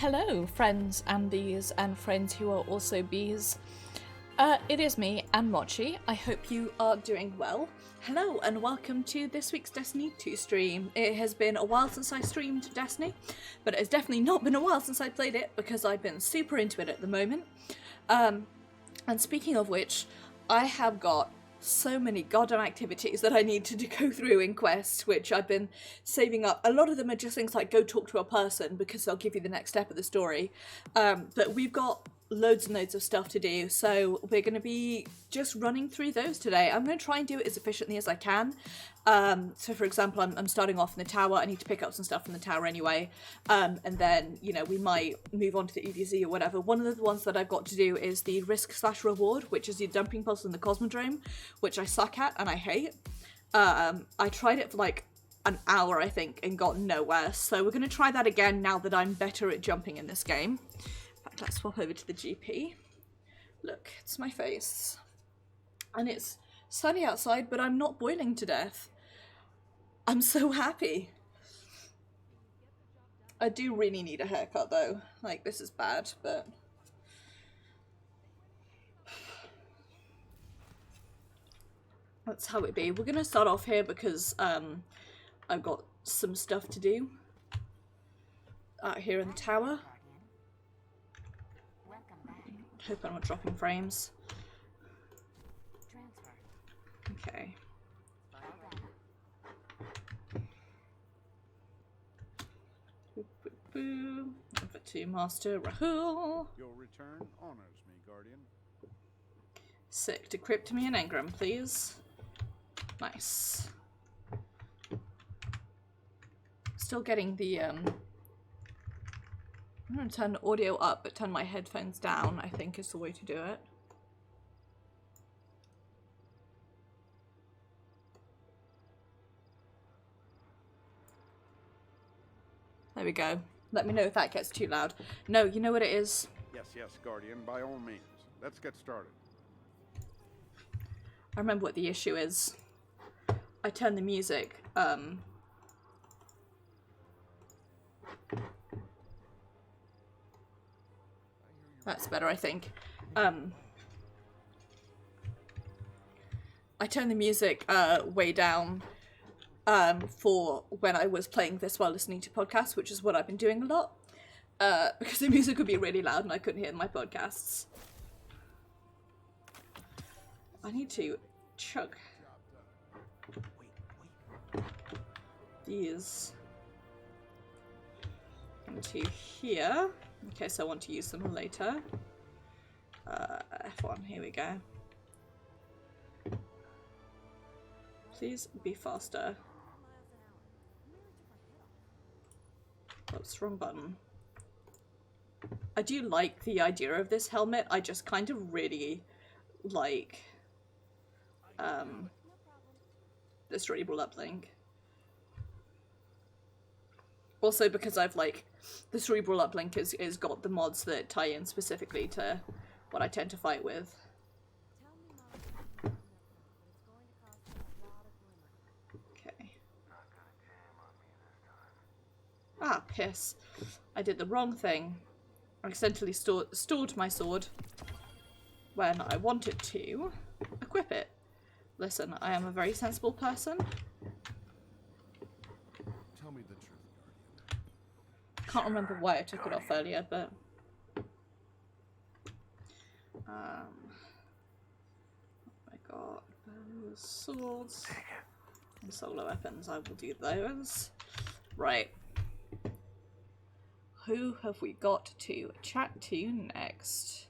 Hello, friends and bees, and friends who are also bees. It is me, Anne Mochi. I hope you are doing well. Hello, and welcome to this week's Destiny 2 stream. It has been a while since I streamed Destiny, but it has definitely not been a while since I played it because I've been super into it at the moment. And speaking of which, I have got so many goddamn activities that I need to go through in quests, which I've been saving up. A lot of them are just things like go talk to a person because they'll give you the next step of the story. But we've got loads and loads of stuff to do, so we're going to be just running through those today. I'm going to try and do it as efficiently as I can. So for example, I'm starting off in the tower. I need to pick up some stuff from the tower anyway, and then, you know, we might move on to the EDZ or whatever. One of the ones that I've got to do is the risk/reward, which is the dumping puzzle in the Cosmodrome, which I suck at and I hate. I tried it for like an hour, I think, and got nowhere, so we're going to try that again now that I'm better at jumping in this game. In fact, let's swap over to the GP. Look, it's my face. And it's sunny outside, but I'm not boiling to death. I'm so happy. I do really need a haircut though. Like, this is bad, but... that's how it be. We're gonna start off here because I've got some stuff to do out here in the tower. Hope I'm not dropping frames. Okay. Over to Master Rahul. Your return honors me, Guardian. Sick. Decrypt me an engram, please. Nice. Still getting the I'm gonna turn the audio up but turn my headphones down, I think is the way to do it. There we go. Let me know if that gets too loud. No, you know what it is? Yes, Guardian, by all means. Let's get started. I remember what the issue is. I turn the music, that's better, I think. I turned the music way down for when I was playing this while listening to podcasts, which is what I've been doing a lot, because the music would be really loud and I couldn't hear my podcasts. I need to chug these into here. Okay, so I want to use them later. F1, here we go. Please be faster. Oops, wrong button. I do like the idea of this helmet. I just kind of really like the cerebral uplink. Also because I've like the cerebral uplink is got the mods that tie in specifically to what I tend to fight with. Okay. Ah, piss. I did the wrong thing. I accidentally stored my sword when I wanted to equip it. Listen, I am a very sensible person. Tell me the truth, Guardian. Can't remember why I took it off earlier, but I got bows, swords, and solar weapons. I will do those. Right. Who have we got to chat to next?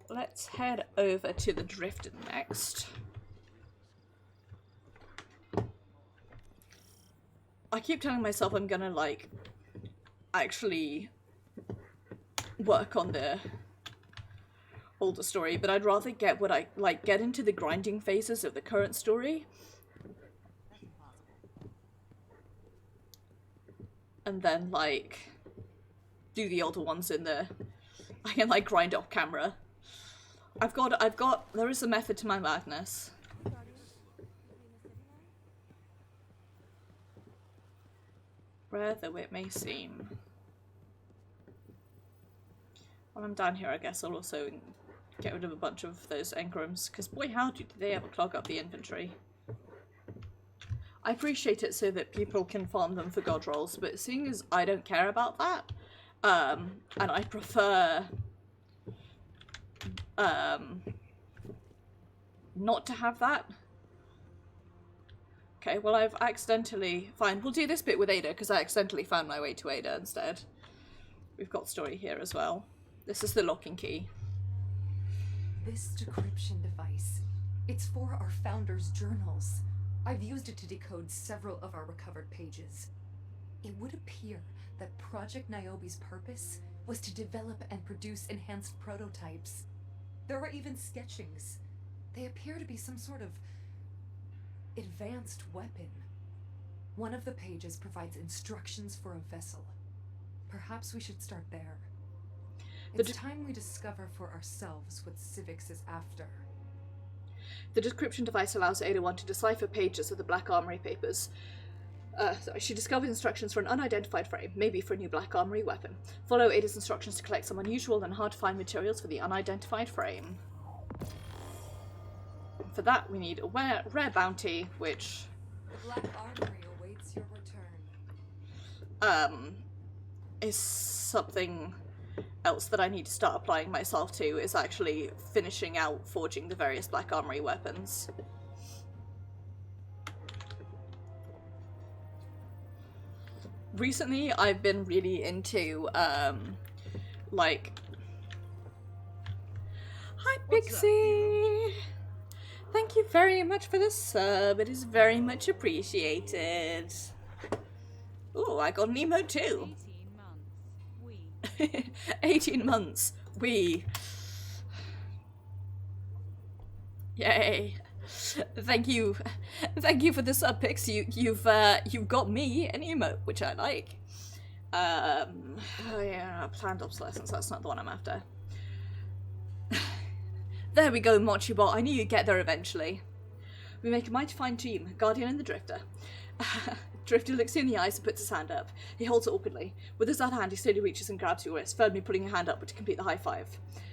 Let's head over to the Drifter next. I keep telling myself I'm gonna, like, actually work on the older story, but I'd rather get what I, like, get into the grinding phases of the current story. And then, like, do the older ones in the... I can, like, grind off camera. There is a method to my madness. Rare though it may seem. While I'm down here, I guess I'll also get rid of a bunch of those engrams, because boy howdy did they ever clog up the inventory. I appreciate it so that people can farm them for god rolls, but seeing as I don't care about that, and I prefer not to have that. Okay, well I've accidentally... Fine, we'll do this bit with Ada, because I accidentally found my way to Ada instead. We've got story here as well. This is the locking key. This decryption device, it's for our founders' journals. I've used it to decode several of our recovered pages. It would appear that Project Niobe's purpose was to develop and produce enhanced prototypes. There are even sketchings. They appear to be some sort of advanced weapon. One of the pages provides instructions for a vessel. Perhaps we should start there. It's time we discover for ourselves what Civics is after. The decryption device allows Ada-1 to decipher pages of the Black Armory papers. She discovers instructions for an unidentified frame, maybe for a new Black Armory weapon. Follow Ada's instructions to collect some unusual and hard-to-find materials for the unidentified frame. For that, we need a rare bounty, which... The Black Armory awaits your return. Is something else that I need to start applying myself to, is actually finishing out forging the various Black Armory weapons. Recently, I've been really into, like... Hi, Pixie! Thank you very much for the sub, it is very much appreciated. Ooh, I got an emote too! 18 months. We. Yay. Thank you. Thank you for the sub pics. You've got me an emote, which I like. Oh yeah, planned obsolescence, that's not the one I'm after. There we go, Mochibot. I knew you'd get there eventually. We make a mighty fine team, Guardian and the Drifter. Drifter looks you in the eyes and puts his hand up. He holds it awkwardly. With his other hand, he slowly reaches and grabs your wrist, firmly pulling your hand up to complete the high five.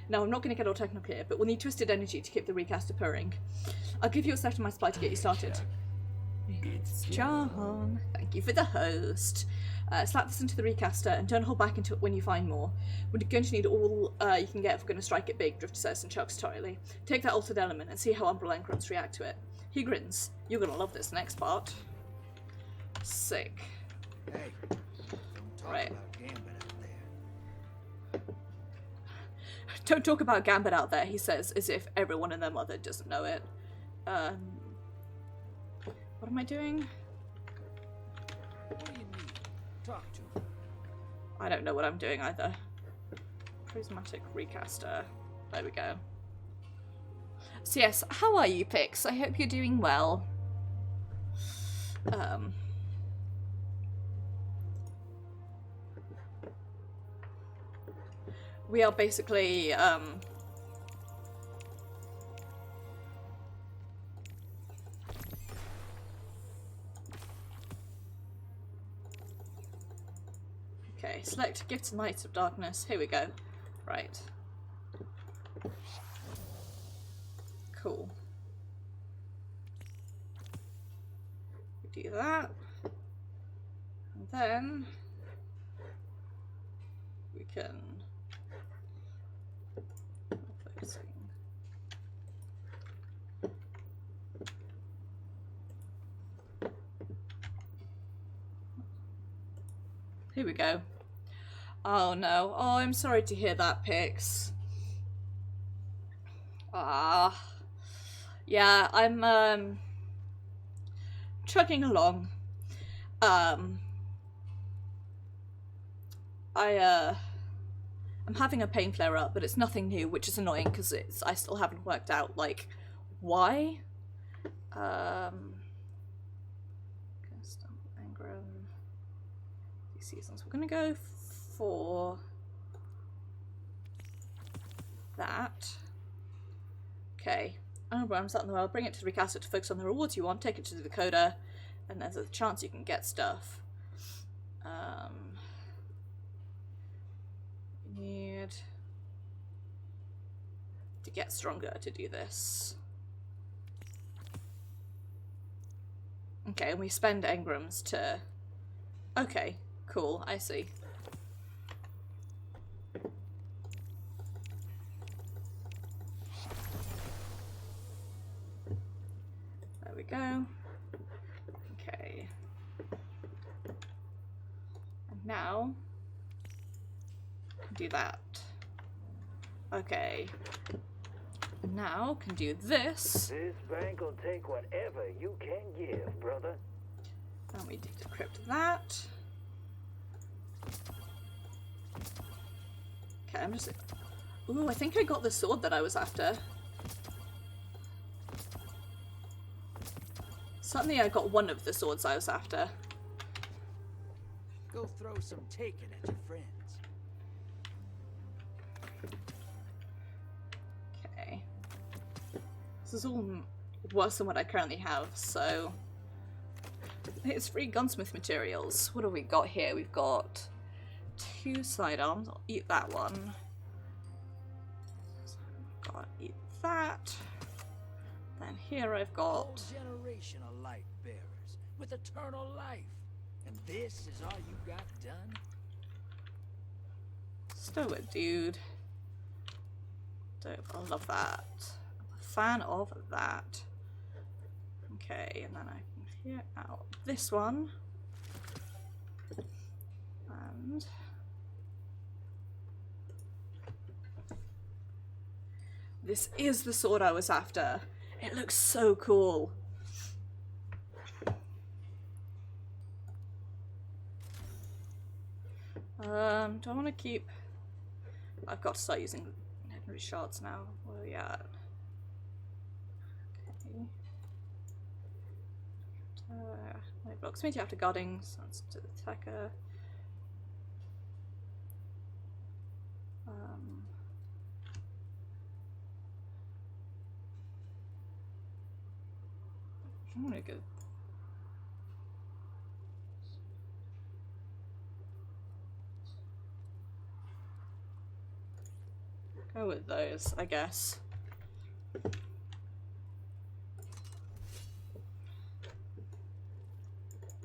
Now, I'm not going to get all technical here, but we'll need twisted energy to keep the recaster purring. I'll give you a set of my supply to get you started. It's John. Thank you for the host. Slap this into the recaster and don't hold back into it when you find more. We're going to need all you can get if we're going to strike it big, Drifter says and chucks torially. Take that altered element and see how Umbrella engrams react to it. He grins. You're going to love this next part. Sick. Hey, don't talk Right. about Gambit out there. Don't talk about Gambit out there, he says, as if everyone and their mother doesn't know it. What am I doing? What do you need? Talk to me. I don't know what I'm doing either. Prismatic recaster. There we go. So yes, how are you, Pix? I hope you're doing well. We are basically, okay, select Gifts and Lights of Darkness. Here we go. Right. Cool. We do that. And then we can focusing. Here we go. Oh no. Oh, I'm sorry to hear that, Pix. Yeah, I'm trucking along. I'm having a pain flare up, but it's nothing new, which is annoying because I still haven't worked out like why. Engram. These seasons. We're gonna go for that. Okay. Engrams out in the world. Bring it to the recaster to focus on the rewards you want. Take it to the decoder, and there's a chance you can get stuff. We need to get stronger to do this. Okay, and we spend engrams to... Okay, cool, I see. There we go. Okay. And now... do that. Okay. And now can do this. This bank will take whatever you can give, brother. And we decrypt that. Okay, I'm just... Ooh, I think I got the sword that I was after. Suddenly I got one of the swords I was after. Go throw some taking at your friends. Okay. This is all worse than what I currently have, so... It's free gunsmith materials. What have we got here? We've got 2 sidearms. I'll eat that one. Gotta eat that. Then here I've got... Whole generation of light bearers with eternal life. And this is all you got done? Stow it, dude. Dope. I love that. I'm a fan of that. Okay, and then I can clear out this one. And... this is the sword I was after. It looks so cool. Do I want to keep... I've got to start using legendary shards now. Where are we at? Okay. Wait, blocks means you have to guarding, so that's to the attacker. I'm gonna go with those, I guess.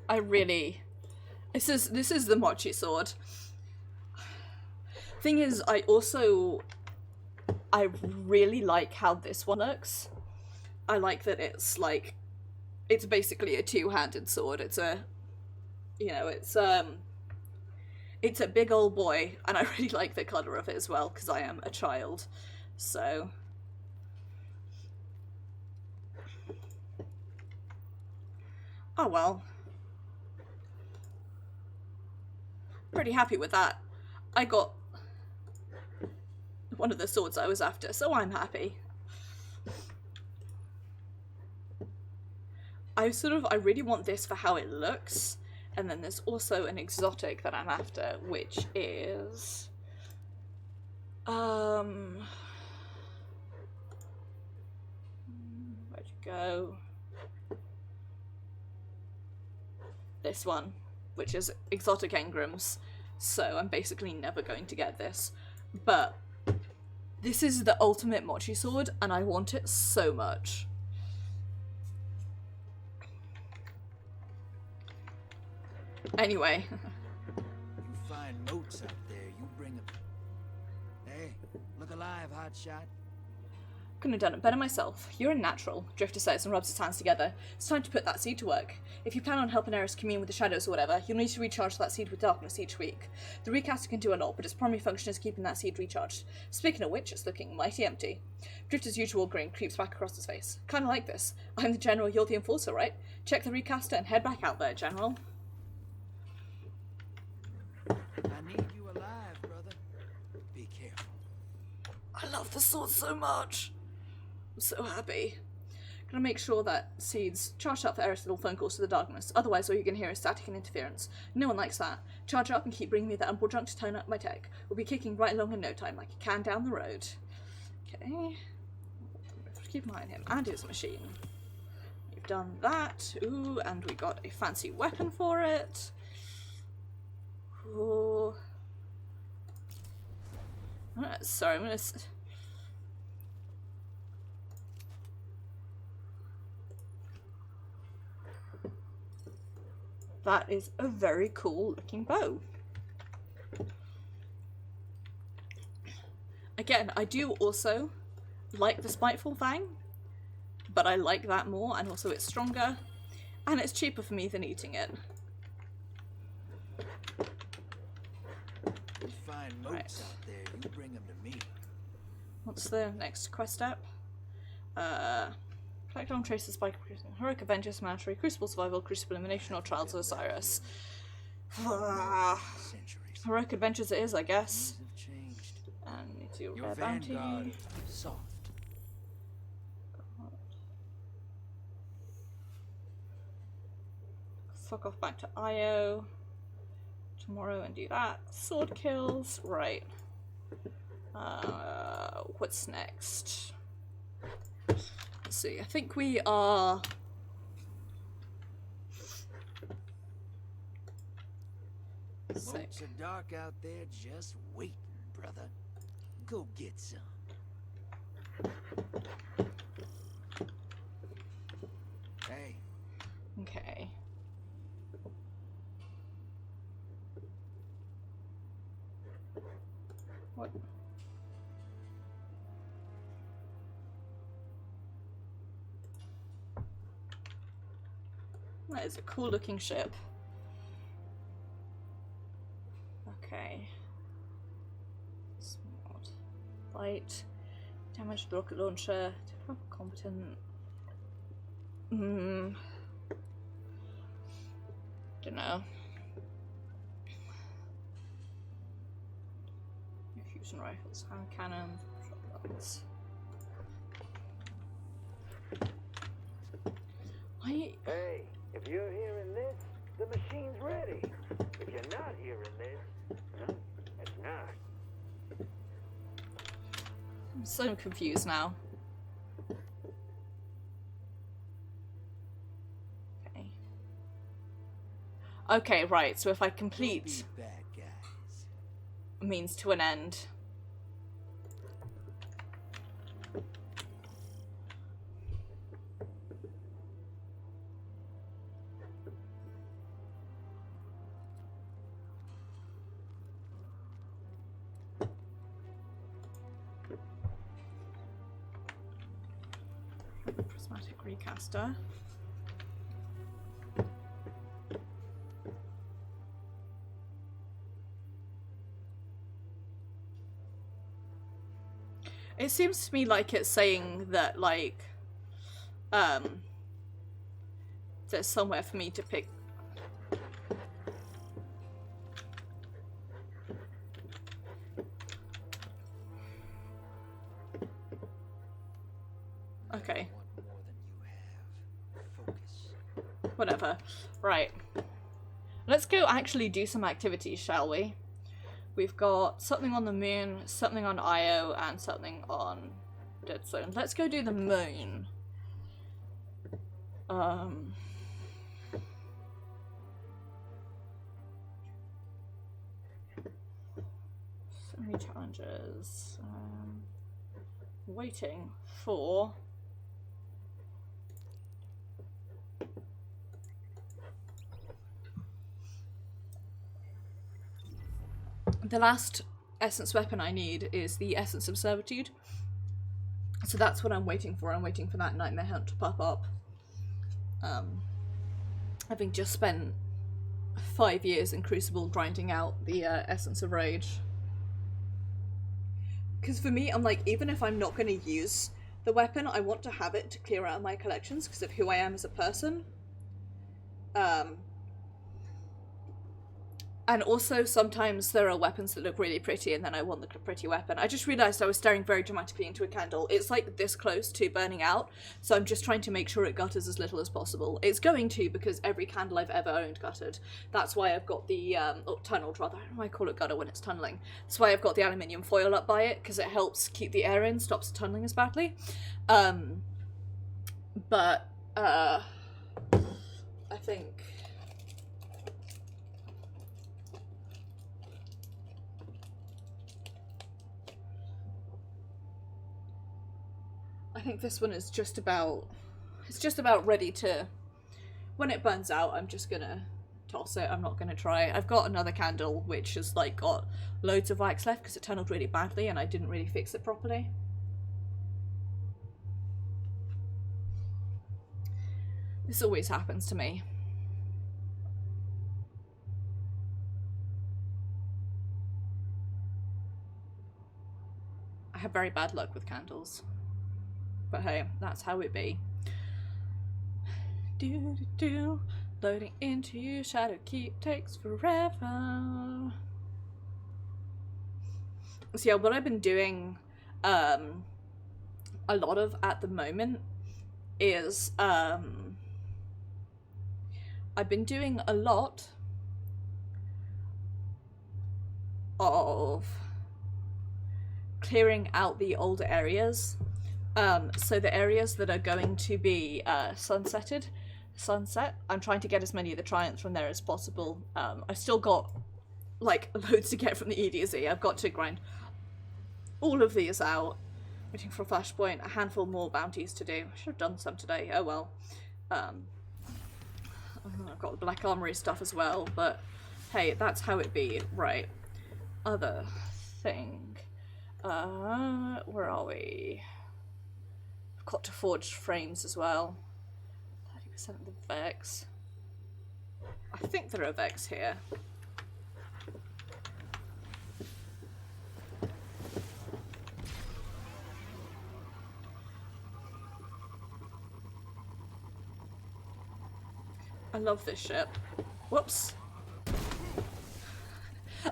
I really... This is the Mochi sword. Thing is, I really like how this one looks. I like that it's like... It's basically a two-handed sword. It's a... You know, it's a big old boy, and I really like the colour of it as well, because I am a child, so... Oh well. Pretty happy with that. I got one of the swords I was after, so I'm happy. I really want this for how it looks. And then there's also an exotic that I'm after, which is... Where'd you go? This one, which is exotic engrams. So I'm basically never going to get this. But this is the ultimate Mochi sword, and I want it so much. Anyway. You find moats out there, you bring them. Hey, look alive, hotshot. Couldn't have done it better myself. You're a natural, Drifter says and rubs his hands together. It's time to put that seed to work. If you plan on helping Eris commune with the shadows or whatever, you'll need to recharge that seed with darkness each week. The recaster can do a lot, but its primary function is keeping that seed recharged. Speaking of which, it's looking mighty empty. Drifter's usual grin creeps back across his face. Kinda like this. I'm the General, you're the Enforcer, right? Check the recaster and head back out there, General. I need you alive, brother. Be careful. I love the sword so much. I'm so happy. Gonna make sure that seed's charged up for Eris' little phone calls to the darkness. Otherwise, all you can hear is static and interference. No one likes that. Charge up and keep bringing me that Umbral junk to tone up my tech. We'll be kicking right along in no time, like a can down the road. Okay. Keep an eye on him and his machine. We've done that. Ooh, and we got a fancy weapon for it. Ooh. Sorry, I'm gonna... That is a very cool looking bow. Again, I do also like the Spiteful Fang, but I like that more, and also it's stronger, and it's cheaper for me than eating it. You find moats out there, you bring them to me. What's the next quest step? Collect long traces by Heroic Avengers, Mandatory, Crucible Survival, Crucible Elimination, or Trials of Osiris. Centuries. Heroic Adventures it is, I guess. Things have changed. And need to do Your Rare Bounty. vanguard, soft. Fuck off back to Io tomorrow and do that. Sword kills, right. What's next? Let's see, I think we are... Moats are dark out there just waiting, brother. Go get some. Hey, Okay. What? That is a cool looking ship. Okay. Smart. Light. Damaged rocket launcher. Competent. Don't know. Fusion rifles, hand cannon, shotguns. Hey, if you're hearing this, the machine's ready. If you're not hearing this, it's not. I'm so confused now. Okay. Okay, right, so if I don't complete be bad guys. means to an end. Prismatic recaster. It seems to me like it's saying that, like, there's somewhere for me to pick. Okay. Want more than you have. Focus. Whatever. Right. Let's go actually do some activities, shall we? We've got something on the moon, something on Io, and something on Dead Zone. Let's go do the moon. So many challenges. Waiting for... The last essence weapon I need is the Essence of Servitude. So that's what I'm waiting for. I'm waiting for that Nightmare Hunt to pop up. Having just spent 5 years in Crucible grinding out the Essence of Rage. Because for me, I'm like, even if I'm not going to use the weapon, I want to have it to clear out my collections because of who I am as a person. And also, sometimes there are weapons that look really pretty, and then I want the pretty weapon. I just realised I was staring very dramatically into a candle. It's like this close to burning out, so I'm just trying to make sure it gutters as little as possible. It's going to, because every candle I've ever owned guttered. That's why I've got the, tunneled rather. I don't know why I call it gutter when it's tunneling. That's why I've got the aluminium foil up by it, because it helps keep the air in, stops it tunneling as badly. But I think... I think this one is just about, it's just about ready to when it burns out, I'm just gonna toss it. I'm not gonna try. I've got another candle which has like got loads of wax left because it turned out really badly and I didn't really fix it properly. This always happens to me. I have very bad luck with candles. But hey, that's how it be. Do. Loading into you, shadow keep takes forever. So yeah, what I've been doing a lot of at the moment is I've been doing a lot of clearing out the older areas. So the areas that are going to be sunset, I'm trying to get as many of the Triumphs from there as possible. I've still got like loads to get from the EDZ. I've got to grind all of these out. Waiting for a flashpoint, a handful more bounties to do. I should have done some today, oh well. I've got the Black Armory stuff as well, but hey, that's how it be. Right, other thing. Where are we? I've got to forge frames as well. 30% of the Vex. I think there are Vex here. I love this ship. Whoops.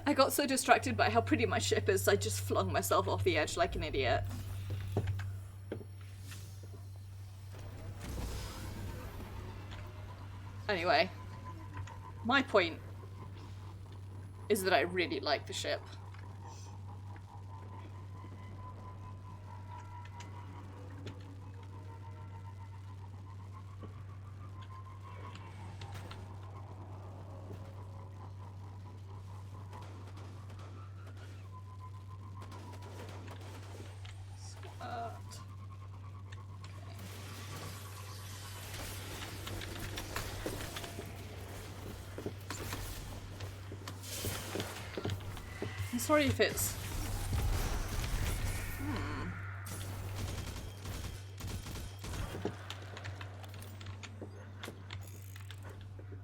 I got so distracted by how pretty my ship is, I just flung myself off the edge like an idiot. Anyway, my point is that I really like the ship. I'm sorry if it's...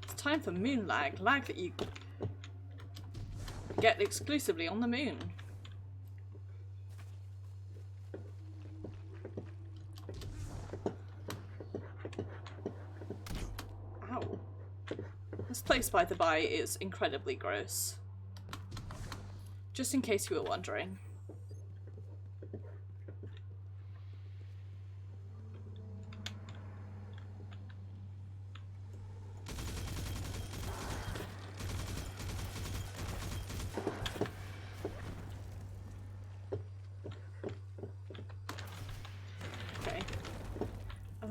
It's time for moon lag. Lag that you get exclusively on the moon. Ow. This place, by the by, is incredibly gross. Just in case you were wondering. Okay.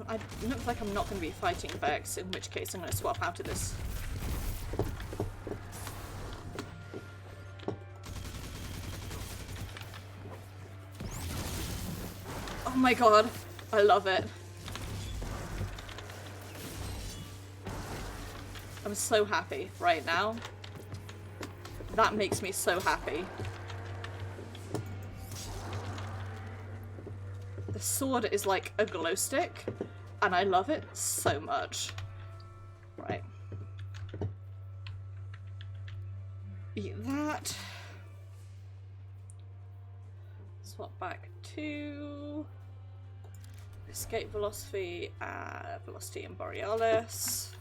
It looks like I'm not going to be fighting Vex, in which case I'm going to swap out of this. Oh my god, I love it. I'm so happy right now. That makes me so happy. The sword is like a glow stick, and I love it so much. Right. Eat that. Swap back to... Escape Velocity, Velocity and Borealis.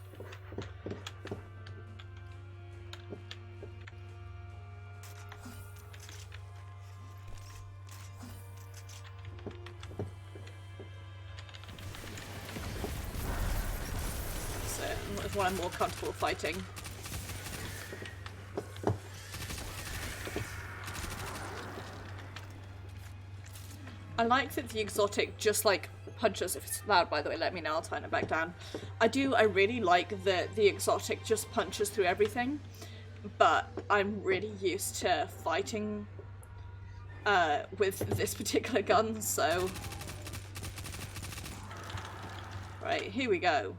So, that's what I'm more comfortable fighting. I like that the exotic just like punches. If it's loud, by the way, let me know, I'll turn it back down. I really like that the exotic just punches through everything, but I'm really used to fighting with this particular gun, so... Right, here we go.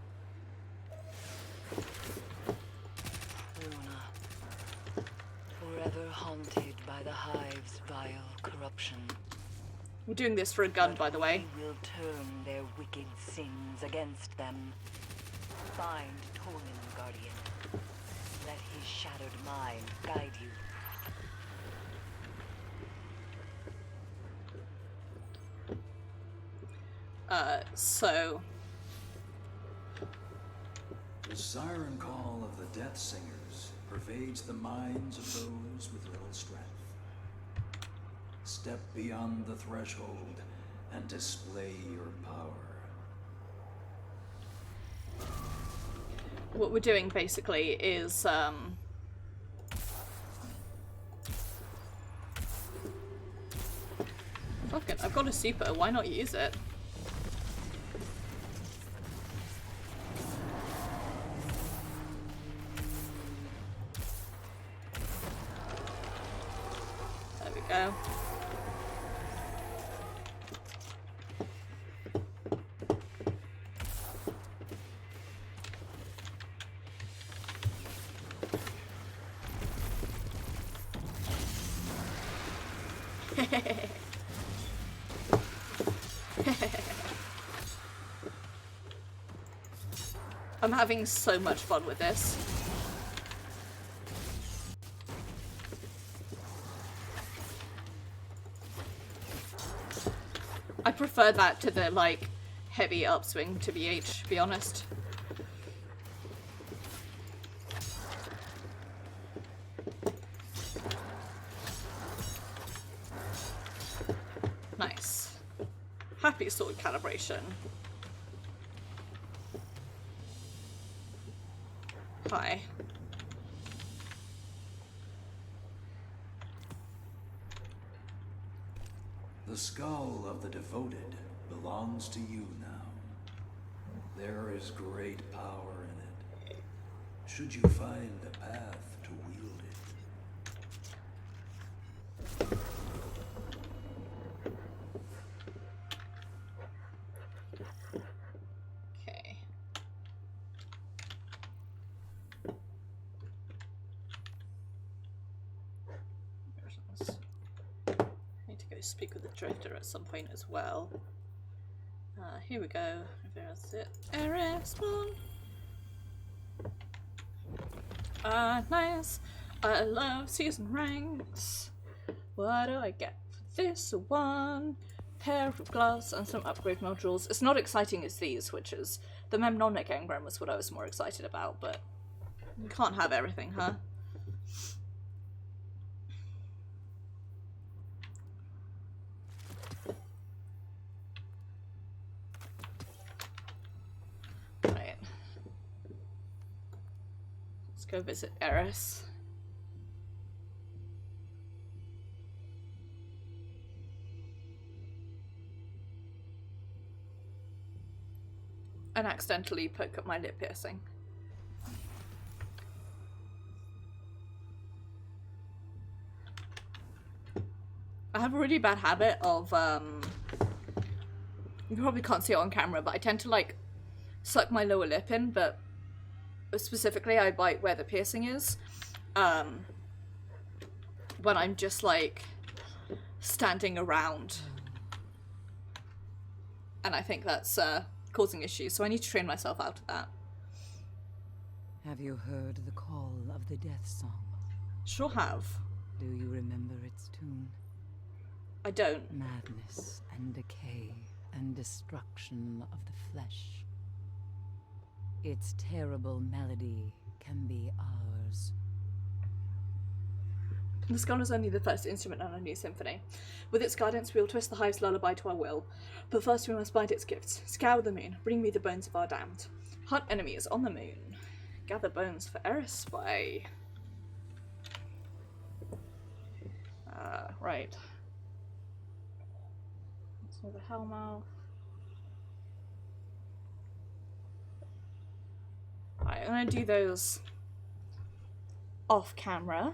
haunted by the Hive's vile corruption. We're doing this for a gun, by the way. We will turn their wicked sins against them. Find Torin, Guardian. Let his shattered mind guide you. So... The siren call of the Death Singers pervades the minds of those with little strength. Step beyond the threshold and display your power. What we're doing, basically, is, fuck it, I've got a super, why not use it? There we go. I'm having so much fun with this. I prefer that to the, like, heavy upswing to BH, to be honest. Nice. Happy sword calibration. Hi. The skull of the devoted belongs to you now. There is great power in it. Should you find a path to wield it. Okay. I need to go speak with the Drifter at some point as well. Here we go. There's it. RS1. Nice. I love season ranks. What do I get for this one? Pair of gloves and some upgrade modules. It's not exciting as these, which is the Memnonic Engram was what I was more excited about, but you can't have everything, huh? Right. Let's go visit Eris. And accidentally poke up my lip piercing. I have a really bad habit of, you probably can't see it on camera, but I tend to, like, suck my lower lip in, but specifically I bite where the piercing is, when I'm just, like, standing around. And I think that's, causing issues, so I need to train myself out of that. Have you heard the call of the death song? Sure have. Do you remember its tune? I don't. Madness and decay and destruction of the flesh. Its terrible melody can be ours. The skull is only the first instrument on a new symphony. With its guidance, we will twist the Hive's lullaby to our will. But first we must bind its gifts. Scour the moon. Bring me the bones of our damned. Hunt enemies on the moon. Gather bones for Eris by... right. So the Hellmouth. Right, I'm gonna do those off camera.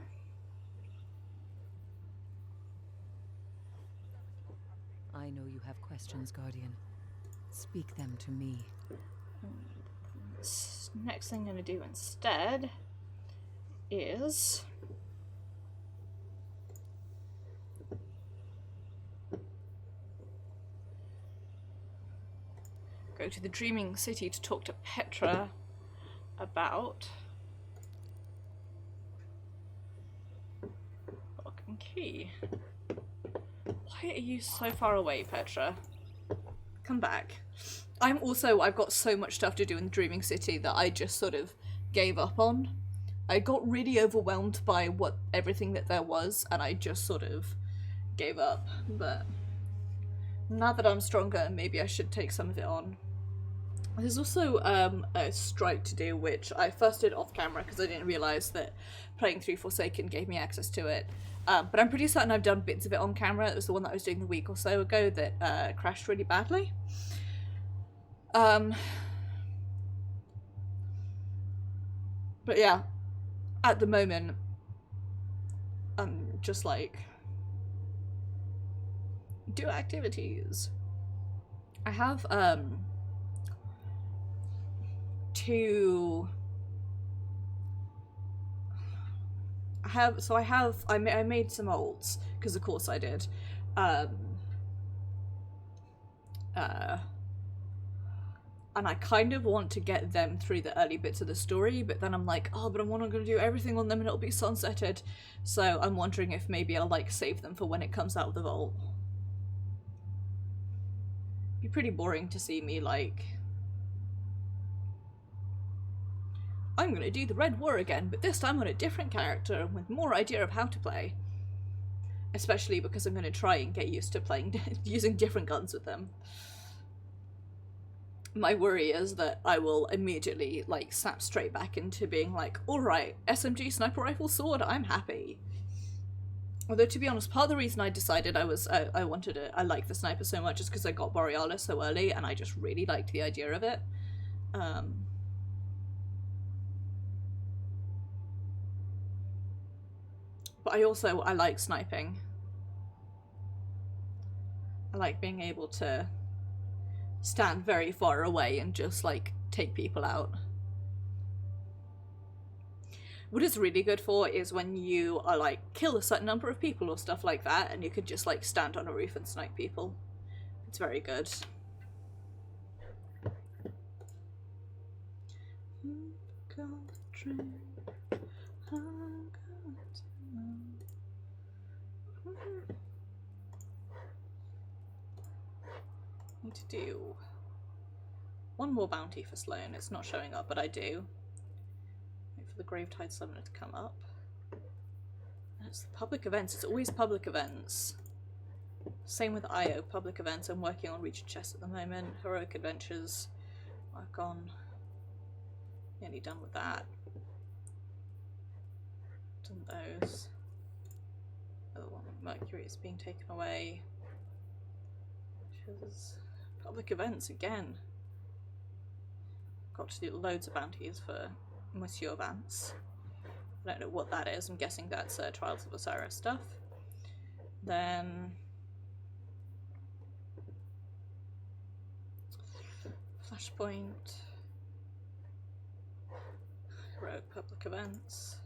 I know you have questions, Guardian. Speak them to me. Next thing I'm going to do instead is go to the Dreaming City to talk to Petra about lock and key. Why are you so far away, Petra? Come back. I've got so much stuff to do in the Dreaming City that I just sort of gave up on. I got really overwhelmed by everything that there was, and I just sort of gave up. But now that I'm stronger, maybe I should take some of it on. There's also a strike to do, which I first did off camera because I didn't realise that playing through Forsaken gave me access to it. But I'm pretty certain I've done bits of it on camera. It was the one that I was doing the week or so ago that crashed really badly. But yeah, at the moment, I'm just like, do activities. I have, I made some alts, because of course I did. And I kind of want to get them through the early bits of the story, but then I'm like, oh, but I'm not going to do everything on them and it'll be sunsetted. So I'm wondering if maybe I'll like save them for when it comes out of the vault. It'd be pretty boring to see me like, I'm going to do the Red War again, but this time on a different character with more idea of how to play. Especially because I'm going to try and get used to playing using different guns with them. My worry is that I will immediately like snap straight back into being like, alright, SMG sniper rifle sword, I'm happy. Although to be honest, part of the reason I decided I liked the sniper so much is because I got Borealis so early and I just really liked the idea of it. But I like sniping. I like being able to stand very far away and just like take people out. What it's really good for is when you are like kill a certain number of people or stuff like that and you could just like stand on a roof and snipe people. It's very good. Need to do one more bounty for Sloane. It's not showing up, but I do. Wait for the Gravetide Summoner to come up. That's the public events. It's always public events. Same with IO, public events. I'm working on Regent Chess at the moment. Heroic Adventures. Work on. Nearly done with that. Done those. Other one, Mercury is being taken away. Which is public events again. Got to do loads of bounties for Monsieur Vance. I don't know what that is. I'm guessing that's Trials of Osiris stuff. Then Flashpoint. Heroic public events.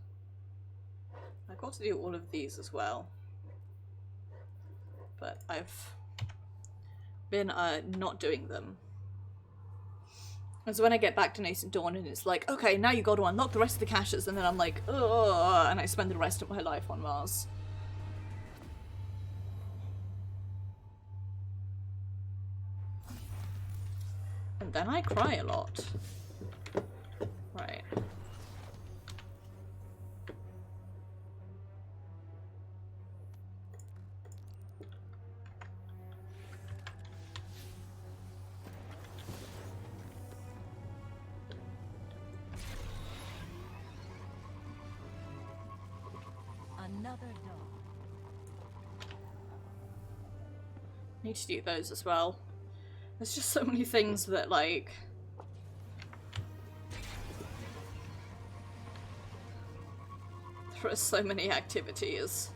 I've got to do all of these as well. But I've been not doing them. And so when I get back to Nascent Dawn and it's like, okay, now you got to unlock the rest of the caches, and then I'm like, ugh, and I spend the rest of my life on Mars. And then I cry a lot. Right. Another dog. Need to do those as well. There's just so many things that like there are so many activities.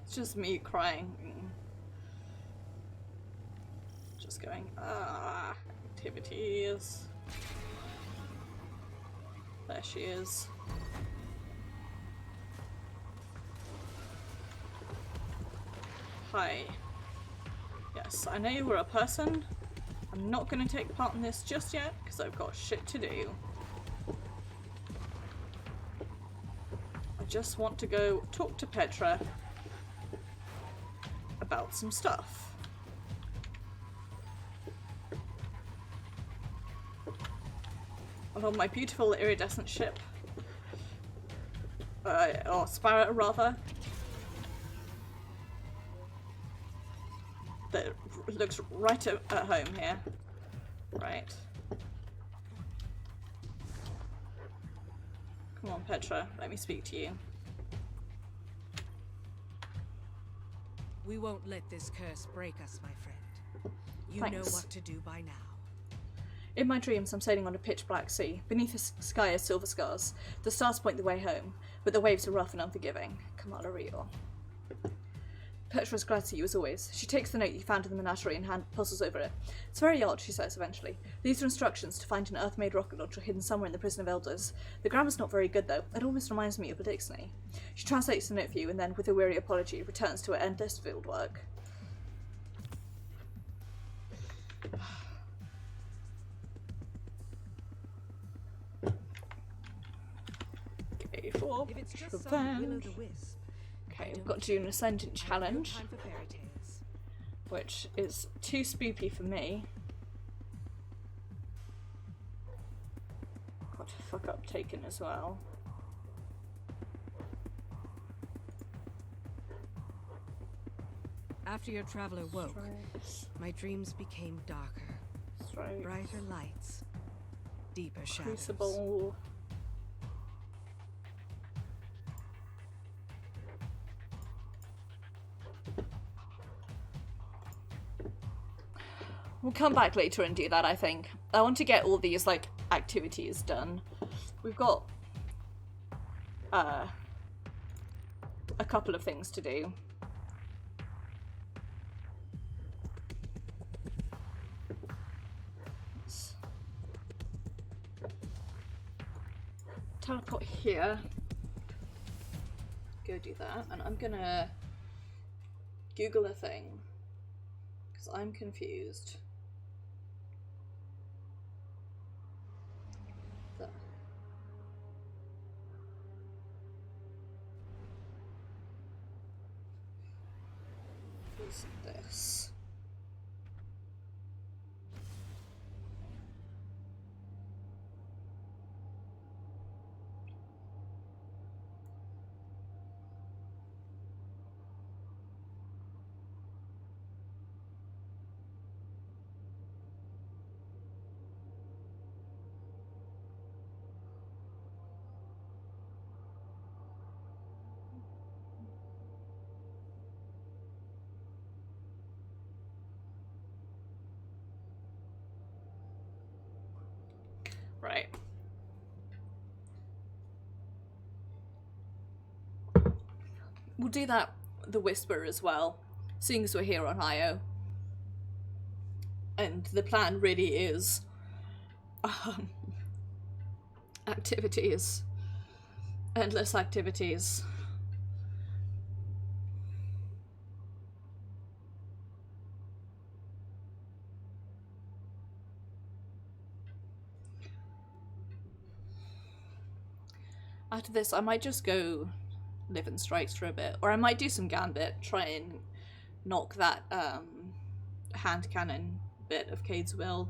It's just me crying. Just going, activities. There There she is. Hi. Yes, I know you were a person. I'm not going to take part in this just yet, because I've got shit to do. I just want to go talk to Petra about some stuff. On my beautiful iridescent ship. Or Sparrow, rather. That looks right at home here. Right. Come on, Petra, let me speak to you. We won't let this curse break us, my friend. You know Thanks. what to do by now. In my dreams, I'm sailing on a pitch-black sea. Beneath a sky of silver stars. The stars point the way home, but the waves are rough and unforgiving. Kamala Rio. Petra's glad to see you as always. She takes the note you found in the menagerie and puzzles over it. It's very odd, she says eventually. These are instructions to find an Earth-made rocket launcher hidden somewhere in the Prison of Elders. The grammar's not very good though. It almost reminds me of a dictionary. She translates the note for you and then, with a weary apology, returns to her endless field work. Okay, for If it's just some revenge. will-o'-the-wisp. Okay, we've got to do an Ascendant challenge, No time for fairy tales. which is too spoopy for me. Got to fuck up Taken as well. After your traveler woke, Strikes, my dreams became darker. strikes, Brighter lights, deeper shadows. Crucible. We'll come back later and do that, I think. I want to get all these, like, activities done. We've got a couple of things to do. Let's teleport here. Go do that. And I'm gonna Google a thing. Because I'm confused. There. Who's this? Right. We'll do that, the Whisper as well, seeing as we're here on Io. And the plan really is activities. Endless activities. After this, I might just go live in Strikes for a bit, or I might do some Gambit, try and knock that hand cannon bit of Cade's Will.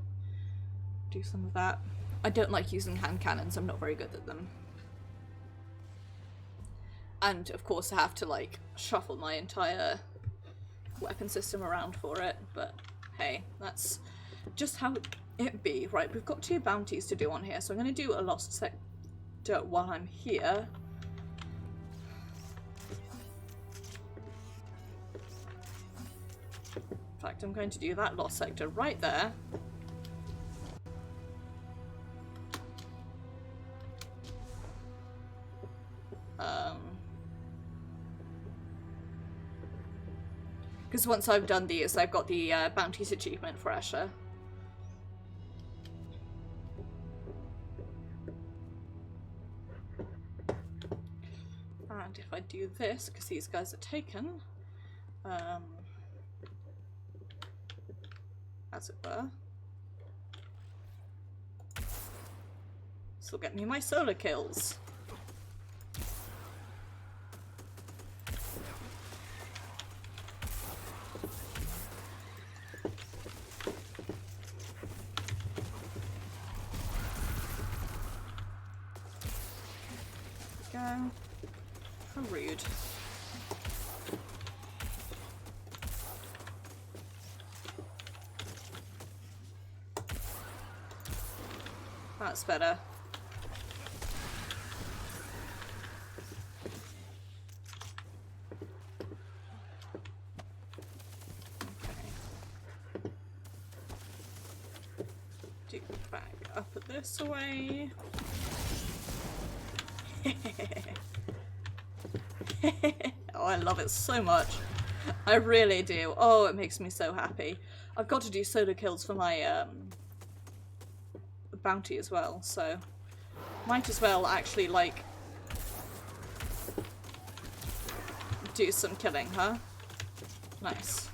Do some of that. I don't like using hand cannons, I'm not very good at them. And of course I have to like shuffle my entire weapon system around for it, but hey, that's just how it be. Right, we've got 2 bounties to do on here, so I'm going to do a Lost Sector while I'm here. In fact, I'm going to do that Lost Sector right there. Because once I've done these, I've got the bounties achievement for Asher. And if I do this, because these guys are taken, as it were, this will get me my solo kills. Go. How rude. That's better. Okay. Do back up at this way. Oh, I love it so much. I really do. Oh, it makes me so happy. I've got to do solo kills for my bounty as well, so might as well actually like do some killing, huh? Nice.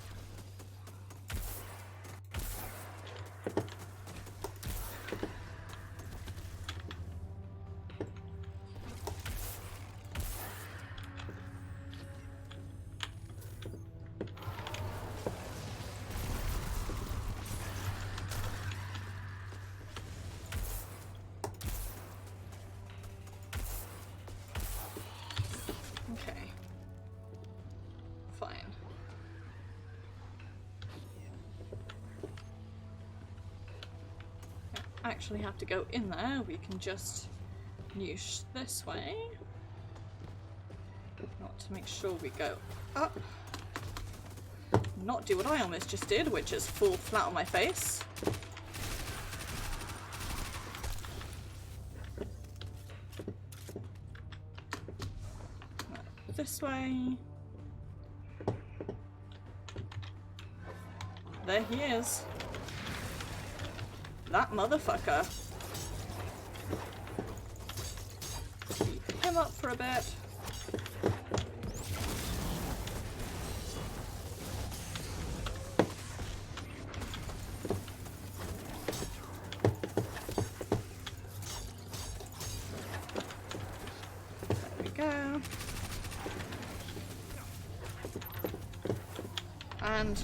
Okay. Fine. Don't actually have to go in there, we can just noosh this way. Not to make sure we go up. Not do what I almost just did, which is fall flat on my face. This way. There he is. That motherfucker. Keep him up for a bit. There we go. And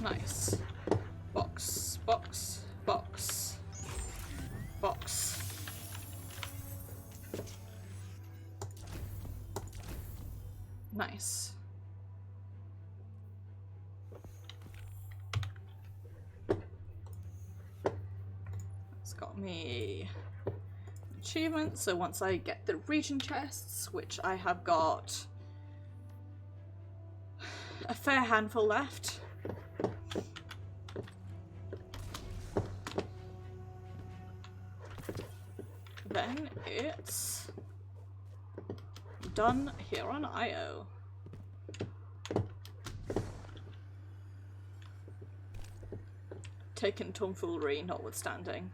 nice. Box, box, box, box. Nice. It's got me achievement, so once I get the region chests, which I have got a fair handful left. Then it's done here on IO. Taken tomfoolery notwithstanding.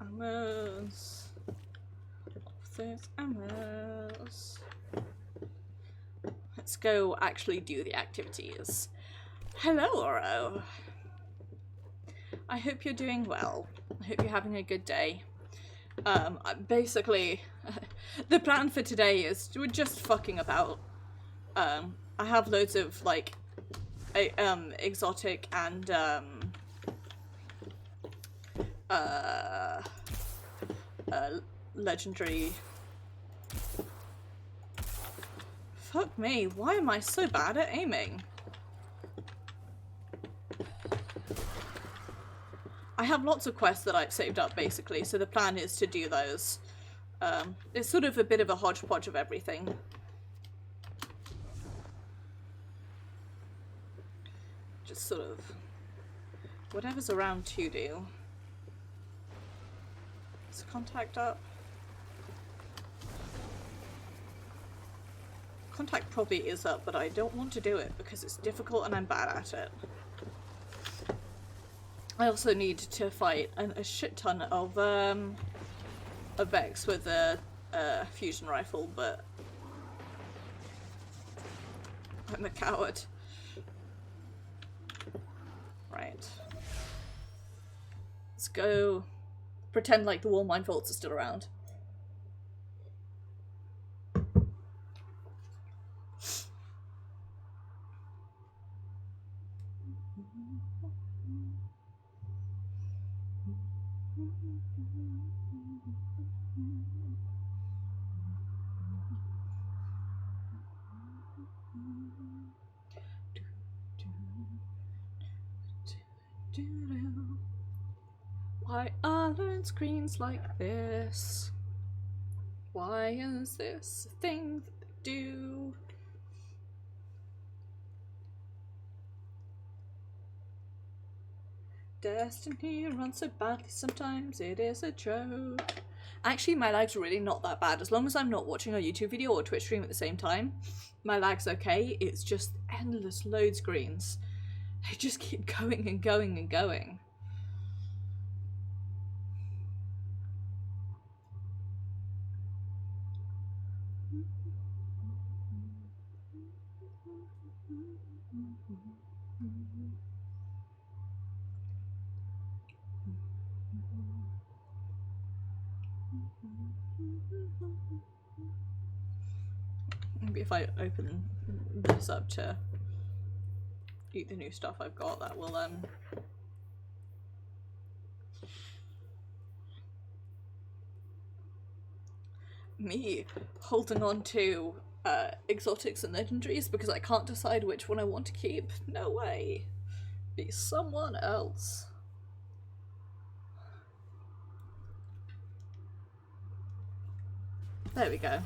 Ammos. There's ammos. Let's go actually do the activities. Hello, Oro. I hope you're doing well. I hope you're having a good day. Basically, the plan for today is we're just fucking about. I have loads of like, exotic and legendary. Fuck me, why am I so bad at aiming? I have lots of quests that I've saved up, basically, so the plan is to do those. It's sort of a bit of a hodgepodge of everything. Just sort of whatever's around to do. Is contact up? Contact probably is up, but I don't want to do it because it's difficult and I'm bad at it. I also need to fight a shit ton of Vex with a fusion rifle, but I'm a coward. Right. Let's go pretend like the wall mine vaults are still around. Why are learn screens like this? Why is this a thing that they do? Destiny runs so badly sometimes it is a joke. Actually, my lag's really not that bad. As long as I'm not watching a YouTube video or Twitch stream at the same time, my lag's okay. It's just endless load screens. They just keep going and going and going. Maybe if I open this up to eat the new stuff I've got, that will me holding on to exotics and legendaries because I can't decide which one I want to keep. No way. Be someone else. There we go.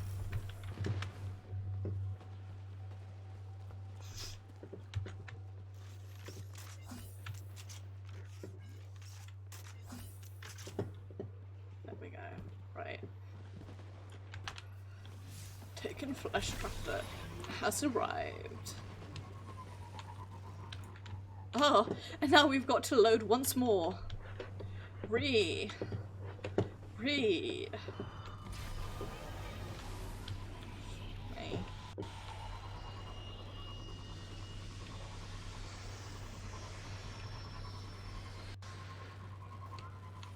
There we go. Right. Taken Flesh Tractor has arrived. Oh, and now we've got to load once more. Read.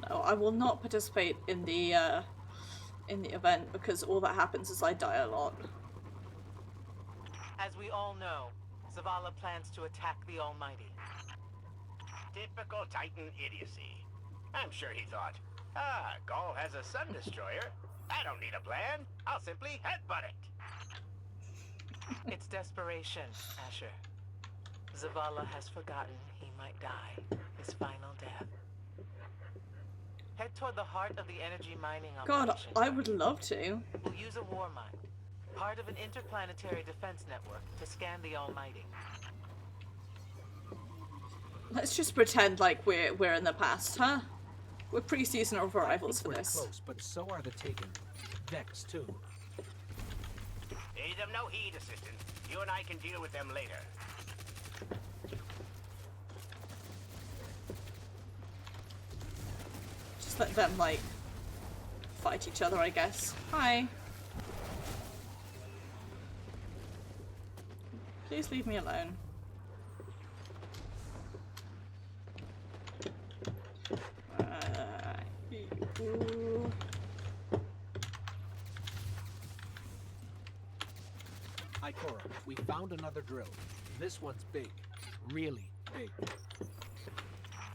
No, I will not participate in the event because all that happens is I die a lot. As we all know, Zavala plans to attack the Almighty. Typical Titan idiocy. I'm sure he thought, Gaul has a sun destroyer. I don't need a plan. I'll simply headbutt it. It's desperation, Asher. Zavala has forgotten he might die, his final death. Head toward the heart of the energy mining God, operation. I would love to. We'll use a war mine, part of an interplanetary defense network, to scan the Almighty. Let's just pretend like we're in the past, huh? We're pretty seasonal arrivals for this. Close, but so are the Taken. Vex too. Pay them no heed, Assistant. You and I can deal with them later. Just let them, like, fight each other, I guess. Hi. Please leave me alone. Ooh. Ikora, we found another drill. This one's big. Really big.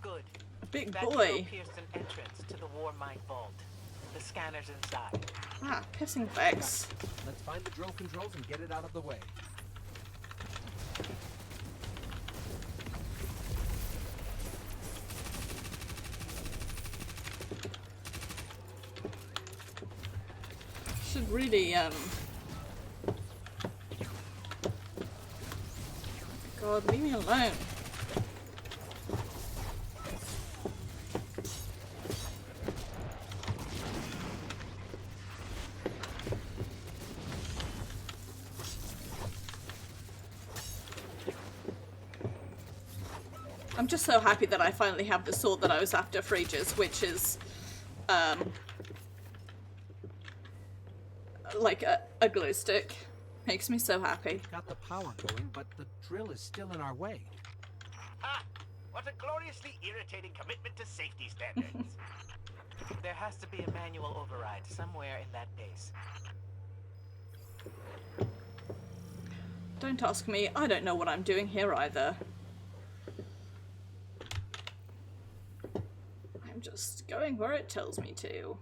Good. A big That boy. drill pierced an entrance to the war mine vault. The scanner's inside. Ah, pissing Vex. Let's find the drill controls and get it out of the way. really, God, leave me alone. I'm just so happy that I finally have the sword that I was after for ages, which is, like a glow stick. Makes me so happy. Got the power going, but the drill is still in our way. Ah, what a gloriously irritating commitment to safety standards. There has to be a manual override somewhere in that base. Don't ask me. I don't know what I'm doing here either. I'm just going where it tells me to. Okay.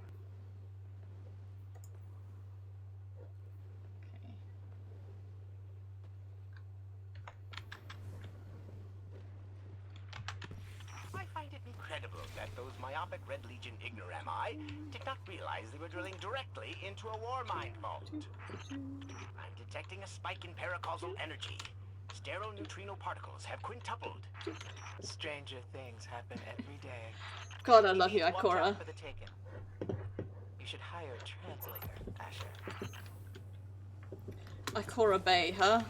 I find it incredible that those myopic Red Legion ignorami did not realize they were drilling directly into a war mine vault. I'm detecting a spike in paracausal energy. Sterile neutrino particles have quintupled. Stranger things happen every day. God, I love you, Watch Ikora. out for the Taken. You should hire a translator, Asher. Ikora Bay, huh?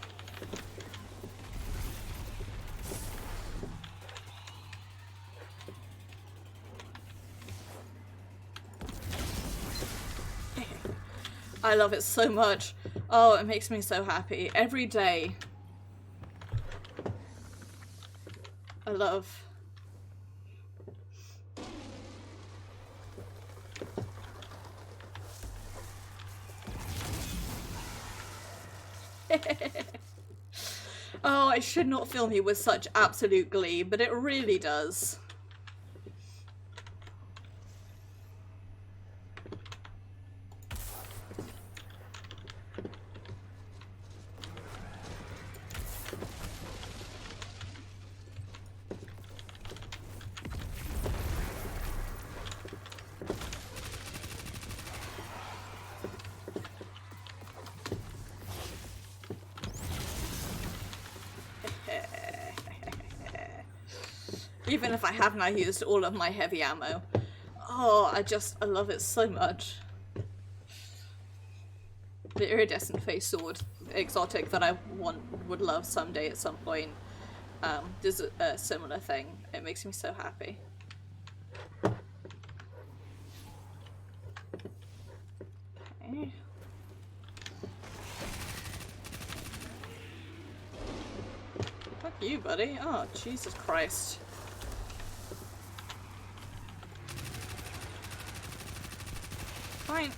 I love it so much. Oh, it makes me so happy. Every day. I love... Oh, it should not fill me with such absolute glee, but it really does. Even if I have now used all of my heavy ammo. Oh, I love it so much. The iridescent face sword, exotic that I would love someday at some point, does a similar thing. It makes me so happy. Okay. Fuck you, buddy. Oh, Jesus Christ. Fine.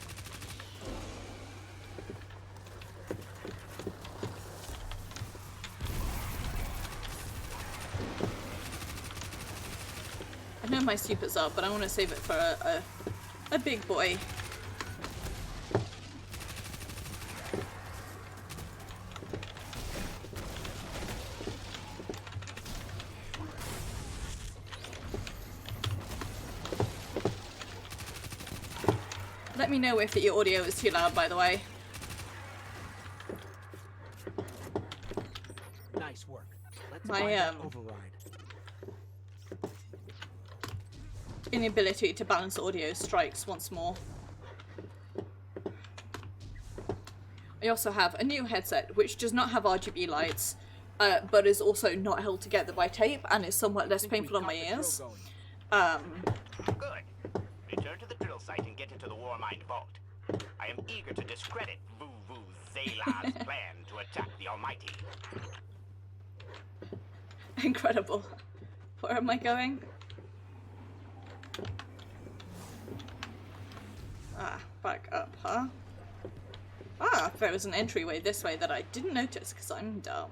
I know my super's up, but I want to save it for a big boy. Let me know if the audio is too loud, by the way. Nice work. Let's My, find that override. Inability to balance audio strikes once more. I also have a new headset which does not have RGB lights, but is also not held together by tape and is somewhat less painful on my ears. Good. Return to the drill site and get into the war mine vault. I am eager to discredit Vuvu Zayla's plan to attack the Almighty. Incredible. Where am I going? Ah, back up, huh? Ah, there was an entryway this way that I didn't notice because I'm dumb.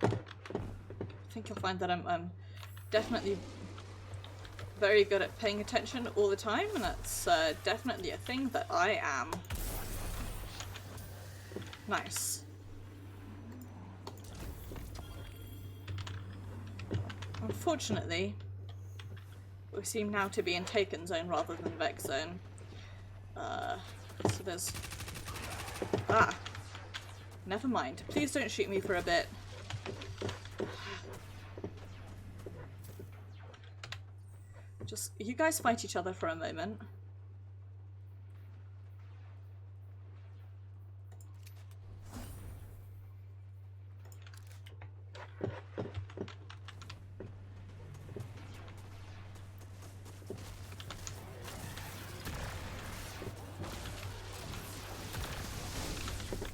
I think you'll find that I'm definitely very good at paying attention all the time, and that's definitely a thing that I am. Nice. Unfortunately, We seem now to be in Taken Zone rather than Vex Zone. So there's... Ah! Never mind. Please don't shoot me for a bit. Just, you guys fight each other for a moment.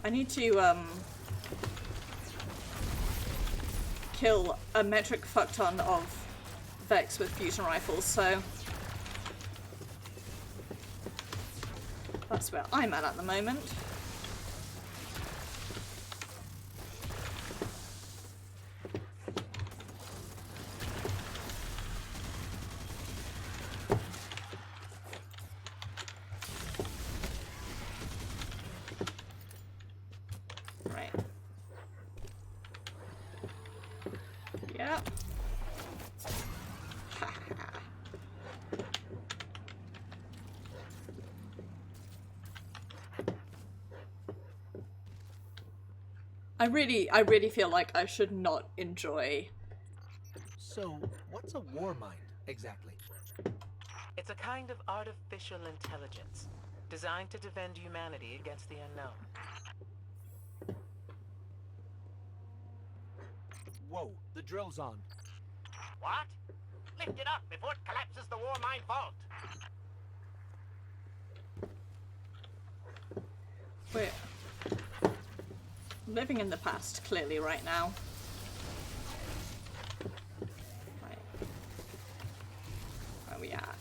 I need to, kill a metric fuckton of Vex with fusion rifles, so that's where I'm at the moment. Right. Yeah. I really feel like I should not enjoy. So, what's a war mind, exactly? It's a kind of artificial intelligence designed to defend humanity against the unknown. Whoa, the drill's on. What? Lift it up before it collapses the war mine fault. Wait. Living in the past, clearly, right now. Right. Where are we at?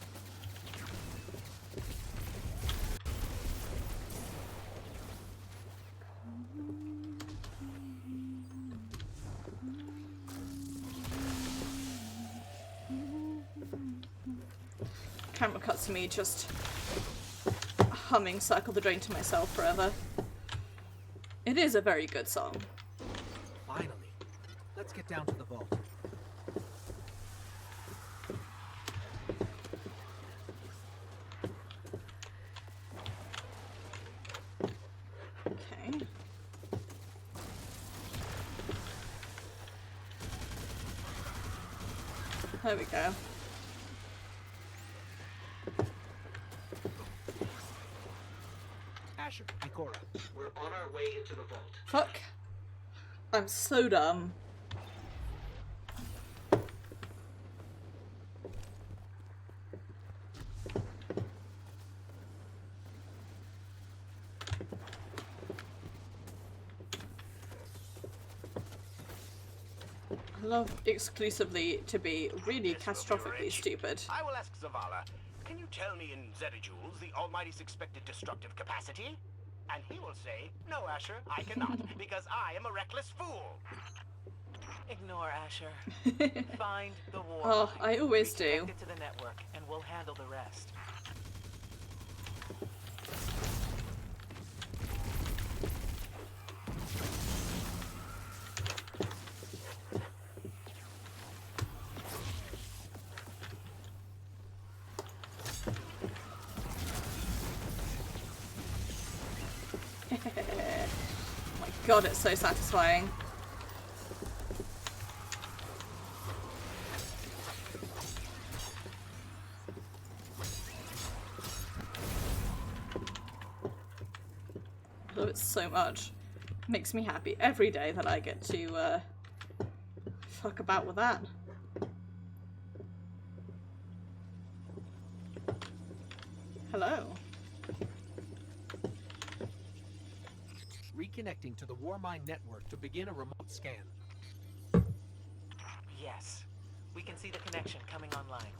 Camera cuts to me just humming Circle the Drain to myself forever. It is a very good song. Finally. Let's get down to the vault. Okay. There we go. Asher, Ikora, we're on our way into the vault. Fuck. I'm so dumb. I love exclusively to be really catastrophically stupid. I will ask Zavala. Can you tell me in zetajoules the Almighty's expected destructive capacity? And he will say, no, Asher, I cannot, because I am a reckless fool. Ignore Asher. Find the war Oh, mine. I always do. Reconnect it to the network, and we'll handle the rest. Oh my god, it's so satisfying. I love it so much. Makes me happy every day that I get to fuck about with that. Hello. Reconnecting to the Warmind network to begin a remote scan. Yes. We can see the connection coming online.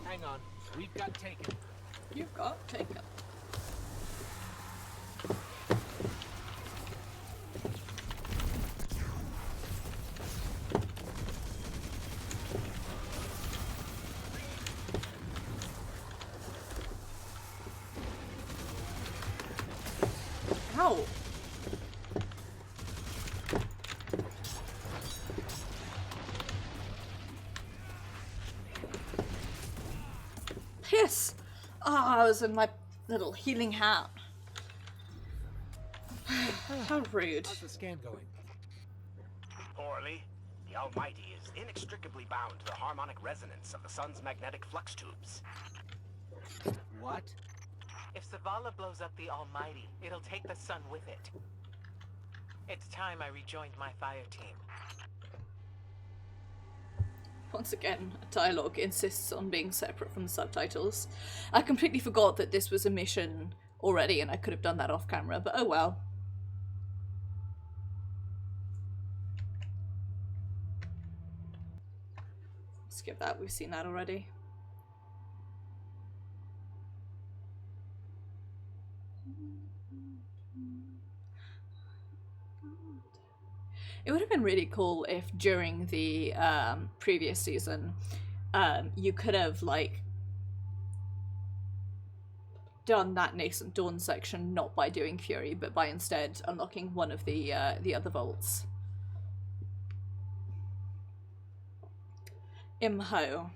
Hang on, we've got Taken. You've got Taken. Ow! flowers and my little healing hat. How rude. How's the scan going? Poorly. The Almighty is inextricably bound to the harmonic resonance of the sun's magnetic flux tubes. What? If Zavala blows up the Almighty, it'll take the sun with it. It's time I rejoined my fire team. Once again, dialogue insists on being separate from the subtitles. I completely forgot that this was a mission already and I could have done that off camera, but oh well. Skip that, we've seen that already. It would have been really cool if during the previous season you could have like done that Nascent Dawn section not by doing Fury but by instead unlocking one of the other vaults. Imho,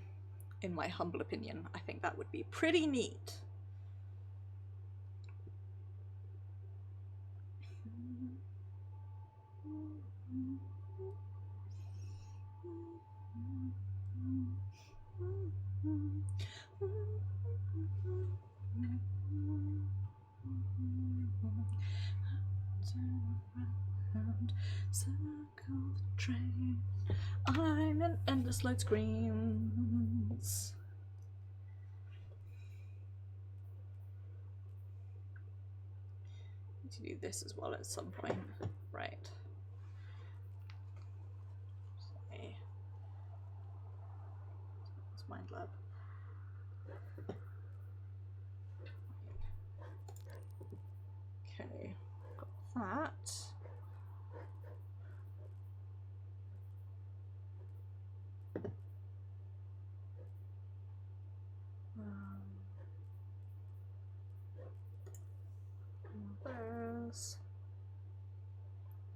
in my humble opinion, I think that would be pretty neat. Circle the train. I'm in endless light screens. Need to do this as well at some point, right? Okay. It's Mind Lab. Okay, got that.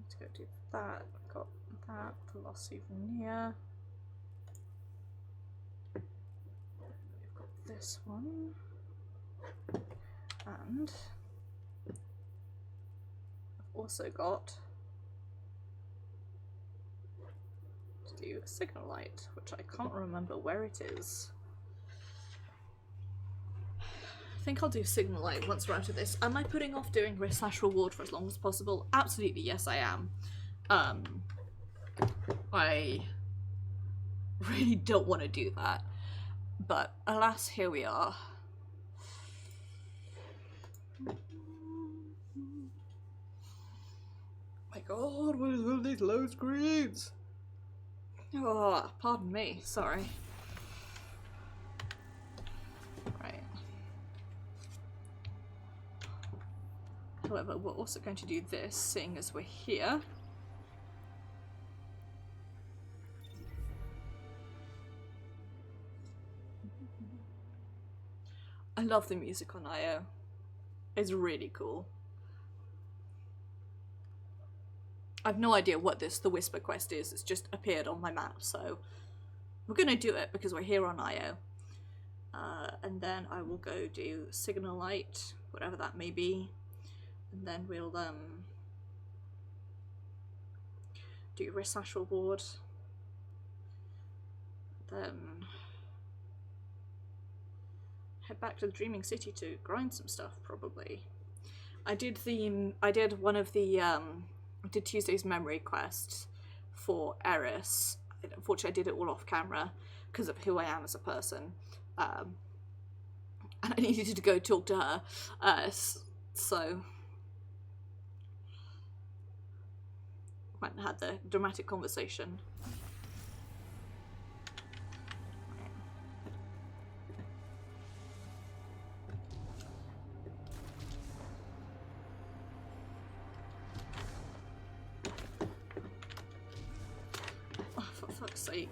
Let's go do that. Got that. The lost souvenir. We've got this one. And I've also got to do a signal light, which I can't remember where it is. I think I'll do signal light once we're out of this. Am I putting off doing risk/reward for as long as possible? Absolutely, yes I am. I really don't want to do that, but alas, here we are. My god, what is all these load screens? Oh, pardon me, sorry. Right. However, we're also going to do this, seeing as we're here. I love the music on IO. It's really cool. I've no idea what the Whisper quest is, it's just appeared on my map, so we're gonna do it because we're here on IO. And then I will go do signal light, whatever that may be, and then we'll do risk/reward, then head back to the Dreaming City to grind some stuff, probably. I did Tuesday's memory quest for Eris. Unfortunately, I did it all off camera because of who I am as a person, and I needed to go talk to her, so went and had the dramatic conversation. Oh, for fuck's sake.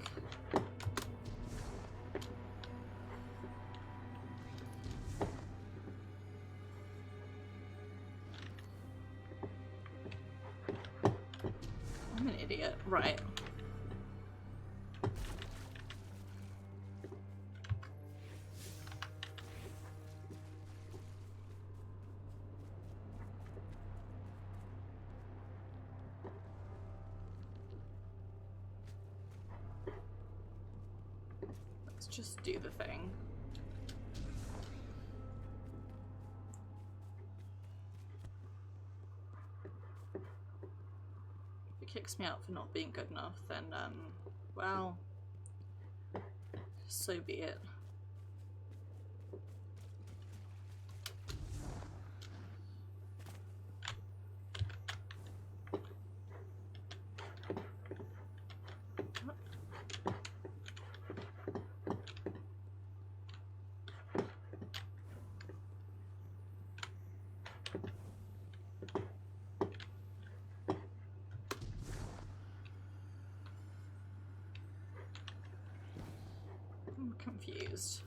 I'm an idiot. Right. just do the thing. If it kicks me out for not being good enough, then, well, so be it. I'm confused.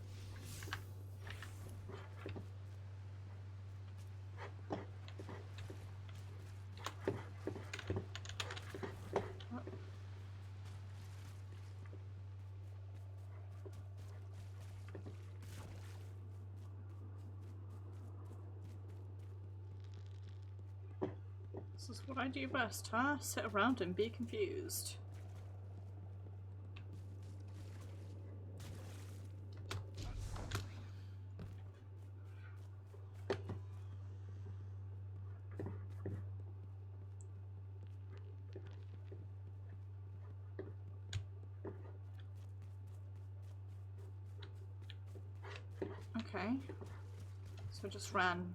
This is what I do best, huh? Sit around and be confused. Okay, so I just ran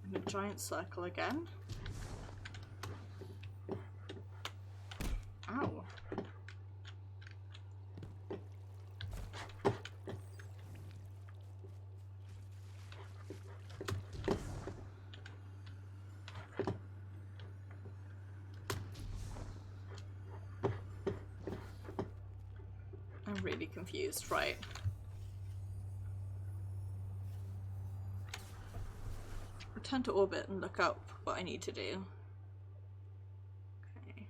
in a giant circle again. Ow. I'm really confused, right? Return to orbit and look up what I need to do. Okay.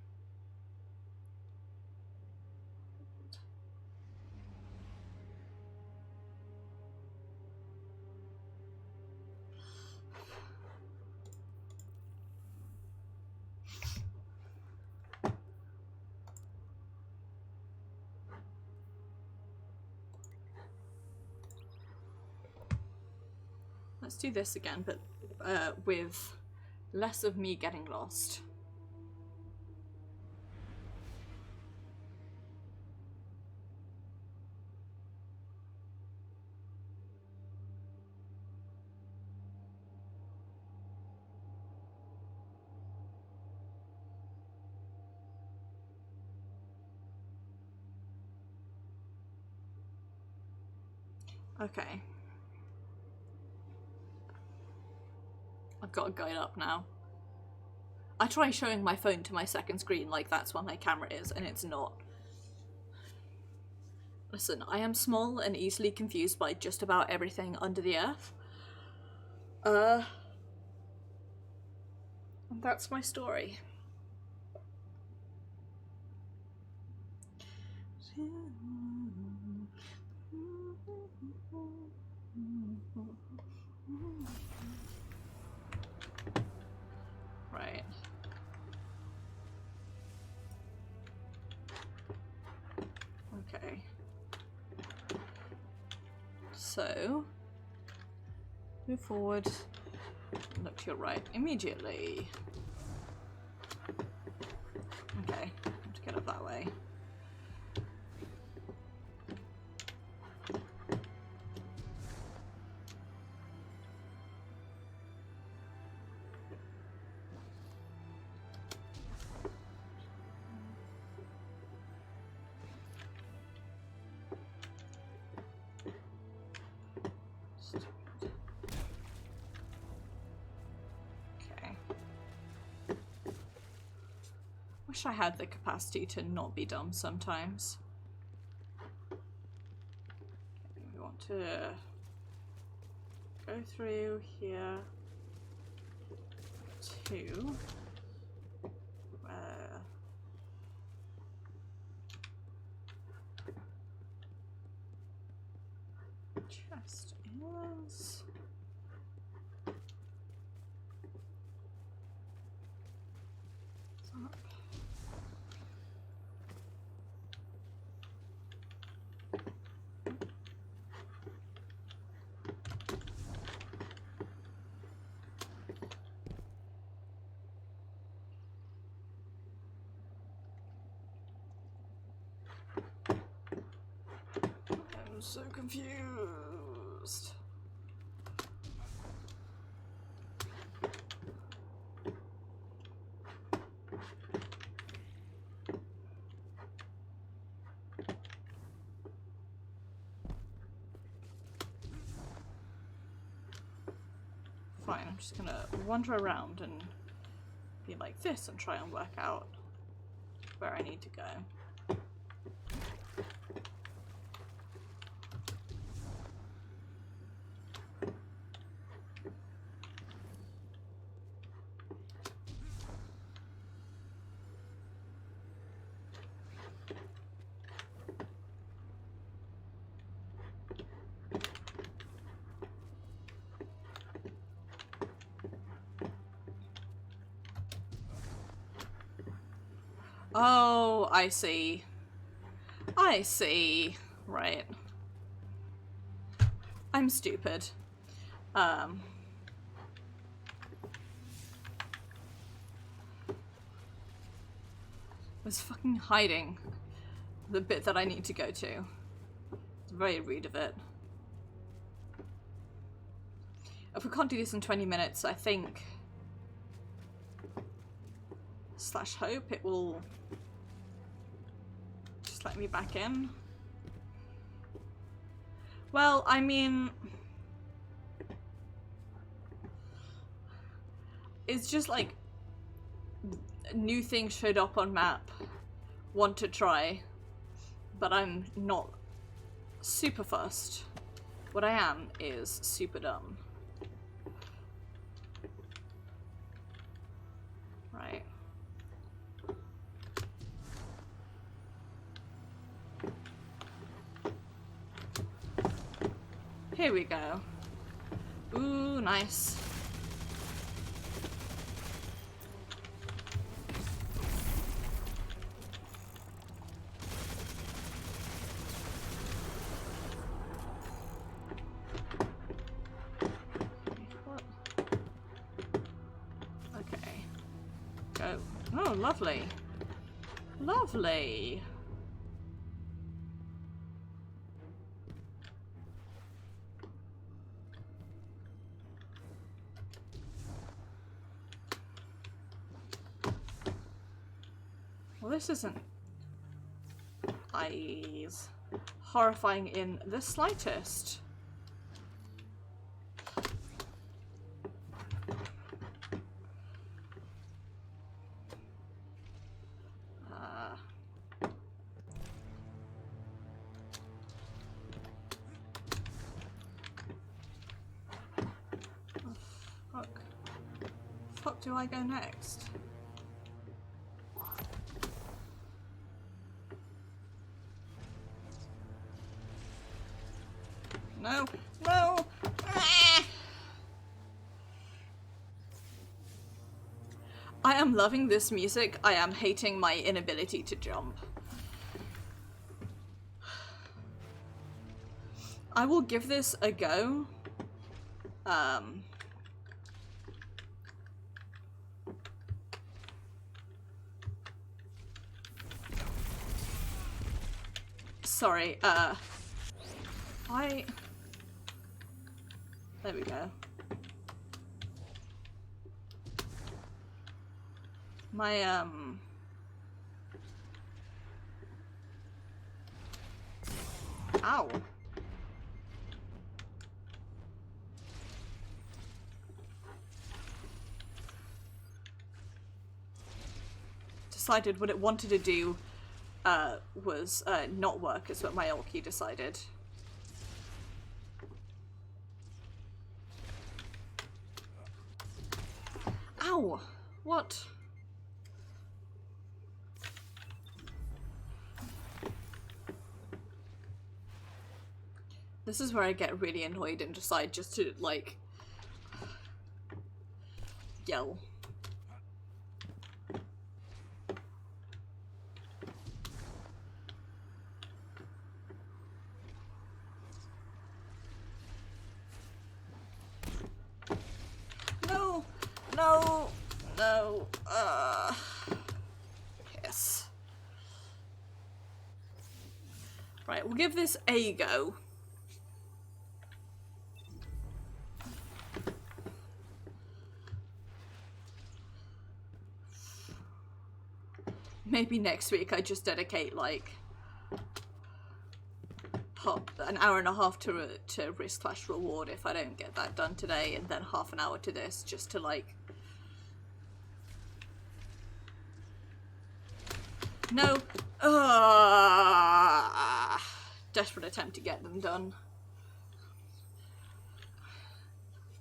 Let's do this again, but with less of me getting lost. Okay. I've got a guide up now. I try showing my phone to my second screen like that's where my camera is, and it's not. Listen, I am small and easily confused by just about everything under the earth. And that's my story. Right. Okay. So, move forward, look to your right immediately. Okay, I have to get up that way. Wish I had the capacity to not be dumb sometimes. Okay, we want to go through here to where the chest is. Up. so confused. Fine, I'm just gonna wander around and be like this and try and work out where I need to go. Oh, I see. I see. Right. I'm stupid. Was fucking hiding the bit that I need to go to. It's very rude of it. If we can't do this in 20 minutes, I think slash hope it will just let me back in. Well, I mean, it's just like new things showed up on map, want to try, but I'm not super fussed. What I am is super dumb. Right. Here we go. Ooh, nice. What? Okay. Go. Oh, lovely. Lovely. Well, this isn't horrifying in the slightest. Fuck do I go next? No, no. Ah! I am loving this music. I am hating my inability to jump. I will give this a go. Sorry, there we go. My, ow. Decided what it wanted to do, was, not work, is what my ult key decided. Ow! What? This is where I get really annoyed and decide just to, like, yell. No! No! No! Yes. Right, we'll give this a go. Maybe next week I just dedicate like an hour and a half to risk / reward if I don't get that done today, and then half an hour to this just to like... No! Desperate attempt to get them done.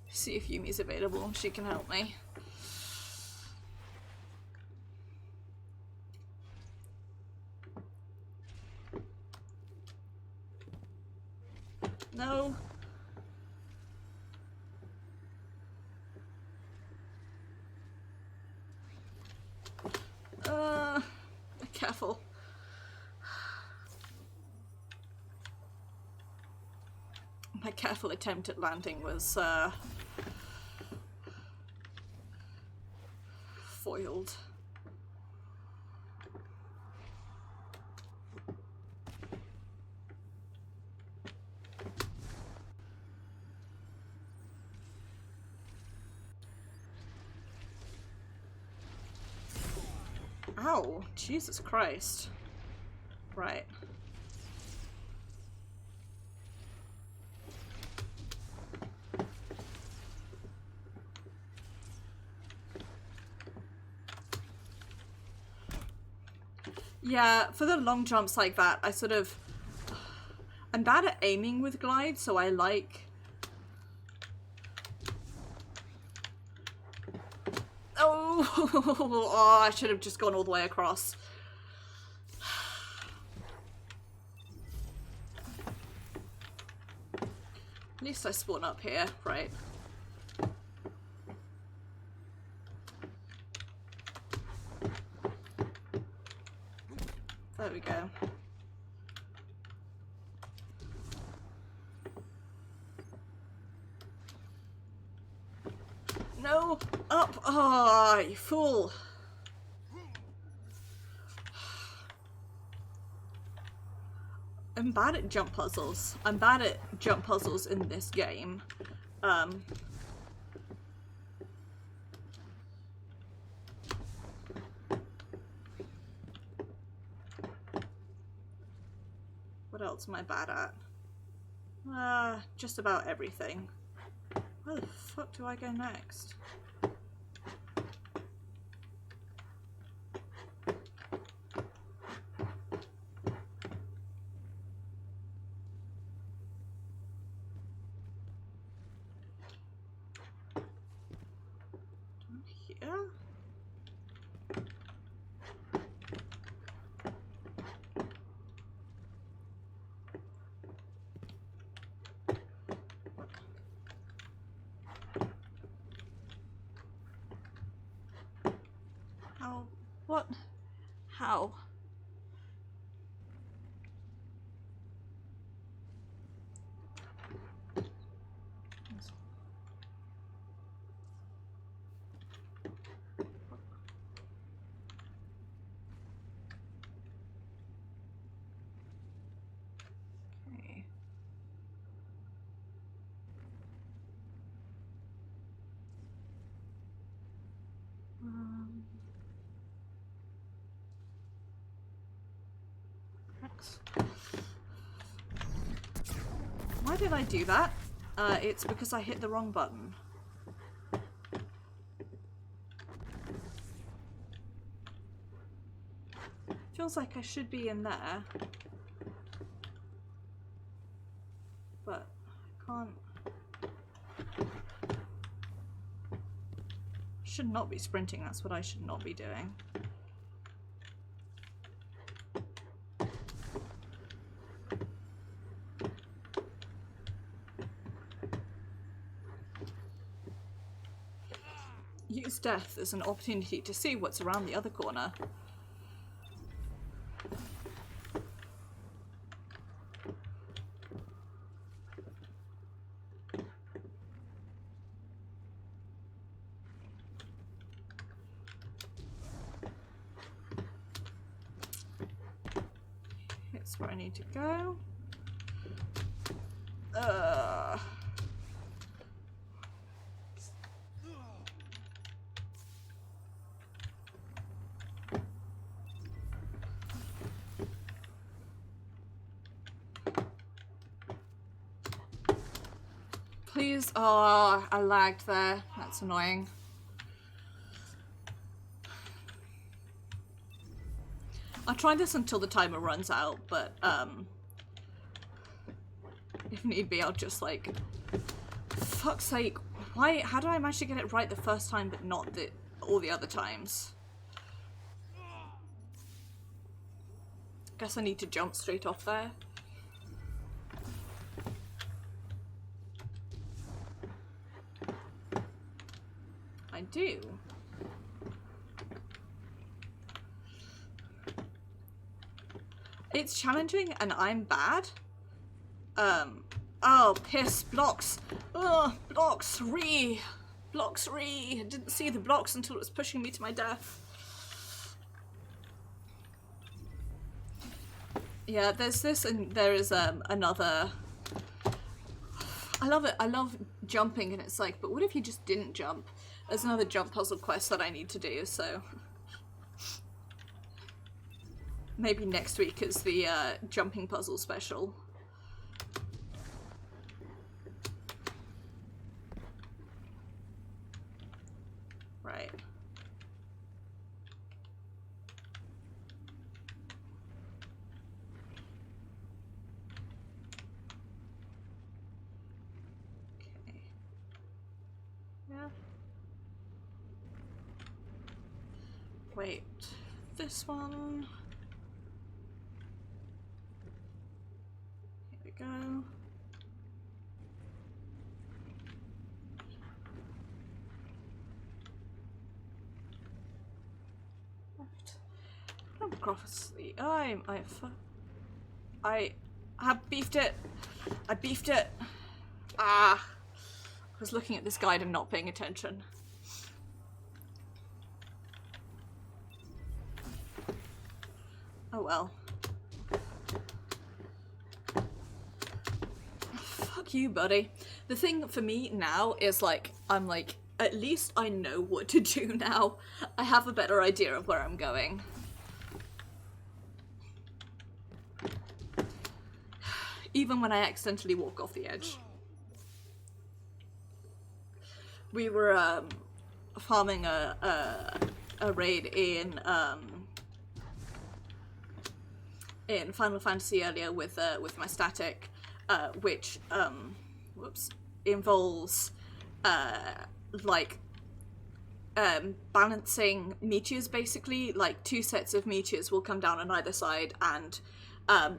See if Yumi's available and she can help me. No. Careful. My careful attempt at landing was foiled. Ow, Jesus Christ. Right. Yeah, for the long jumps like that, I sort of... I'm bad at aiming with glide, so I like... Oh, I should have just gone all the way across. At least I spawn up here, right? There we go. No! Up! Ah, you fool! I'm bad at jump puzzles. I'm bad at jump puzzles in this game. What else am I bad at? Just about everything. Where the fuck do I go next? Here? How? What? How? Okay. Why did I do that? It's because I hit the wrong button. Feels like I should be in there. But I can't. Should not be sprinting, that's what I should not be doing. Use death as an opportunity to see what's around the other corner. It's where I need to go. Please. Oh, I lagged there. That's annoying. I'll try this until the timer runs out, but if need be, I'll just like, fuck's sake, why? How do I manage to get it right the first time, but not all the other times? Guess I need to jump straight off there. I do. It's challenging and I'm bad. Oh, piss, blocks. Oh, blocks, blocks, I didn't see the blocks until it was pushing me to my death. Yeah, there's this and there is another. I love it. I love jumping and it's like, but what if you just didn't jump? There's another jump puzzle quest that I need to do, so maybe next week is the jumping puzzle special. Right. Okay. Yeah. Wait, this one. Here we go. Obviously, I have beefed it. I beefed it. Ah, I was looking at this guide and not paying attention. Oh well. Fuck you, buddy. The thing for me now is like, I'm like, at least I know what to do now. I have a better idea of where I'm going. Even when I accidentally walk off the edge. We were farming a raid in Final Fantasy earlier with my static, which involves balancing meteors. Basically, like 2 sets of meteors will come down on either side and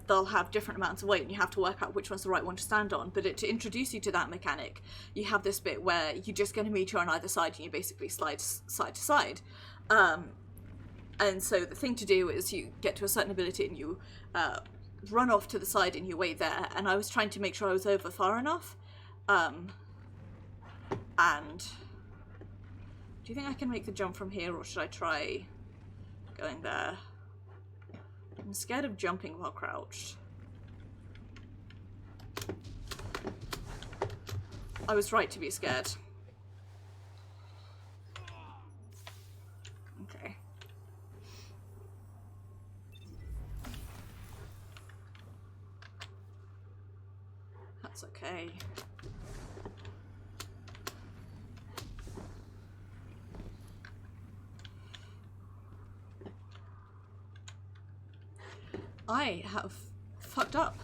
they'll have different amounts of weight and you have to work out which one's the right one to stand on. But to introduce you to that mechanic, you have this bit where you just get a meteor on either side and you basically slide side to side. And so the thing to do is you get to a certain ability and you run off to the side and you wait there. And I was trying to make sure I was over far enough. And do you think I can make the jump from here, or should I try going there? I'm scared of jumping while crouched. I was right to be scared. Okay. That's okay. I have fucked up.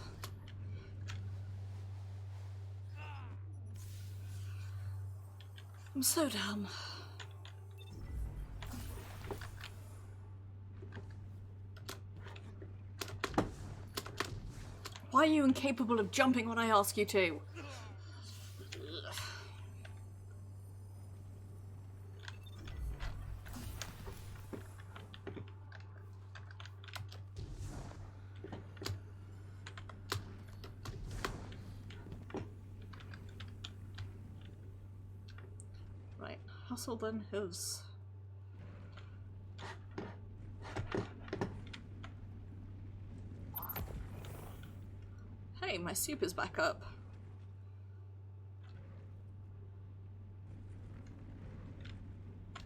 I'm so dumb. Why are you incapable of jumping when I ask you to? Hustle then his. Hey, my soup is back up.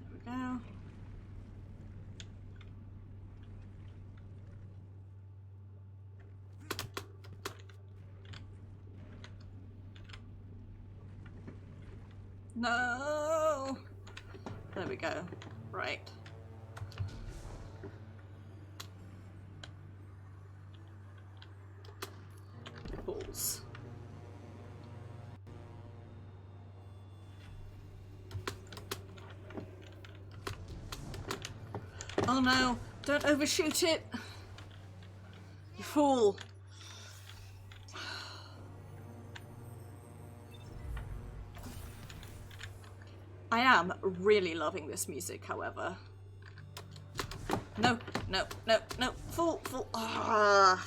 There we go. No! There we go. Right. Balls. Oh no! Don't overshoot it! You fool! I am really loving this music, however. No, no, no, no! Fool! Fool! Ah!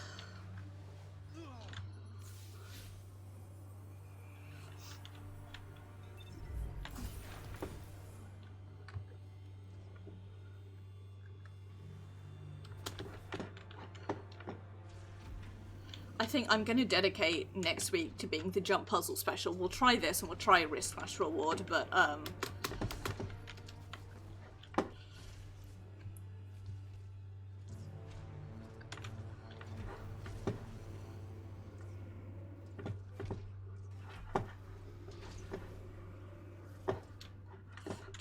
I think I'm going to dedicate next week to being the jump puzzle special. We'll try this and we'll try a wrist smash reward, but where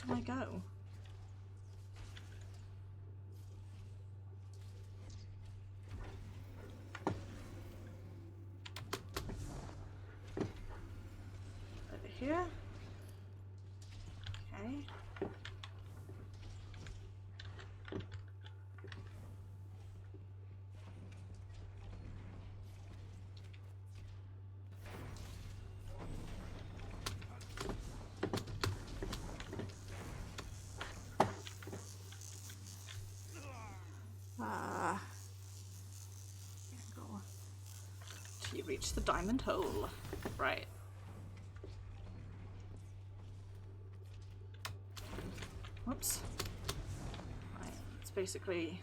do I go? Here. Okay. Till you reach the diamond hole. Right. Whoops. Right, it's basically...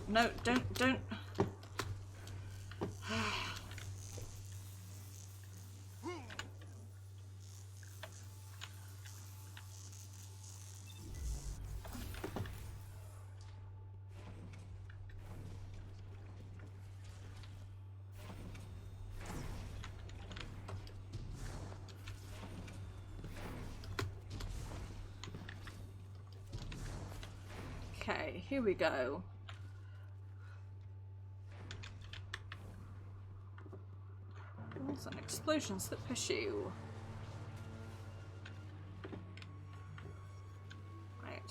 No, don't... Okay, here we go. Walls and explosions that pursue. Right.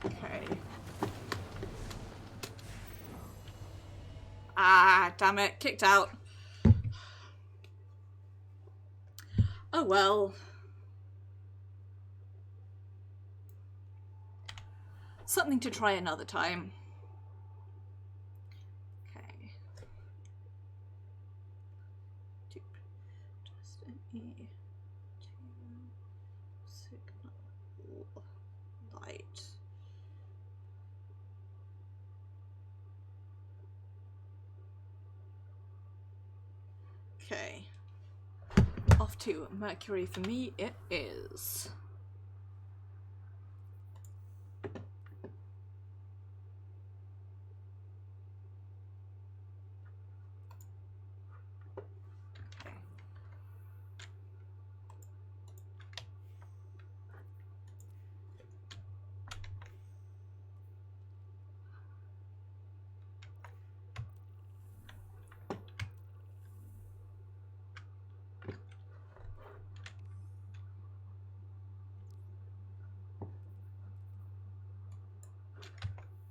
Okay. Ah, damn it, kicked out. Oh well. Something to try another time. Okay. Just an E to signal light. Okay. Off to Mercury for me it is.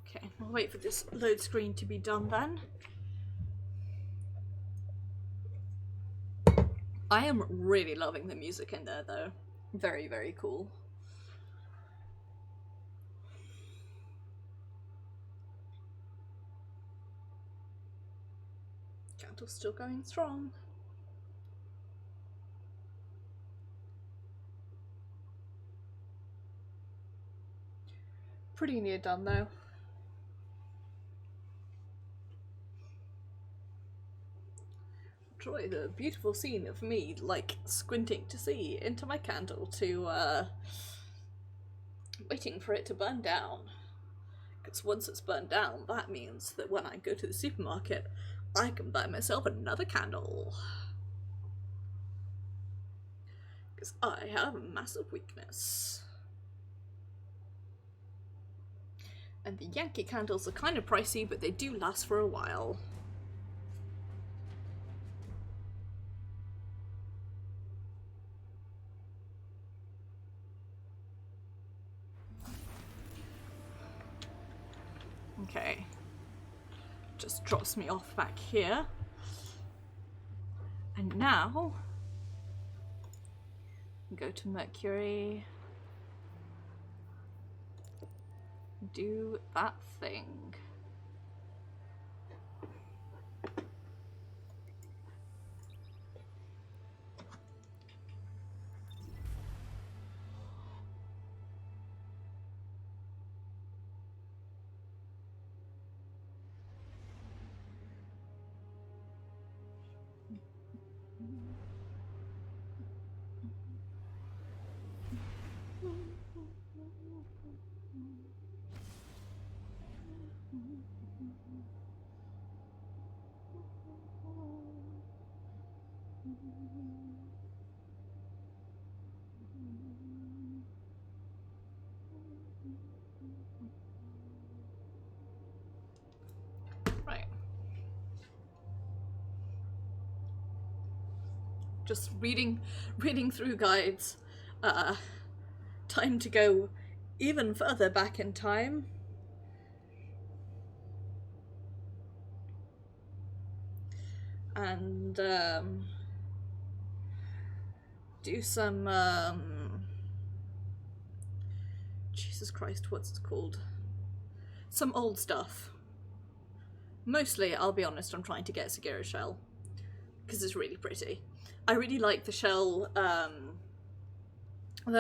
Okay, I'll wait for this load screen to be done then. I am really loving the music in there though. Very, very cool. Candle's still going strong. Pretty near done though. Enjoy the beautiful scene of me like squinting to see into my candle to waiting for it to burn down. Because once it's burned down, that means that when I go to the supermarket, I can buy myself another candle. Because I have a massive weakness. And the Yankee candles are kind of pricey, but they do last for a while. Okay. Just drops me off back here. And now, go to Mercury. Do that thing. Right. Just reading through guides. Time to go even further back in time. And do some Jesus Christ, what's it called? Some old stuff. Mostly, I'll be honest, I'm trying to get Sagira shell because it's really pretty. I really like the shell that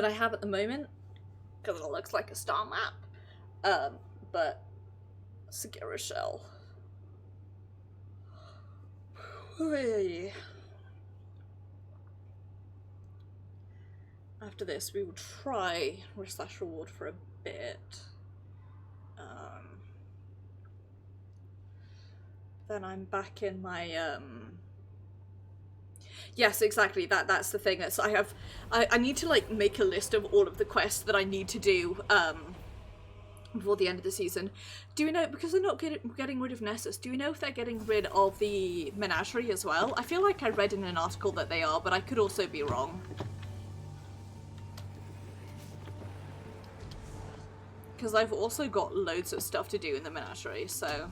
I have at the moment because it looks like a star map. But Sagira shell. After this, we will try Slash Reward for a bit. Then I'm back in my yes, exactly, that's the thing. That's I need to like make a list of all of the quests that I need to do before the end of the season. Do we know, because they're not getting rid of Nessus, do we know if they're getting rid of the menagerie as well? I feel like I read in an article that they are, but I could also be wrong. Because I've also got loads of stuff to do in the menagerie, so...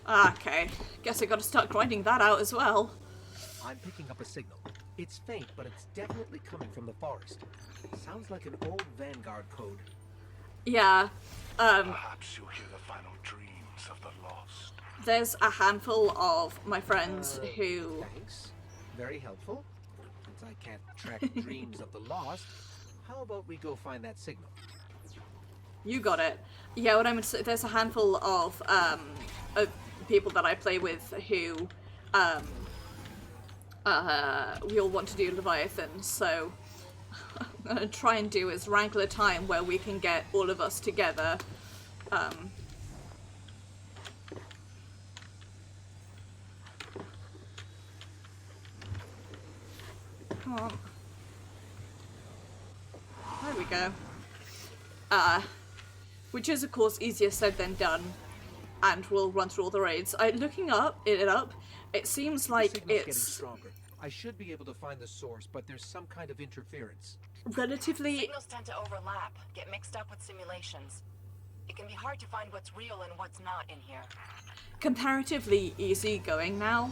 Okay, guess I gotta start grinding that out as well. I'm picking up a signal. It's faint, but it's definitely coming from the forest. Sounds like an old Vanguard code. Yeah, Perhaps you'll hear the final dreams of the lost. There's a handful of my friends who... Thanks. Very helpful. Since I can't track dreams of the lost, how about we go find that signal? You got it. Yeah, what I'm saying, there's a handful of people that I play with who we all want to do Leviathan, so I'm gonna try and do is wrangle a time where we can get all of us together. Come on. There we go. Which is of course easier said than done, and we'll run through all the raids. Looking it up, it seems like Signal's it's getting stronger. I should be able to find the source, but there's some kind of interference. relatively... Signals tend to overlap, get mixed up with simulations. It can be hard to find what's real and what's not in here. comparatively easy going now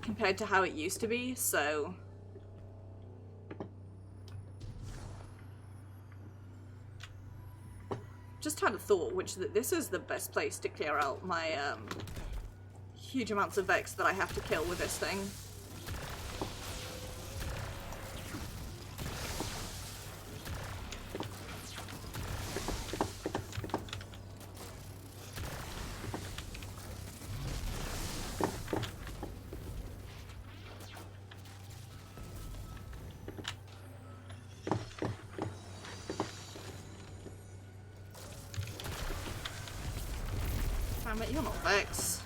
compared to how it used to be, so... Just had a thought, this is the best place to clear out my huge amounts of Vex that I have to kill with this thing. Damn it, you're not Vex.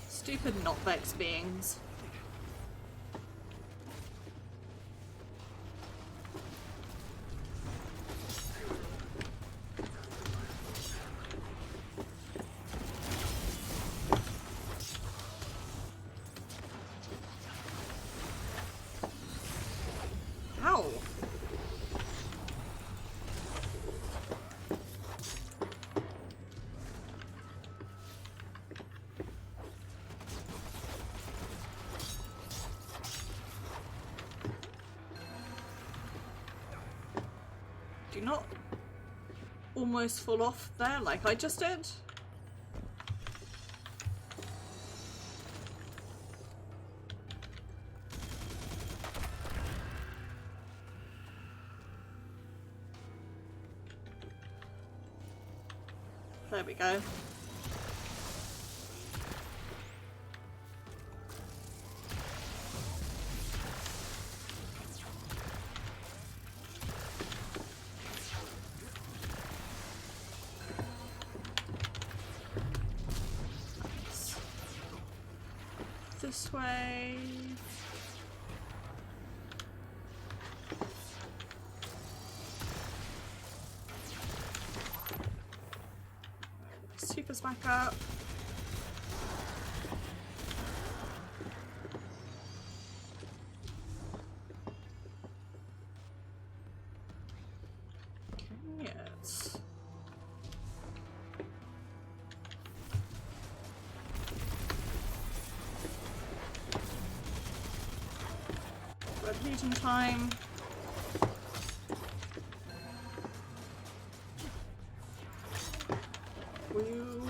Stupid not Vex beings. How? Do you not almost fall off there like I just did? There we go. This way. Supers back up. Yes. Repeating time. Woo.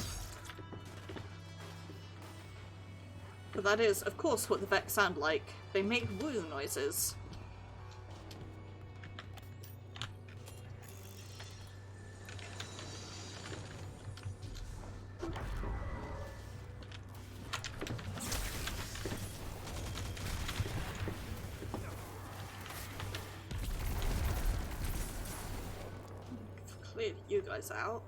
But that is, of course, what the Vex sound like. They make woo noises. Cleared you guys out.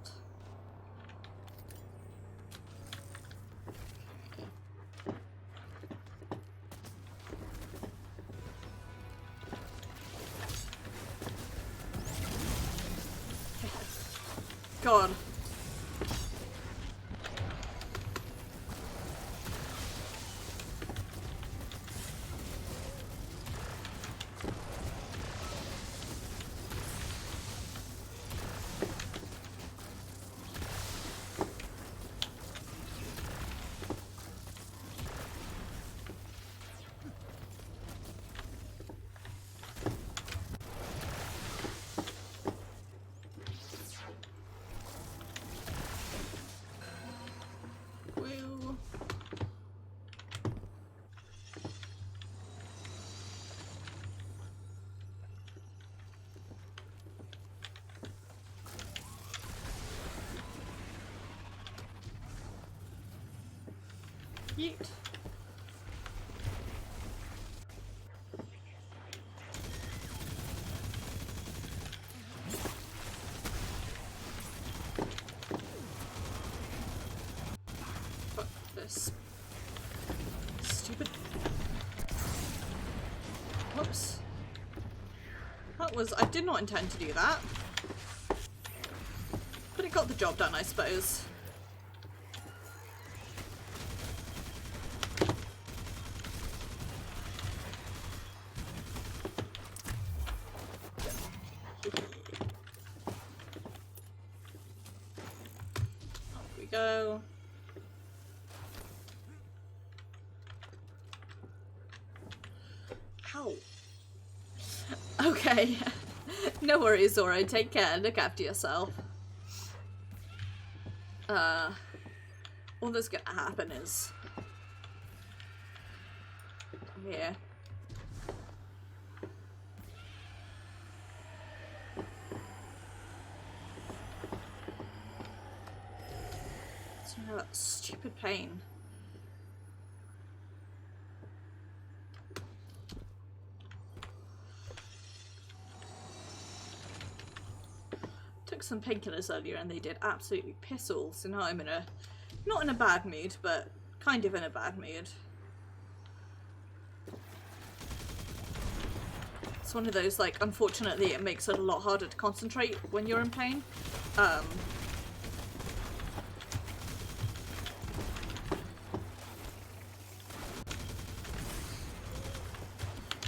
God. Woo. Yeet. Fuck this. Stupid. Whoops. That was... I did not intend to do that. But it got the job done, I suppose. Go. Ow. Okay. No worries, Zora. Take care. Look after yourself. All that's gonna happen is... Yeah. That stupid pain. took some painkillers earlier and they did absolutely piss all, so now I'm in a, not in a bad mood, but kind of in a bad mood. It's one of those, like, unfortunately it makes it a lot harder to concentrate when you're in pain.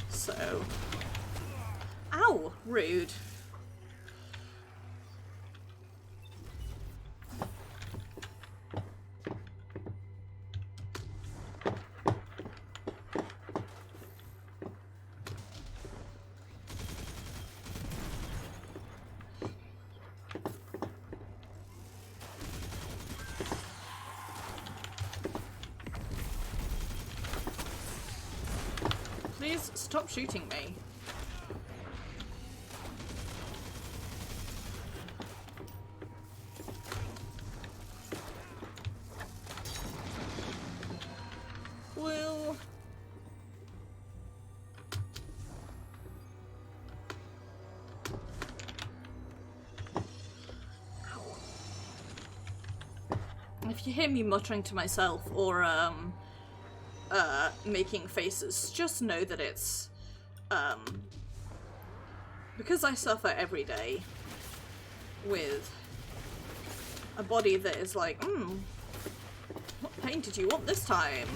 So... Ow! Rude. Please stop shooting me. Well... If you hear me muttering to myself or making faces, just know that it's because I suffer every day with a body that is like, what pain did you want this time?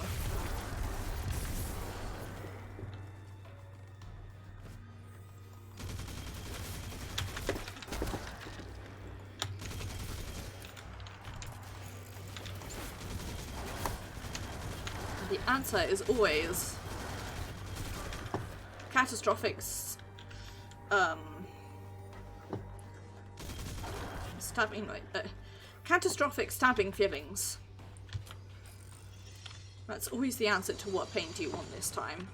The answer is always catastrophic stabbing, catastrophic stabbing feelings. That's always the answer to what pain do you want this time.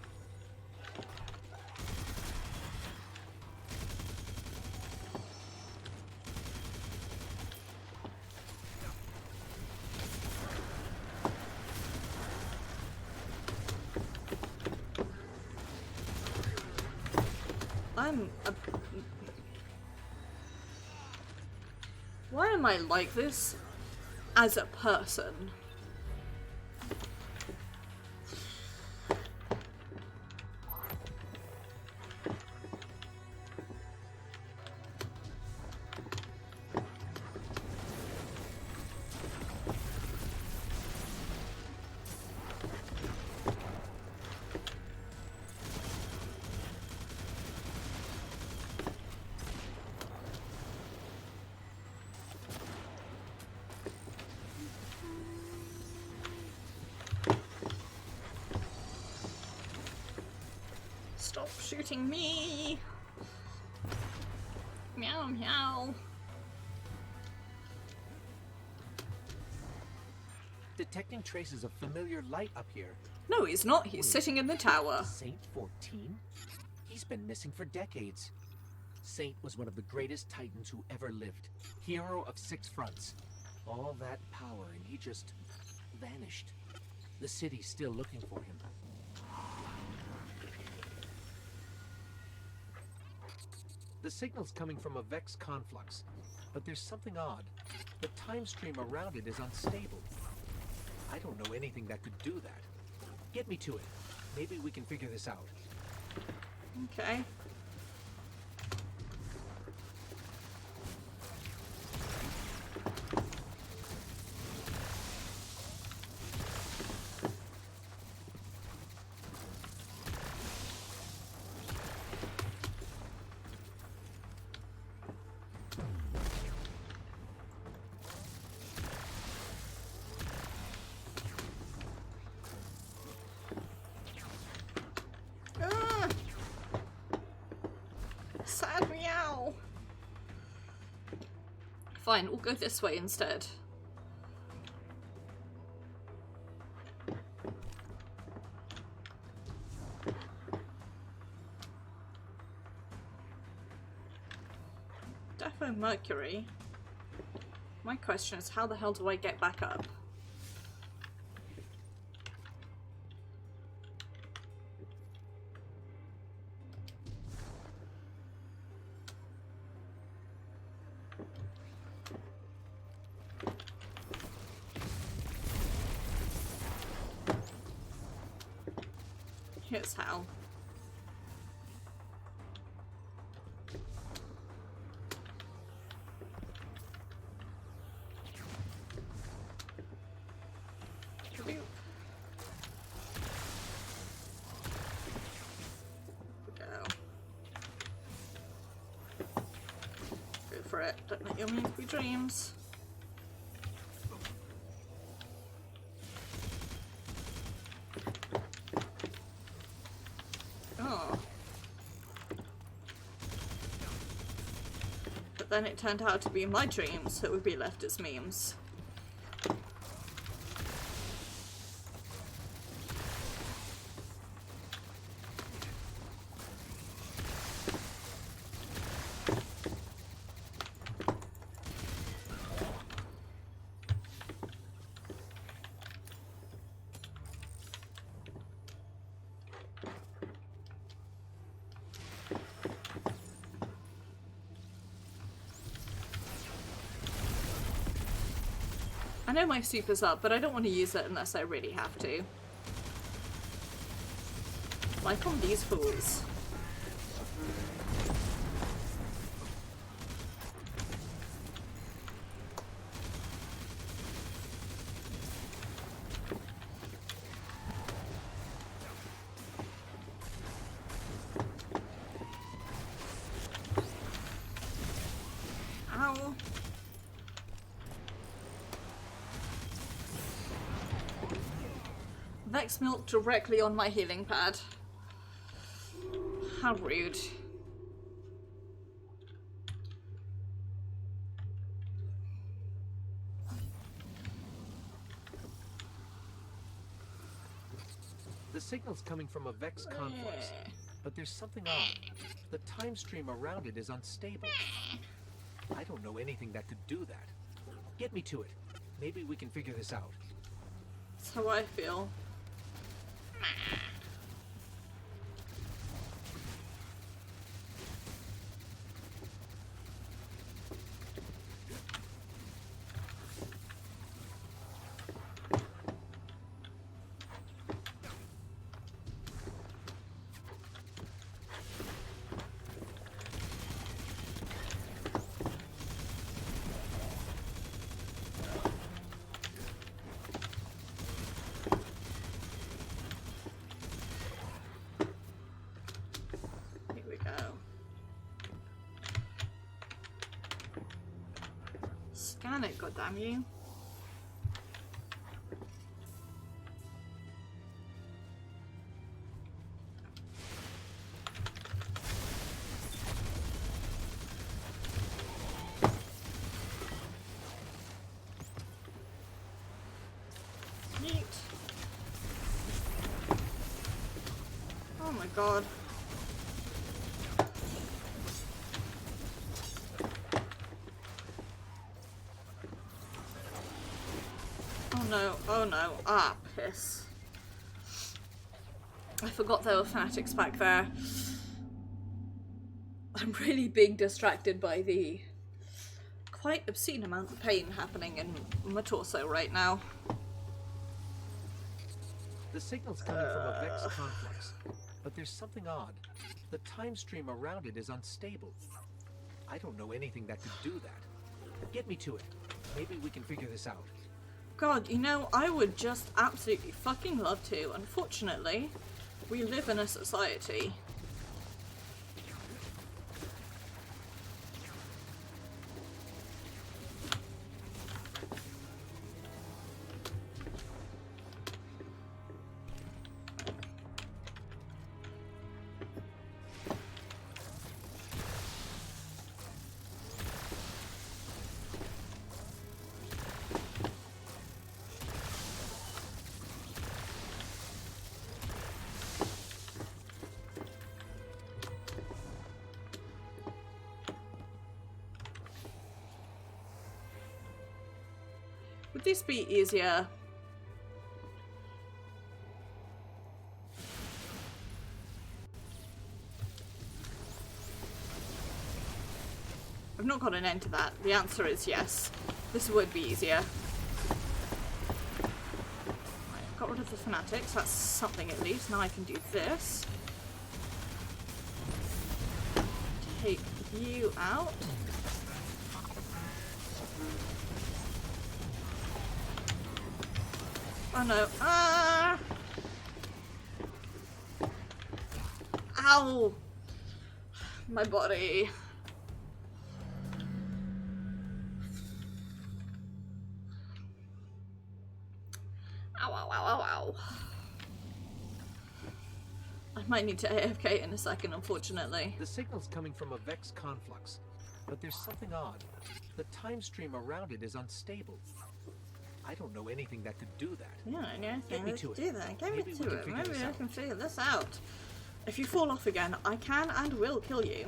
Why am I like this as a person? Stop shooting me! Meow meow. Detecting traces of familiar light up here. No, he's not. He's sitting in the tower. Saint 14? He's been missing for decades. Saint was one of the greatest titans who ever lived. Hero of 6 fronts. All that power and he just vanished. The city's still looking for him. The signal's coming from a Vex conflux, but there's something odd. The time stream around it is unstable. I don't know anything that could do that. Get me to it. Maybe we can figure this out. Okay. Sad meow. Fine, we'll go this way instead. Defo Mercury. My question is, how the hell do I get back up? Here's how. For it. Don't let your means be dreams. Oh. But then it turned out to be my dreams that would be left as memes. I know my super's up, but I don't want to use it unless I really have to. Like on these fools. Ow. Vex milk directly on my healing pad. How rude. The signal's coming from a Vex conflux, but there's something odd. The time stream around it is unstable. I don't know anything that could do that. Get me to it. Maybe we can figure this out. That's how I feel. Scan it, goddamn you. Neat. Oh my god. No, oh no, ah, piss. I forgot there were fanatics back there. I'm really being distracted by the quite obscene amount of pain happening in my torso right now. The signal's coming from a Vex conflux, but there's something odd. The time stream around it is unstable. I don't know anything that could do that. Get me to it. Maybe we can figure this out. God, you know, I would just absolutely fucking love to. Unfortunately, we live in a society. Would this be easier? I've not got an end to that. The answer is yes. This would be easier. Right, I've got rid of the fanatics. That's something at least. Now I can do this. Take you out. Oh no. Ah! Ow! My body. Ow, ow, ow, ow, ow. I might need to AFK in a second, unfortunately. The signal's coming from a Vex conflux, but there's something odd. The time stream around it is unstable. I don't know anything that could do that. Yeah, Get me to it. do that. Get me Maybe we to can it. figure Maybe this I out. can figure this out. If you fall off again, I can and will kill you.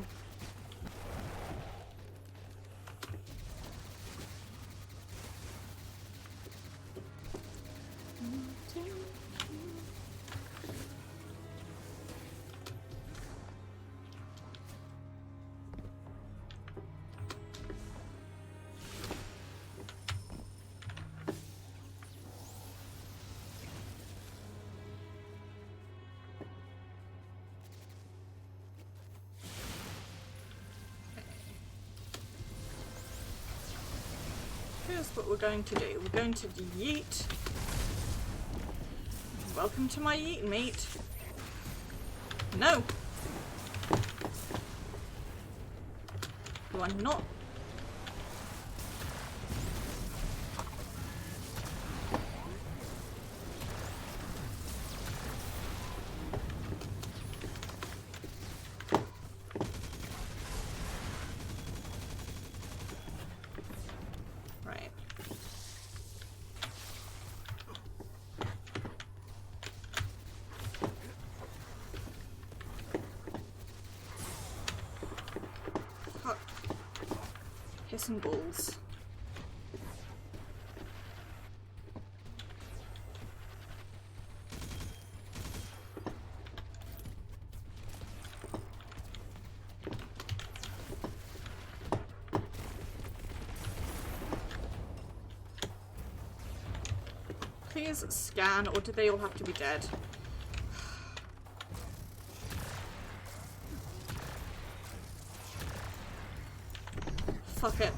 Here's what we're going to do. We're going to yeet. Welcome to my yeet meat. No! You are not. Right. Fuck. Kissing balls. Please scan, or do they all have to be dead? Fuck it.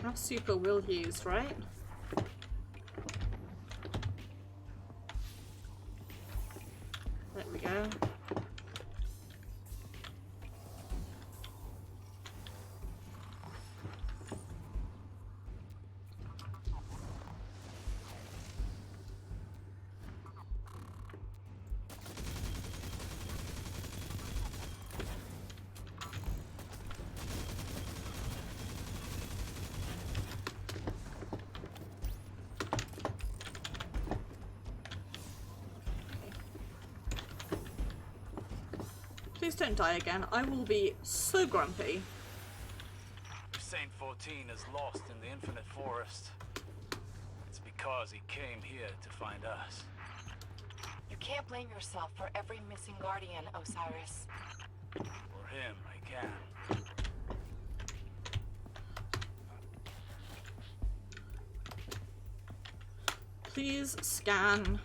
Have super will use, right? There we go. Please don't die again. I will be so grumpy. Saint 14 is lost in the Infinite Forest. It's because he came here to find us. You can't blame yourself for every missing Guardian, Osiris. For him, I can. Please scan.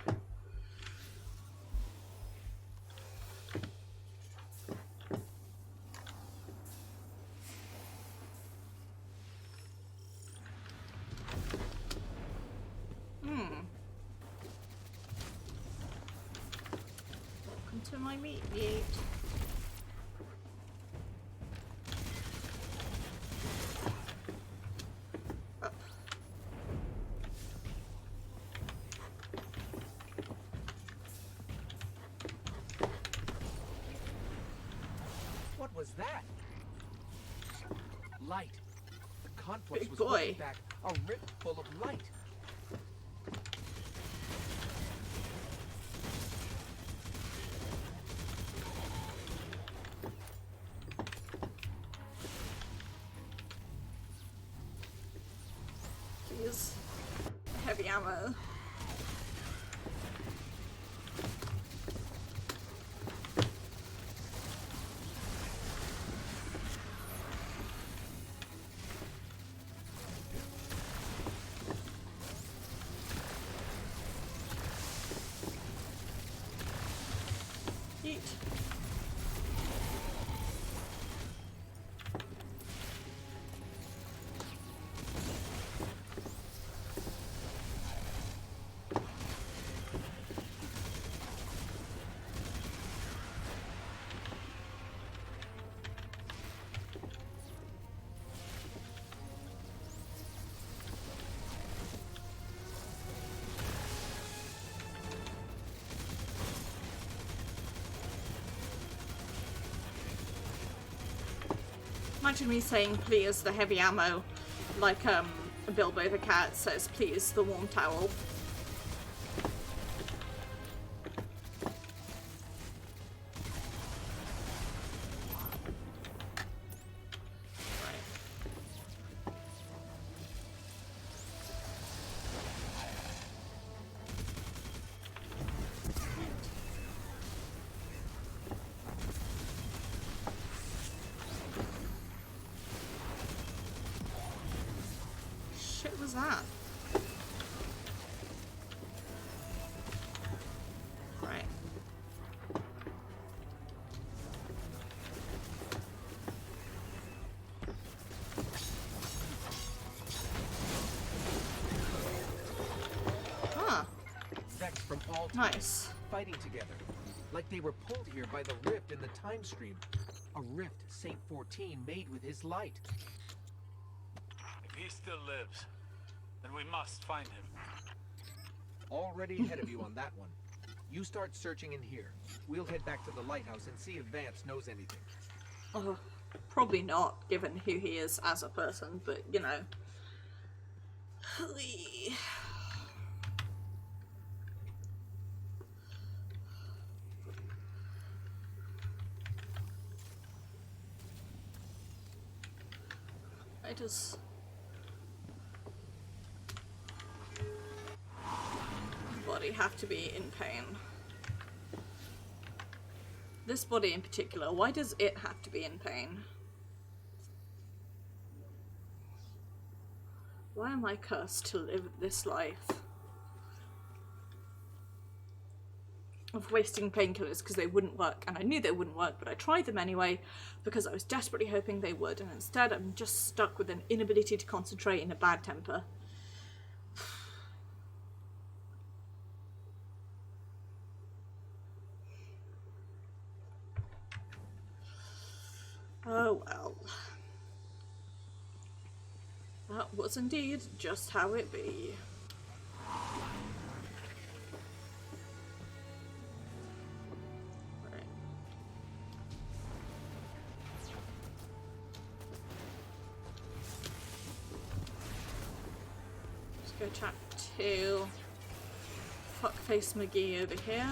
Welcome to my meat gate. Up. What was that? Light. The conflux Big was boy. holding back a rift full of light. Please. Heavy ammo. Yeet. Imagine me saying please the heavy ammo like Bilbo the cat says please the warm towel. Shit was that? Right. Huh. Vex from all time, Nice. fighting together, like they were pulled here by the rift in the time stream. A rift Saint 14 made with his light. If he still lives, then we must find him. Already ahead of you on that one. You start searching in here. We'll head back to the lighthouse and see if Vance knows anything. Probably not, given who he is as a person, but you know. Why does body have to be in pain? This body in particular, why does it have to be in pain? Why am I cursed to live this life of wasting painkillers because they wouldn't work? And I knew they wouldn't work, but I tried them anyway because I was desperately hoping they would, and instead I'm just stuck with an inability to concentrate and a bad temper. Oh well. That was indeed just how it be. Right. Let's go chat to Fuckface McGee over here.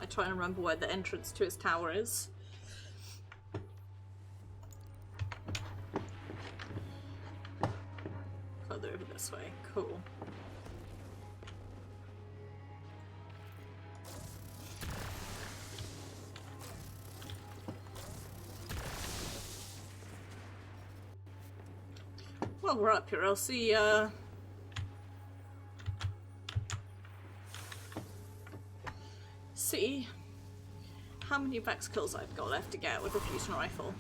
Try and remember where the entrance to his tower is. Further over this way. Cool. Well, we're up here. I'll see, see how many Vex kills I've got left to get with a fusion rifle.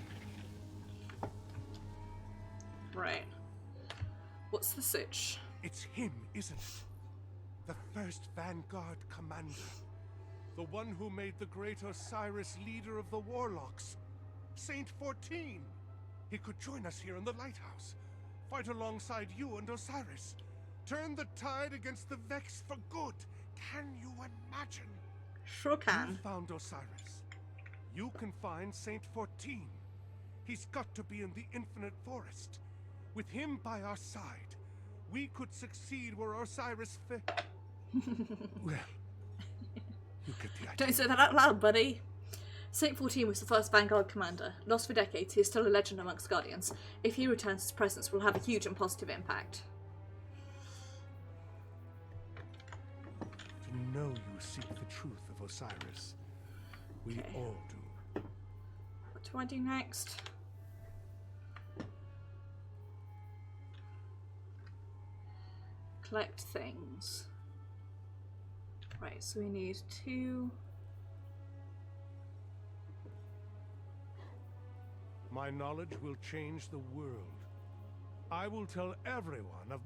Right. What's the sitch? It's him, isn't it? The first Vanguard commander. The one who made the great Osiris leader of the Warlocks. Saint 14! He could join us here in the lighthouse. Fight alongside you and Osiris. Turn the tide against the Vex for good. Can you imagine? Sure can. You found Osiris. You can find Saint 14. He's got to be in the Infinite Forest. With him by our side, we could succeed where Osiris Well, you get the idea. Don't say that out loud, buddy. Saint 14 was the first Vanguard commander. Lost for decades, he is still a legend amongst Guardians. If he returns, his presence will have a huge and positive impact. To know you seek the truth of Osiris. We all do. But do I do next? Collect things. Right, so we need 2. My knowledge will change the world. I will tell everyone of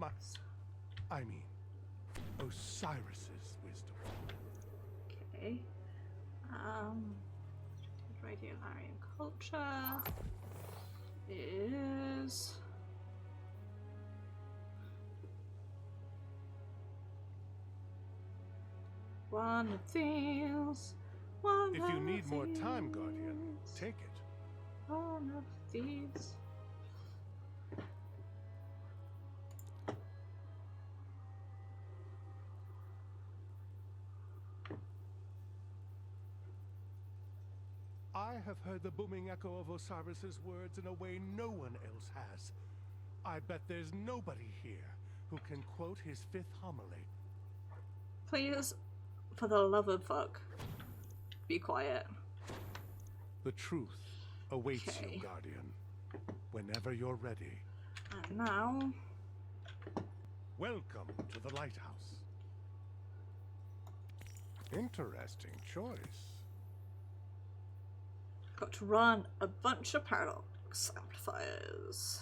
Osiris's wisdom. Okay. Radiolarian culture is one of these. If you need more time, Guardian, take it. One of these. I have heard the booming echo of Osiris's words in a way no one else has. I bet there's nobody here who can quote his 5th homily. Please, for the love of fuck, be quiet. The truth awaits Okay. you, Guardian, whenever you're ready. And now, Welcome to the lighthouse. Interesting choice. got to run a bunch of paradox amplifiers.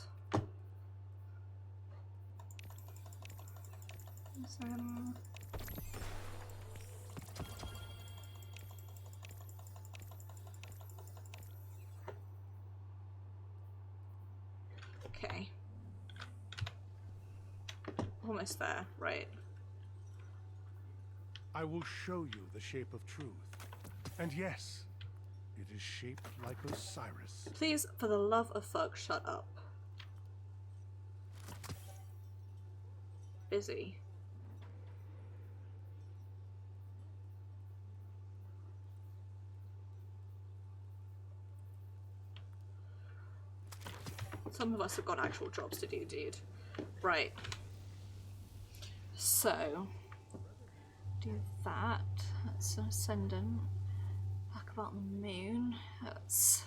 Okay. Almost there, right. I will show you the shape of truth. And yes, it is shaped like Osiris. Please, for the love of fuck, shut up. Busy. Some of us have got actual jobs to do, dude. Right. So, do that. That's an ascendant. Back about the moon. That's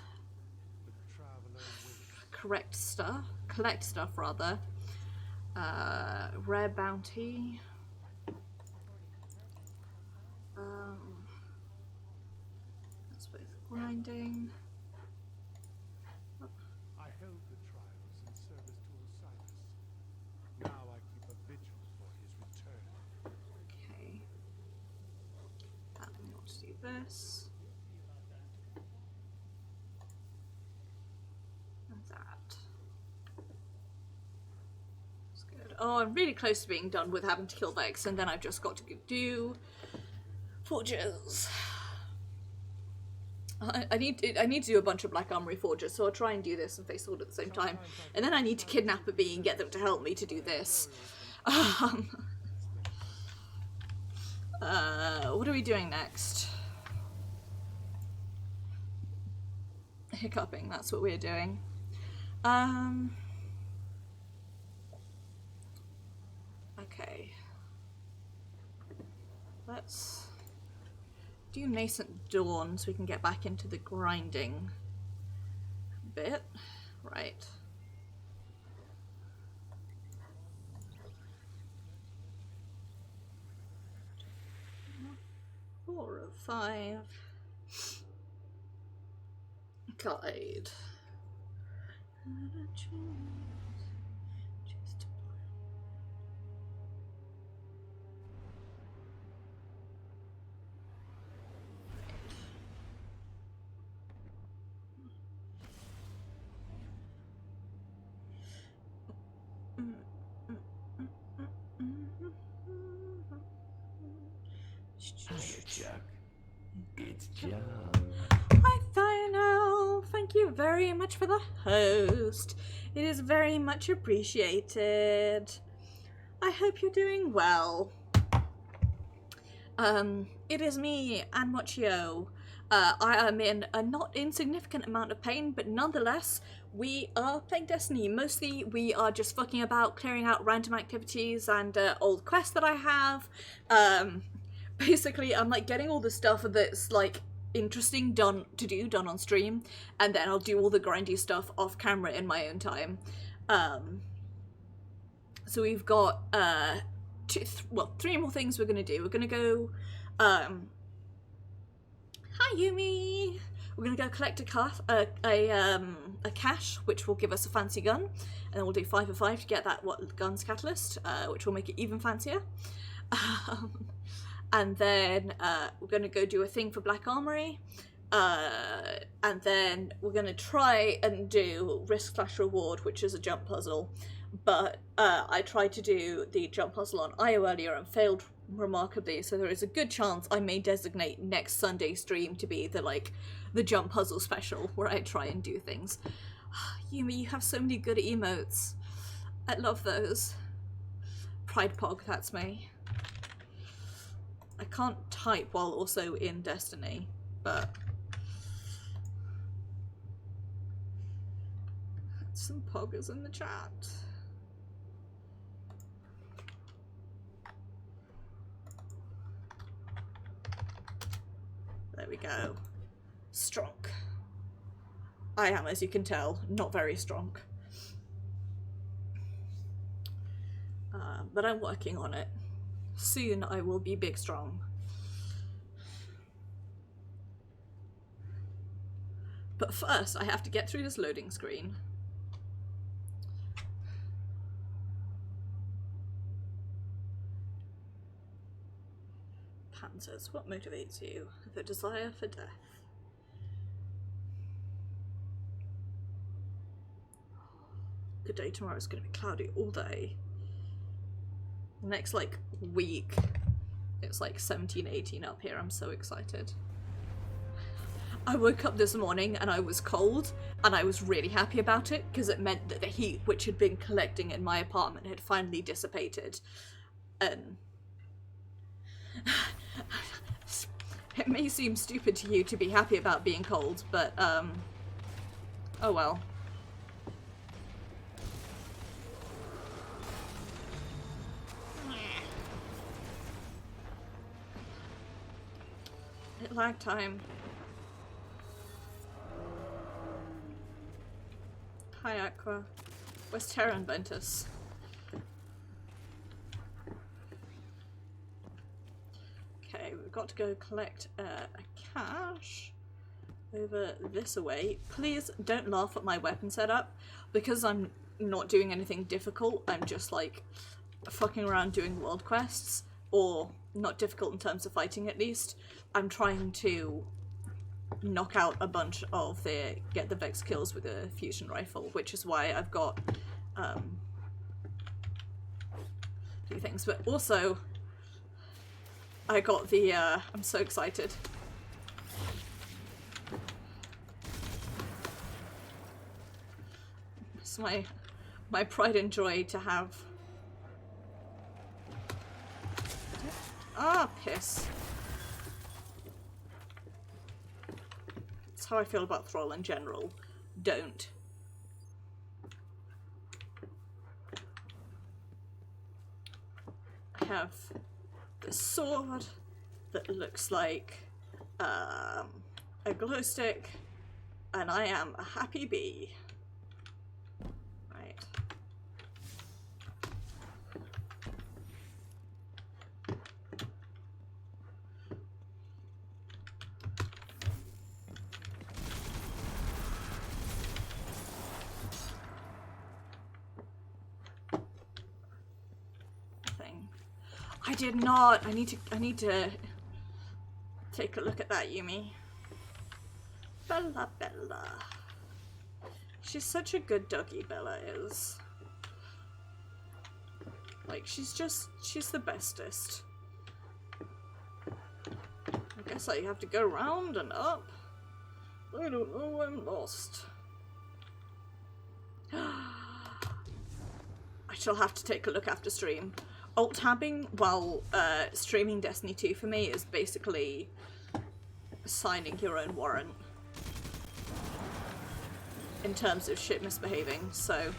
collect stuff rather. Rare bounty. That's both grinding. I held the trials in service to Osiris. Now I keep a vigil for his return. Okay. We want to do this. And that. That's good. Oh, I'm really close to being done with having to kill Vex, and then I've just got to do forges. I need to do a bunch of Black Armory forges, so I'll try and do this and face sword at the same time. And then I need to kidnap a bee and get them to help me to do this. What are we doing next? Hiccuping, that's what we're doing. Okay. Let's do Nascent Dawn so we can get back into the grinding bit. Right. Four of 5. Guide. It's Jack. Hi Thionel, thank you very much for the host. It is very much appreciated. I hope you're doing well. It is me, Anmochio. I am in a not insignificant amount of pain, but nonetheless, we are playing Destiny. Mostly, we are just fucking about, clearing out random activities and old quests that I have. Basically, I'm like getting all the stuff that's like interesting done on stream, and then I'll do all the grindy stuff off camera in my own time. So we've got 3 more things we're gonna do. We're gonna go hi Yumi. We're gonna go collect a cache, which will give us a fancy gun, and then we'll do 5 for 5 to get that guns catalyst, which will make it even fancier. And then we're gonna go do a thing for Black Armory, and then we're gonna try and do Risk/Reward, which is a jump puzzle. But I tried to do the jump puzzle on IO earlier and failed remarkably, so there is a good chance I may designate next Sunday stream to be the jump puzzle special, where I try and do things. Yumi, you have so many good emotes. I love those. Pride Pog, that's me. I can't type while also in Destiny, but some poggers in the chat. There we go. Strong. I am, as you can tell, not very strong. But I'm working on it. Soon I will be big strong. But first I have to get through this loading screen. Panzers, what motivates you? The desire for death. Good day, tomorrow's gonna be cloudy all day. The next week it's 17, 18 up here. I'm so excited. I woke up this morning and I was cold, and I was really happy about it because it meant that the heat which had been collecting in my apartment had finally dissipated. And it may seem stupid to you to be happy about being cold, but oh well. It lag time. Hi Aqua. Where's Terra and Ventus? Okay, we've got to go collect a cache over this away. Please don't laugh at my weapon setup, because I'm not doing anything difficult. I'm just fucking around doing world quests, or not difficult in terms of fighting at least. I'm trying to knock out a bunch of get the Vex kills with a fusion rifle, which is why I've got few things. But also I got the I'm so excited. It's my pride and joy to have. Ah, piss. That's how I feel about Thrall in general. Don't. I have this sword that looks like a glow stick, and I am a happy bee. Right. I did not. I need to take a look at that, Yumi. Bella. She's such a good doggy, Bella is. She's the bestest. I guess I have to go round and up. I don't know, I'm lost. I shall have to take a look after stream. Alt-tabbing while streaming Destiny 2 for me is basically signing your own warrant in terms of shit misbehaving, so...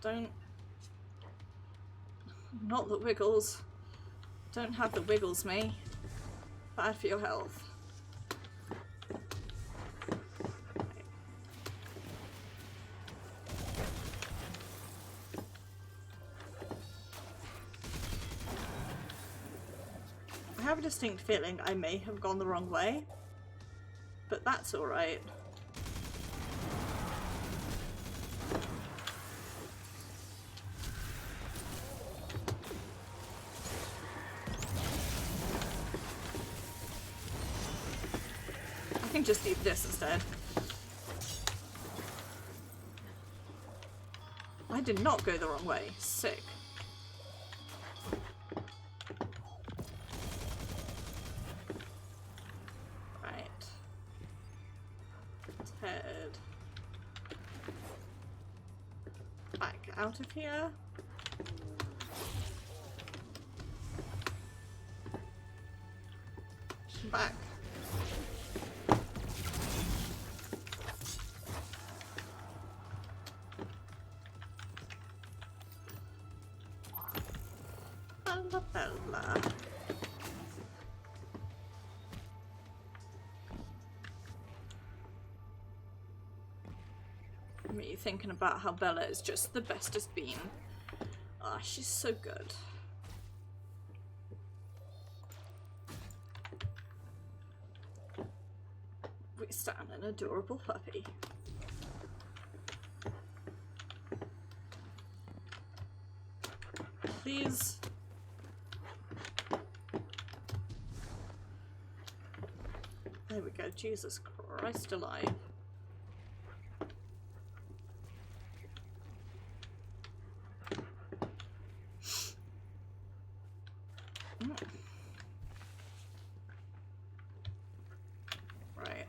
Don't. Not the wiggles. Don't have the wiggles, me. Bad for your health. I have a distinct feeling I may have gone the wrong way, but that's alright. I can just eat this instead. I did not go the wrong way. Sick. Right. Let's head back out of here. Back. Bella. Me thinking about how Bella is just the bestest bean. Ah, she's so good. We stand an adorable puppy. Please. There we go. Jesus Christ alive. Right.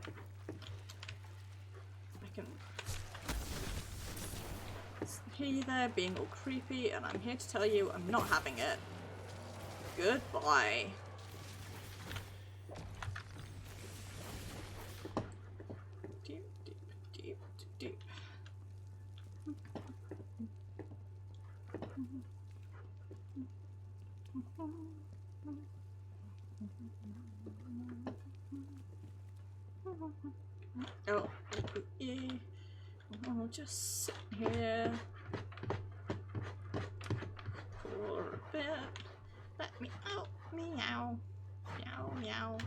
I can hear you there being all creepy, and I'm here to tell you I'm not having it. Goodbye. Deep, deep, deep, deep. Oh, yeah. I'll just sit here for a bit. Let me out. Meow. Meow, meow.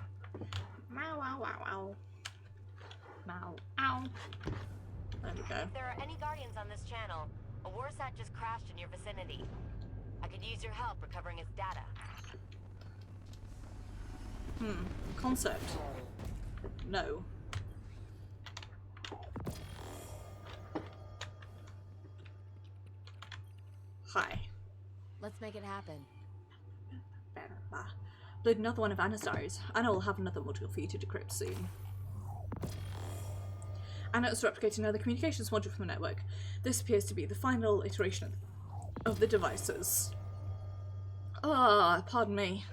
Meow, wow, wow, wow. Meow, ow. There we go. If there are any Guardians on this channel, a warsat just crashed in your vicinity. I could use your help recovering its data. Concept. No. Hi. Let's make it happen. Load another one of Anna's diaries. Anna will have another module for you to decrypt soon. Anna is replicating another communications module from the network. This appears to be the final iteration of the devices. Ah, pardon me.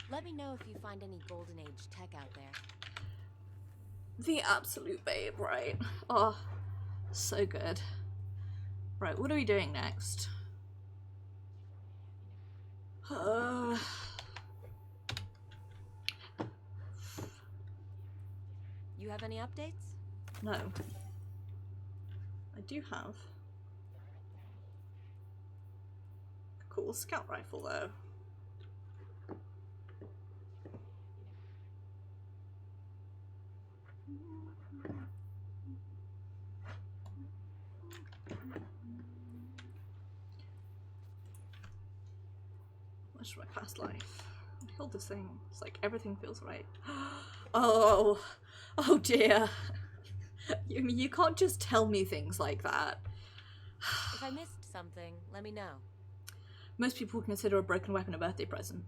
Let me know if you find any Golden Age tech out there. The absolute babe, right? Oh, so good. Right, what are we doing next? You have any updates? No. I do have a cool scout rifle though. What's my past life? I killed this thing. It's like everything feels right. Oh dear. You can't just tell me things like that. If I missed something, let me know. Most people consider a broken weapon a birthday present.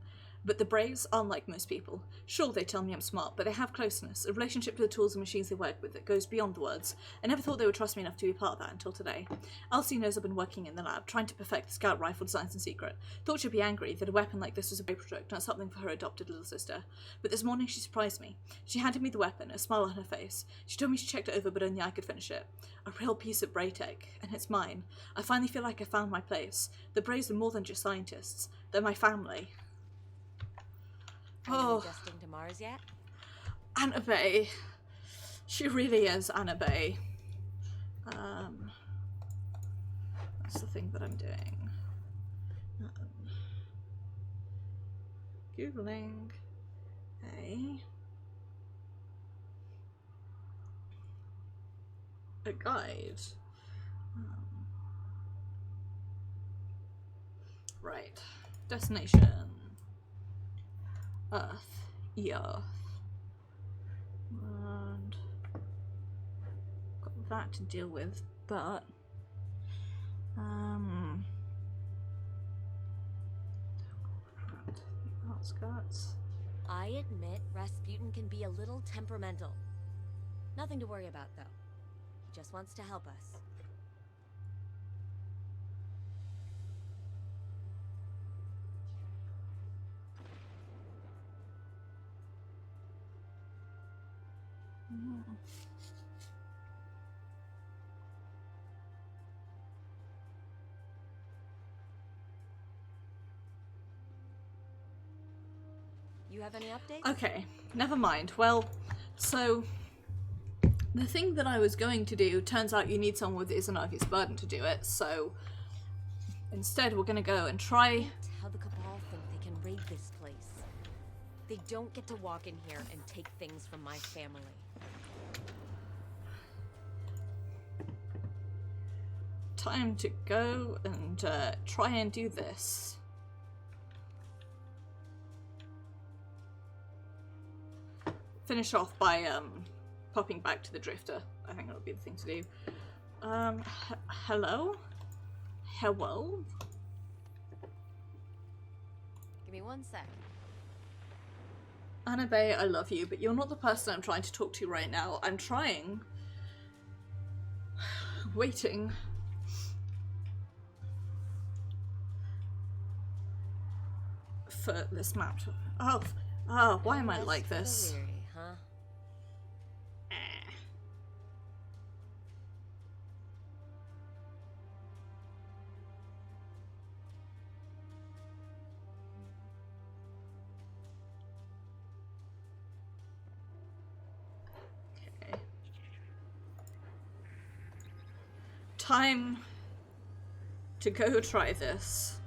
But the Braves aren't like most people. Sure, they tell me I'm smart, but they have closeness, a relationship to the tools and machines they work with that goes beyond the words. I never thought they would trust me enough to be a part of that until today. Elsie knows I've been working in the lab, trying to perfect the scout rifle designs in secret. Thought she'd be angry that a weapon like this was a Brave project, not something for her adopted little sister. But this morning she surprised me. She handed me the weapon, a smile on her face. She told me she checked it over, but only I could finish it. A real piece of Bray tech, and it's mine. I finally feel like I found my place. The Braves are more than just scientists. They're my family. Are you adjusting to Mars yet? Anna Bay. She really is Anna Bay. That's the thing that I'm doing. Googling a guide. Right. Destination. Earth. Earth. And got that to deal with, but outskirts. I admit Rasputin can be a little temperamental. Nothing to worry about, though. He just wants to help us. You have any updates? Okay, never mind. Well, so the thing that I was going to do, turns out you need someone with Izanagi's burden to do it, so instead we're gonna go and try... How the Cabal think they can raid this place. They don't get to walk in here and take things from my family. Time to go and try and do this. Finish off by popping back to the Drifter. I think that would be the thing to do. Hello? Hello? Give me 1 sec. Anna Bay, I love you, but you're not the person I'm trying to talk to right now. I'm trying. Waiting. For this map to... Oh, why am I like this? Weary, huh? Okay. Time to go try this.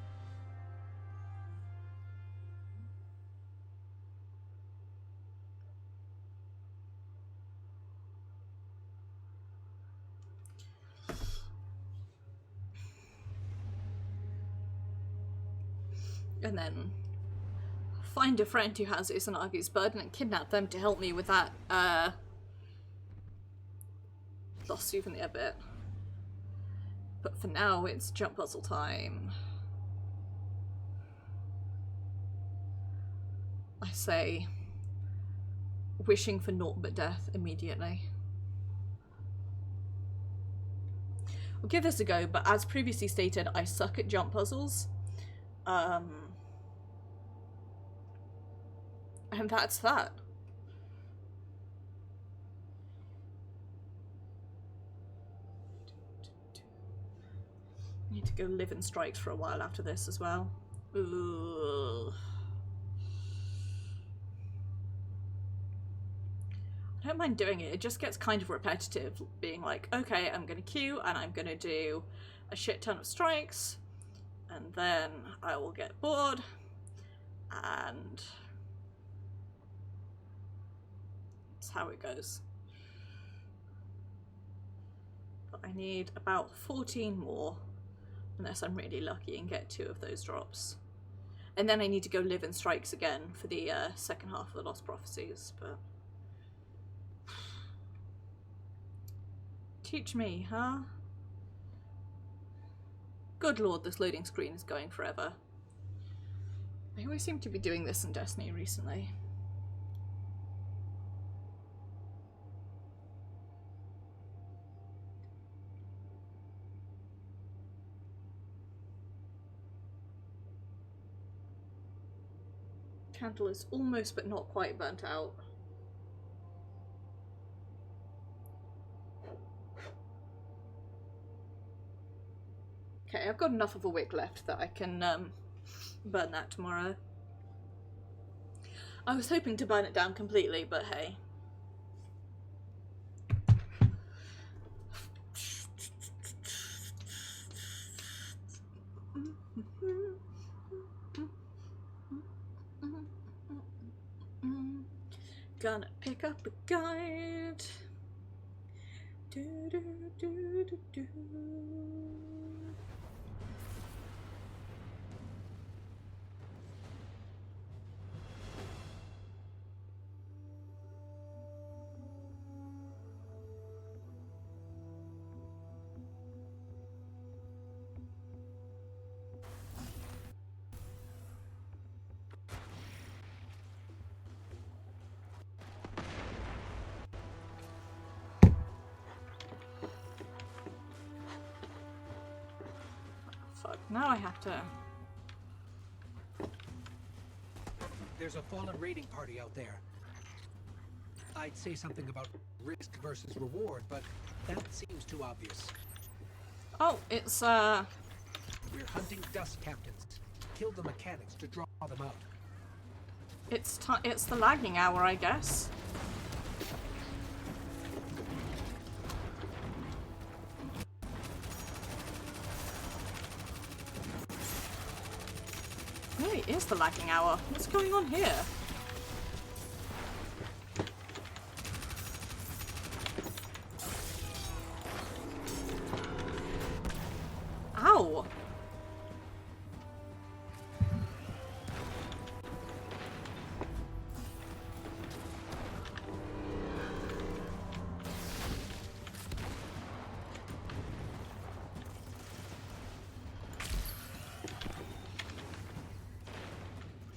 And then find a friend who has Izanagi's burden and kidnap them to help me with that, lost souvenir bit. But for now, it's jump puzzle time. I say, wishing for naught but death immediately. I'll give this a go, but as previously stated, I suck at jump puzzles. And that's that. I need to go live in strikes for a while after this as well. Ugh. I don't mind doing it, it just gets kind of repetitive, being like, okay, I'm gonna queue and I'm gonna do a shit ton of strikes, and then I will get bored, and that's how it goes. But I need about 14 more, unless I'm really lucky and get 2 of those drops. And then I need to go live in strikes again for the second half of the Lost Prophecies, but... Teach me, huh? Good lord, this loading screen is going forever. I always seem to be doing this in Destiny recently. Candle is almost but not quite burnt out. Okay, I've got enough of a wick left that I can burn that tomorrow. I was hoping to burn it down completely, but hey. Gonna pick up a guide. Do, do, do, do, do. Now I have to... There's a fallen raiding party out there. I'd say something about risk versus reward, but that seems too obvious. Oh, it's We're hunting dust captains. Kill the mechanics to draw them out. It's the lagging hour, I guess. Really is the lagging hour. What's going on here? Ow!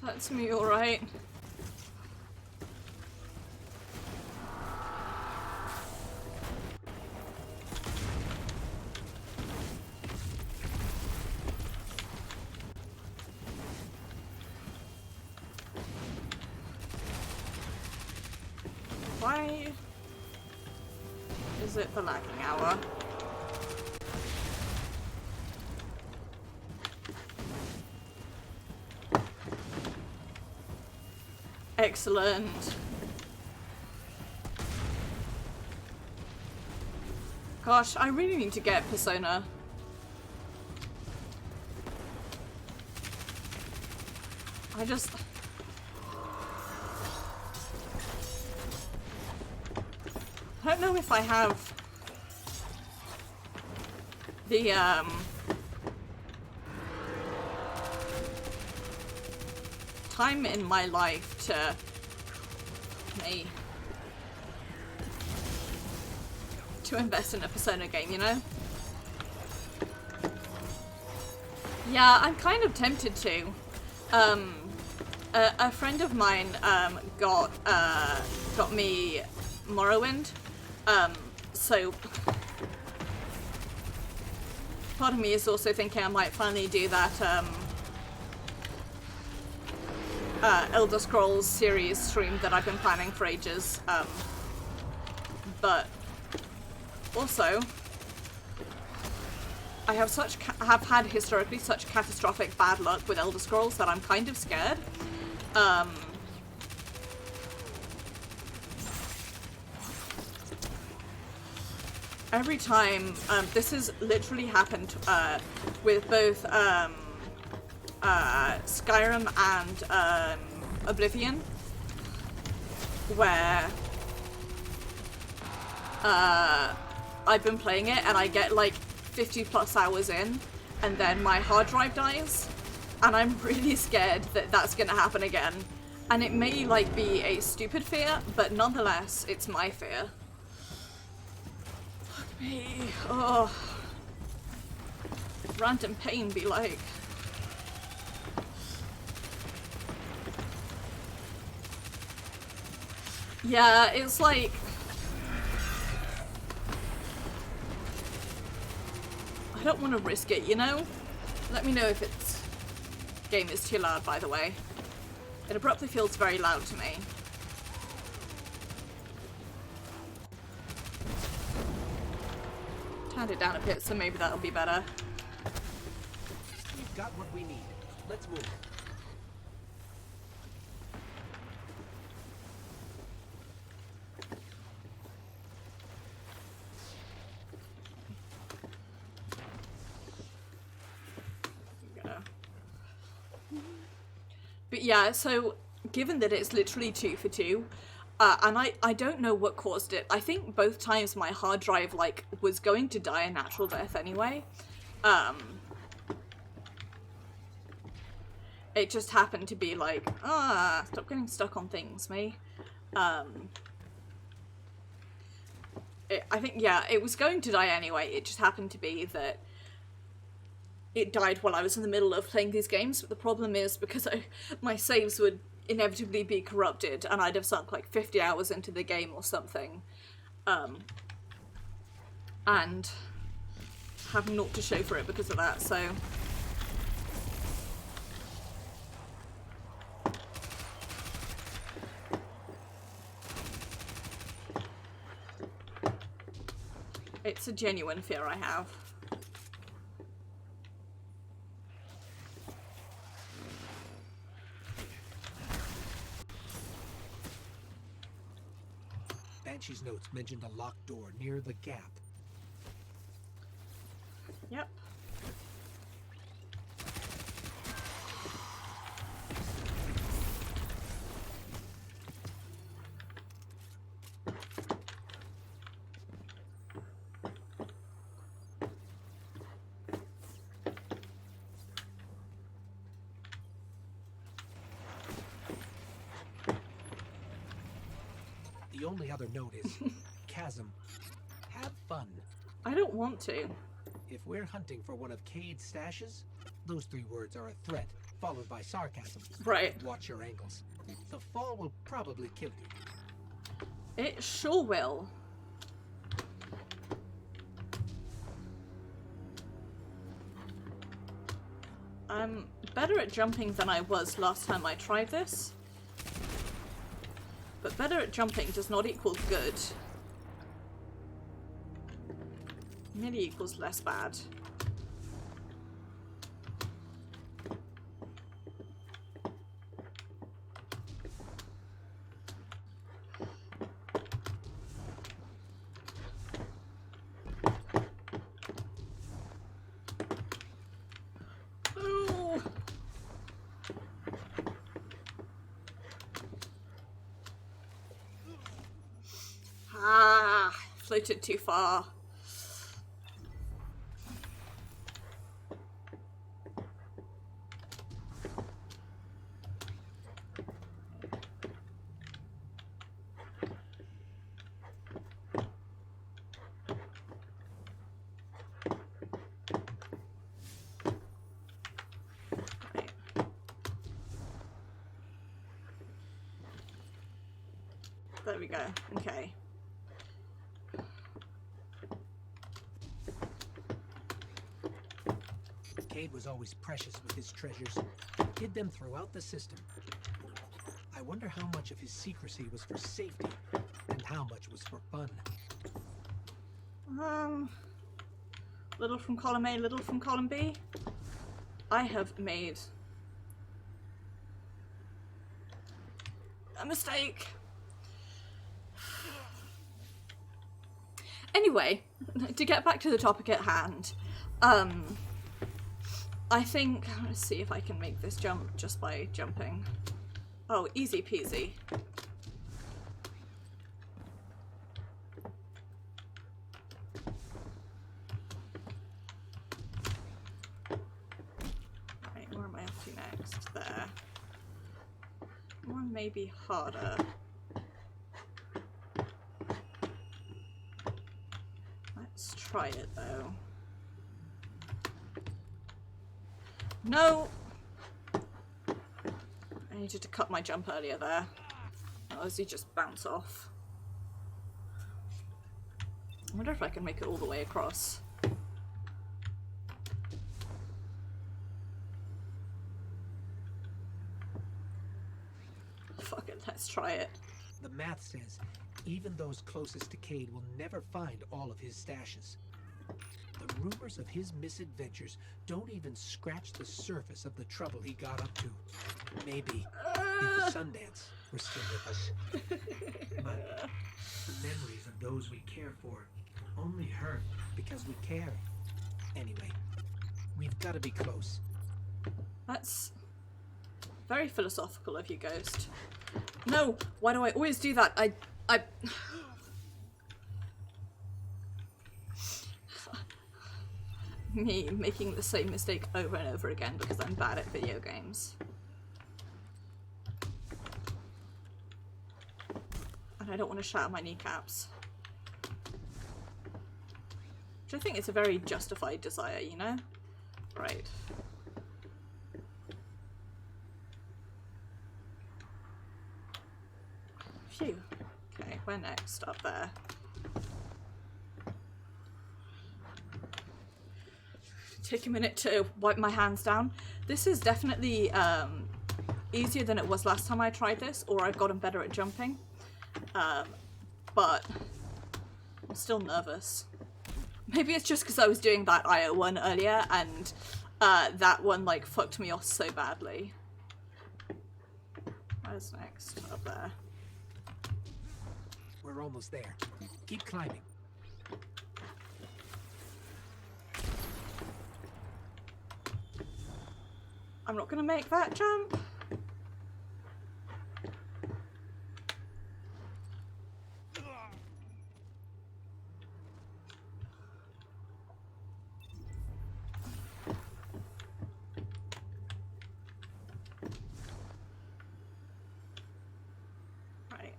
That's me, alright. Why is it the lagging hour? Excellent. Gosh, I really need to get Persona. I don't know if I have the time in my life to invest in a Persona game, you know? Yeah, I'm kind of tempted to. A friend of mine got me Morrowind, so part of me is also thinking I might finally do that Elder Scrolls series stream that I've been planning for ages, but also I have had historically such catastrophic bad luck with Elder Scrolls that I'm kind of scared. Every time, this has literally happened with both Skyrim and Oblivion, where I've been playing it and I get like 50 plus hours in and then my hard drive dies, and I'm really scared that that's gonna happen again. And it may like be a stupid fear, but nonetheless it's my fear. Fuck me. Oh, random pain be like. Yeah, it's like... I don't want to risk it, you know? Let me know if it's... game is too loud, by the way. It abruptly feels very loud to me. Turned it down a bit, so maybe that'll be better. We've got what we need. Let's move. But yeah, so given that it's literally 2 for 2, and I don't know what caused it. I think both times my hard drive like was going to die a natural death anyway. It just happened to be like, stop getting stuck on things, me. I think, yeah, it was going to die anyway. It just happened to be that it died while I was in the middle of playing these games. But the problem is because my saves would inevitably be corrupted and I'd have sunk like 50 hours into the game or something. And have naught to show for it because of that, so... It's a genuine fear I have. Banshee's notes mentioned a locked door near the gap. Yep. The only other note is chasm. Have fun. I don't want to. If we're hunting for one of Cade's stashes, those 3 words are a threat, followed by sarcasm. Right. Watch your angles. The fall will probably kill you. It sure will. I'm better at jumping than I was last time I tried this. But better at jumping does not equal good. Merely equals less bad. Ooh. Ah, floated too far. There we go. Okay. Cade was always precious with his treasures, hid them throughout the system. I wonder how much of his secrecy was for safety, and how much was for fun. Little from column A, little from column B. I have made a mistake. Anyway, to get back to the topic at hand, I think, let's see if I can make this jump just by jumping. Oh, easy peasy. Right, where am I up to next? There. One may be harder. Let's try it though. No! I needed to cut my jump earlier there. Oh Oh, does he just bounce off? I wonder if I can make it all the way across. Fuck it, let's try it. The math says even those closest to Cade will never find all of his stashes. The rumors of his misadventures don't even scratch the surface of the trouble he got up to. Maybe if Sundance were still with us. But the memories of those we care for only hurt because we care. Anyway, we've got to be close. That's very philosophical of you, Ghost. No, why do I always do that? I me making the same mistake over and over again because I'm bad at video games. And I don't want to shatter my kneecaps. Which I think is a very justified desire, you know? Right. Phew. Okay, where next? Up there. Take a minute to wipe my hands down. This is definitely easier than it was last time I tried this, or I've gotten better at jumping. But I'm still nervous. Maybe it's just because I was doing that IO one earlier and that one like fucked me off so badly. Where's next? Up there. We're almost there. Keep climbing. I'm not gonna make that jump. Right.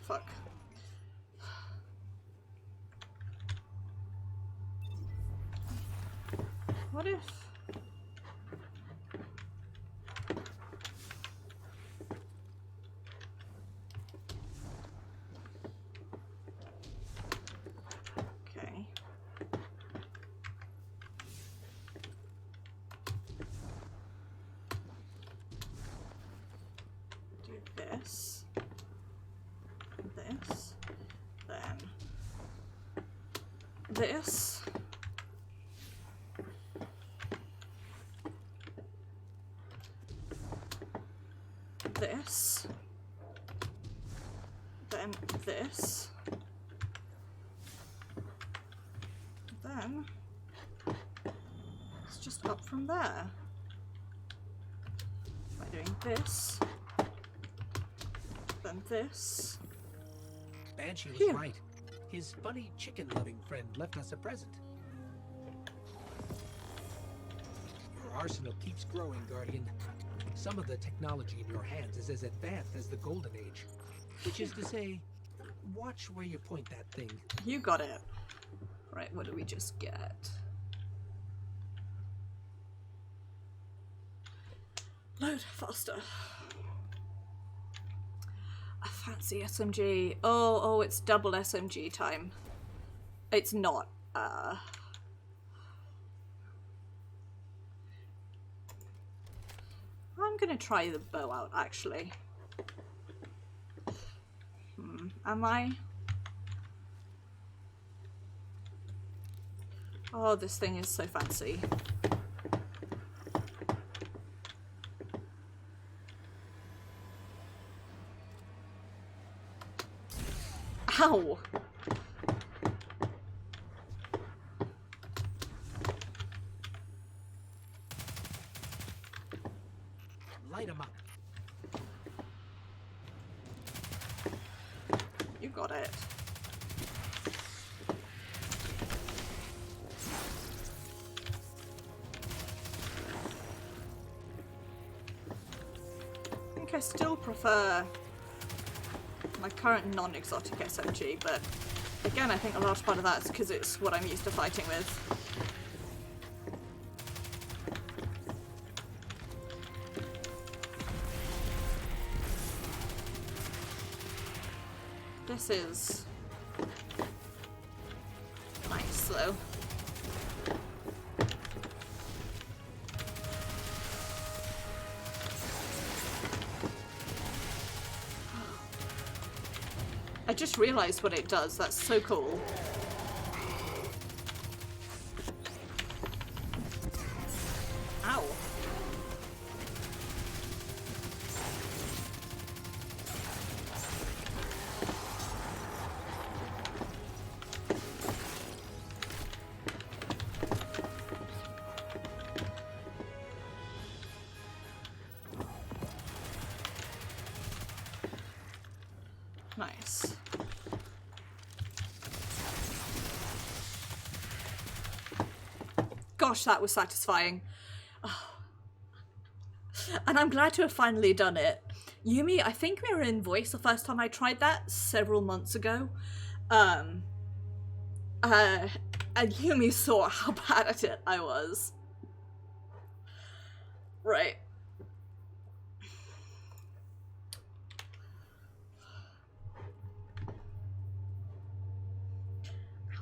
Fuck. What if... Okay. Do this. This. Then this. This. Then this. Then it's just up from there. By doing this. Then this. Banshee was Phew. right. His funny chicken-loving friend left us a present. Your arsenal keeps growing, Guardian. Some of the technology in your hands is as advanced as the Golden Age. Which is to say, watch where you point that thing. You got it. Right, what did we just get? Load faster. A fancy SMG. Oh, it's double SMG time. It's not. I'm gonna try the bow out, actually. Am I? Oh, this thing is so fancy. Ow! Light 'em up. You got it. I still prefer my current non-exotic SMG, but again, I think a large part of that is because it's what I'm used to fighting with. This is nice, though. I just realized what it does. That's so cool. Ow. Nice. Gosh, that was satisfying. Oh. And I'm glad to have finally done it. Yumi, I think we were in voice the first time I tried that several months ago. And Yumi saw how bad at it I was. Right.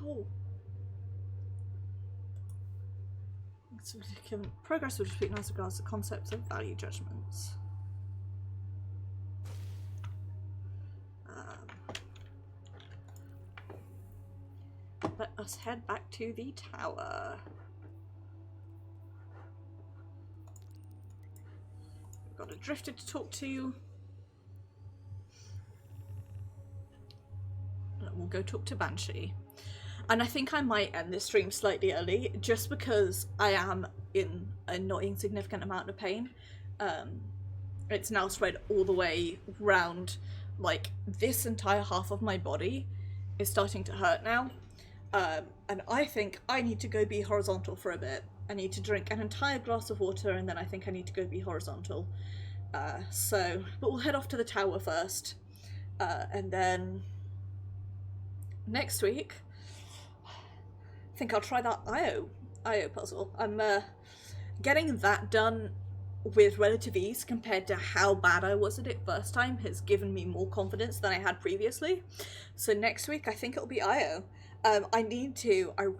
Ow. Progress will just be as regards to concepts of value judgments. Let us head back to the tower. We've got a drifter to talk to. We'll go talk to Banshee. And I think I might end this stream slightly early, just because I am in a not insignificant amount of pain. It's now spread all the way round, like, this entire half of my body is starting to hurt now. And I think I need to go be horizontal for a bit. I need to drink an entire glass of water, and then I think I need to go be horizontal. But we'll head off to the tower first. And then next week, I think I'll try that IO puzzle. I'm getting that done with relative ease compared to how bad I was at it first time has given me more confidence than I had previously. So next week I think it'll be IO. I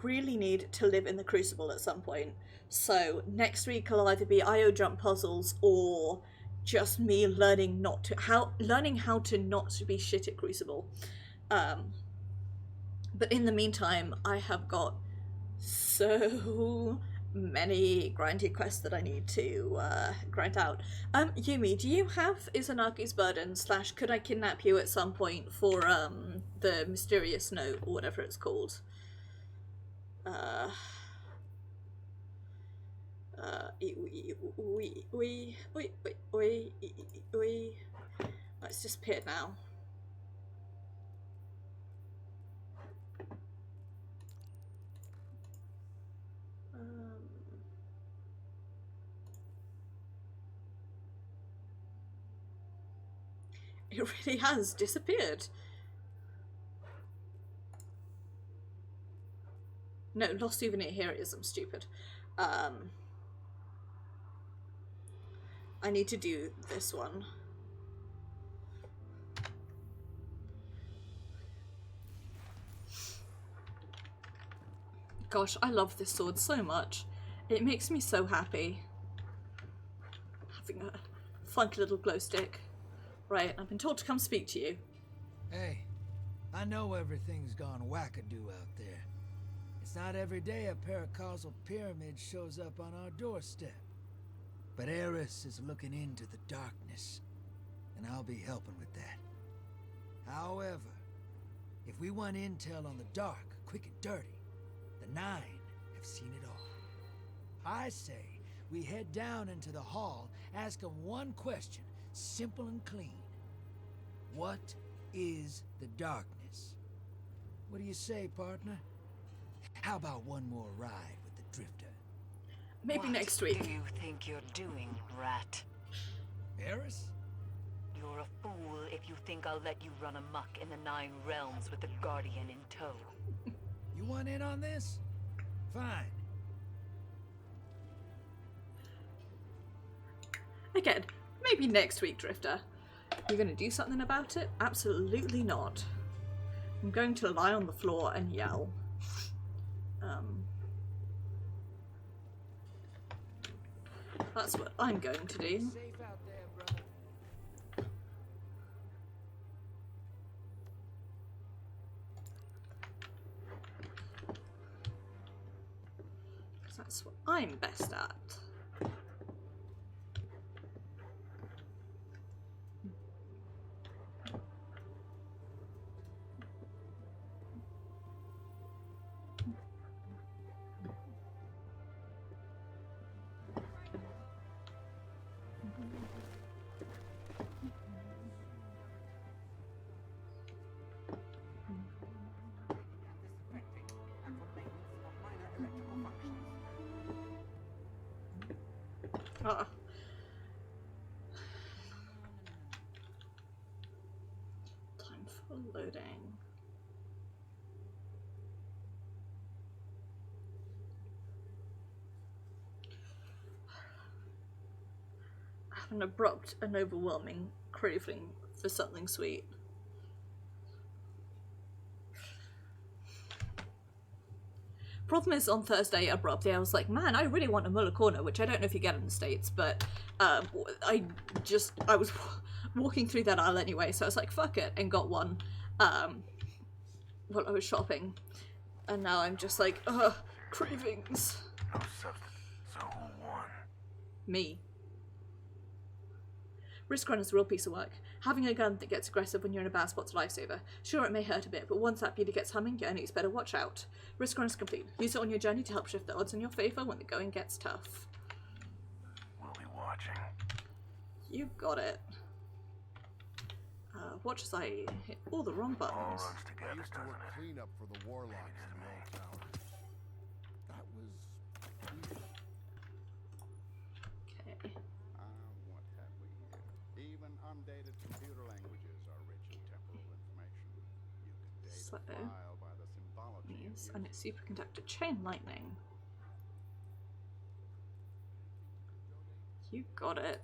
really need to live in the Crucible at some point. So next week will either be IO jump puzzles or just me learning how to not be shit at Crucible. But in the meantime, I have got so many grindy quests that I need to grind out. Yumi, do you have Izanagi's Burden / could I kidnap you at some point for the mysterious note or whatever it's called? It's disappeared now. It really has disappeared. No, lost souvenir, here it is, I'm stupid. I need to do this one. Gosh, I love this sword so much. It makes me so happy. Having a funky little glow stick. Right, I've been told to come speak to you. Hey, I know everything's gone wackadoo out there. It's not every day a paracausal pyramid shows up on our doorstep. But Eris is looking into the darkness, and I'll be helping with that. However, if we want intel on the dark, quick and dirty, the Nine have seen it all. I say we head down into the hall, ask them one question, simple and clean. What is the darkness? What do you say, partner? How about one more ride with the Drifter? Maybe next week. What do you think you're doing, rat? Eris? You're a fool if you think I'll let you run amok in the Nine Realms with the Guardian in tow. You want in on this? Fine. Again, maybe next week, Drifter. You're going to do something about it? Absolutely not. I'm going to lie on the floor and yell. That's what I'm going to do. Safe out there, brother. That's what I'm best at. Ah. Time for loading. I have an abrupt and overwhelming craving for something sweet. Problem is, on Thursday, abruptly, I was like, man, I really want a Muller Corner, which I don't know if you get in the States, but I was walking through that aisle anyway, so I was like, fuck it, and got one while I was shopping. And now I'm just like, cravings. No substance, so who won? Me. Risk Run is a real piece of work. Having a gun that gets aggressive when you're in a bad spot's a lifesaver. Sure, it may hurt a bit, but once that beauty gets humming, your enemies better watch out. Risk Run is complete. Use it on your journey to help shift the odds in your favour when the going gets tough. We'll be watching. You got it. Watch as I hit all the wrong buttons. All runs together, I used to work doesn't it? cleanup for the warlocks in the old town. That was easy. Okay. What have we here? Even undated computer languages are rich in temporal information. You can date So, a file by the symbology of yes, and use. it's superconductor chain lightning. You got it.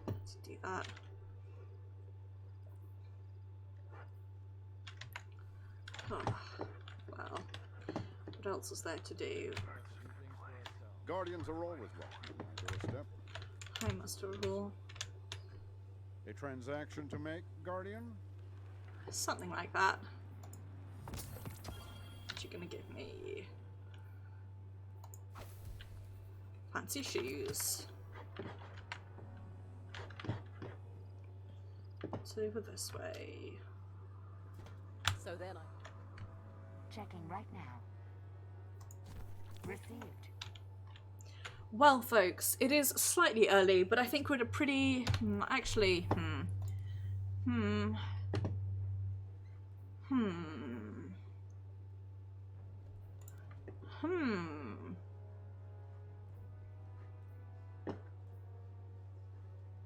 Let's do that. Oh, well, what else is there to do? Guardians are always welcome on my doorstep. Hi, Master Rule. A transaction to make, Guardian? Something like that. What you gonna give me? Fancy shoes. It's over this way. So then I... Checking right now. Received. Well, folks, it is slightly early, but I think we're at a pretty... actually,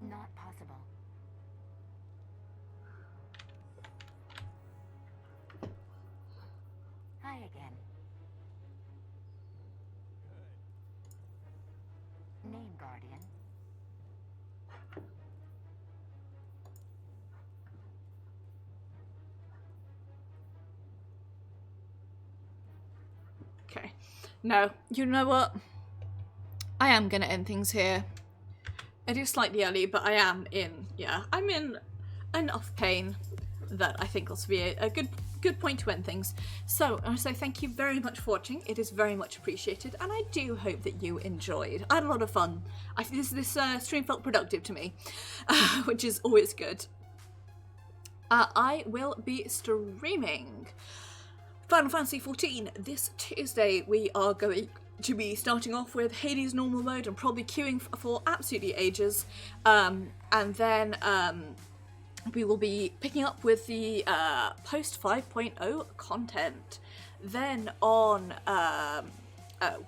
Not possible. Hi again. Name Guardian. Okay. No, you know what? I am gonna end things here. It is slightly early, but I am in, I'm in enough pain that I think this will be a good point to end things. So, I want to say thank you very much for watching. It is very much appreciated, and I do hope that you enjoyed. I had a lot of fun. I think this stream felt productive to me, which is always good. I will be streaming Final Fantasy XIV this Tuesday. We are going to be starting off with Hades normal mode and probably queuing for absolutely ages, and then we will be picking up with the post 5.0 content. Then on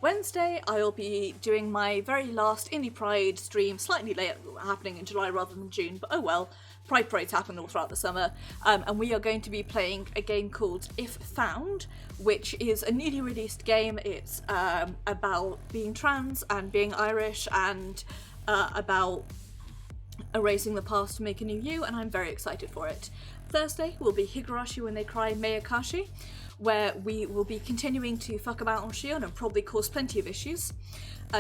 Wednesday, I'll be doing my very last Indie Pride stream, slightly late, happening in July rather than June, but oh well. Pride parades happen all throughout the summer, and we are going to be playing a game called If Found, which is a newly released game. It's about being trans and being Irish, and about erasing the past to make a new you, and I'm very excited for it. Thursday will be Higurashi When They Cry Mayakashi, where we will be continuing to fuck about on Shion and probably cause plenty of issues.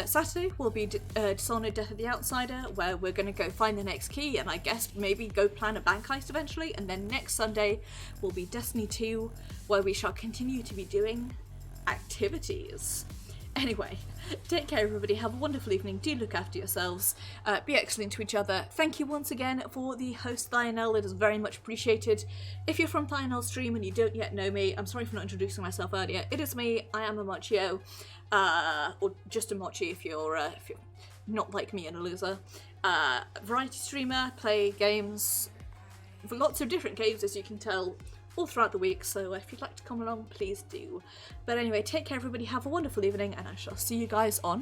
Saturday will be Dishonored Death of the Outsider, where we're going to go find the next key and I guess maybe go plan a bank heist eventually. And then next Sunday will be Destiny 2, where we shall continue to be doing activities. Anyway, take care everybody, have a wonderful evening, do look after yourselves, be excellent to each other. Thank you once again for the host Thionel, it is very much appreciated. If you're from Thionel's stream and you don't yet know me, I'm sorry for not introducing myself earlier, it is me, I am Amochio, or just Amochi if you're not like me and a loser. Variety streamer, play games, lots of different games as you can tell, all throughout the week, so if you'd like to come along, please do. But anyway, take care everybody, have a wonderful evening, and I shall see you guys on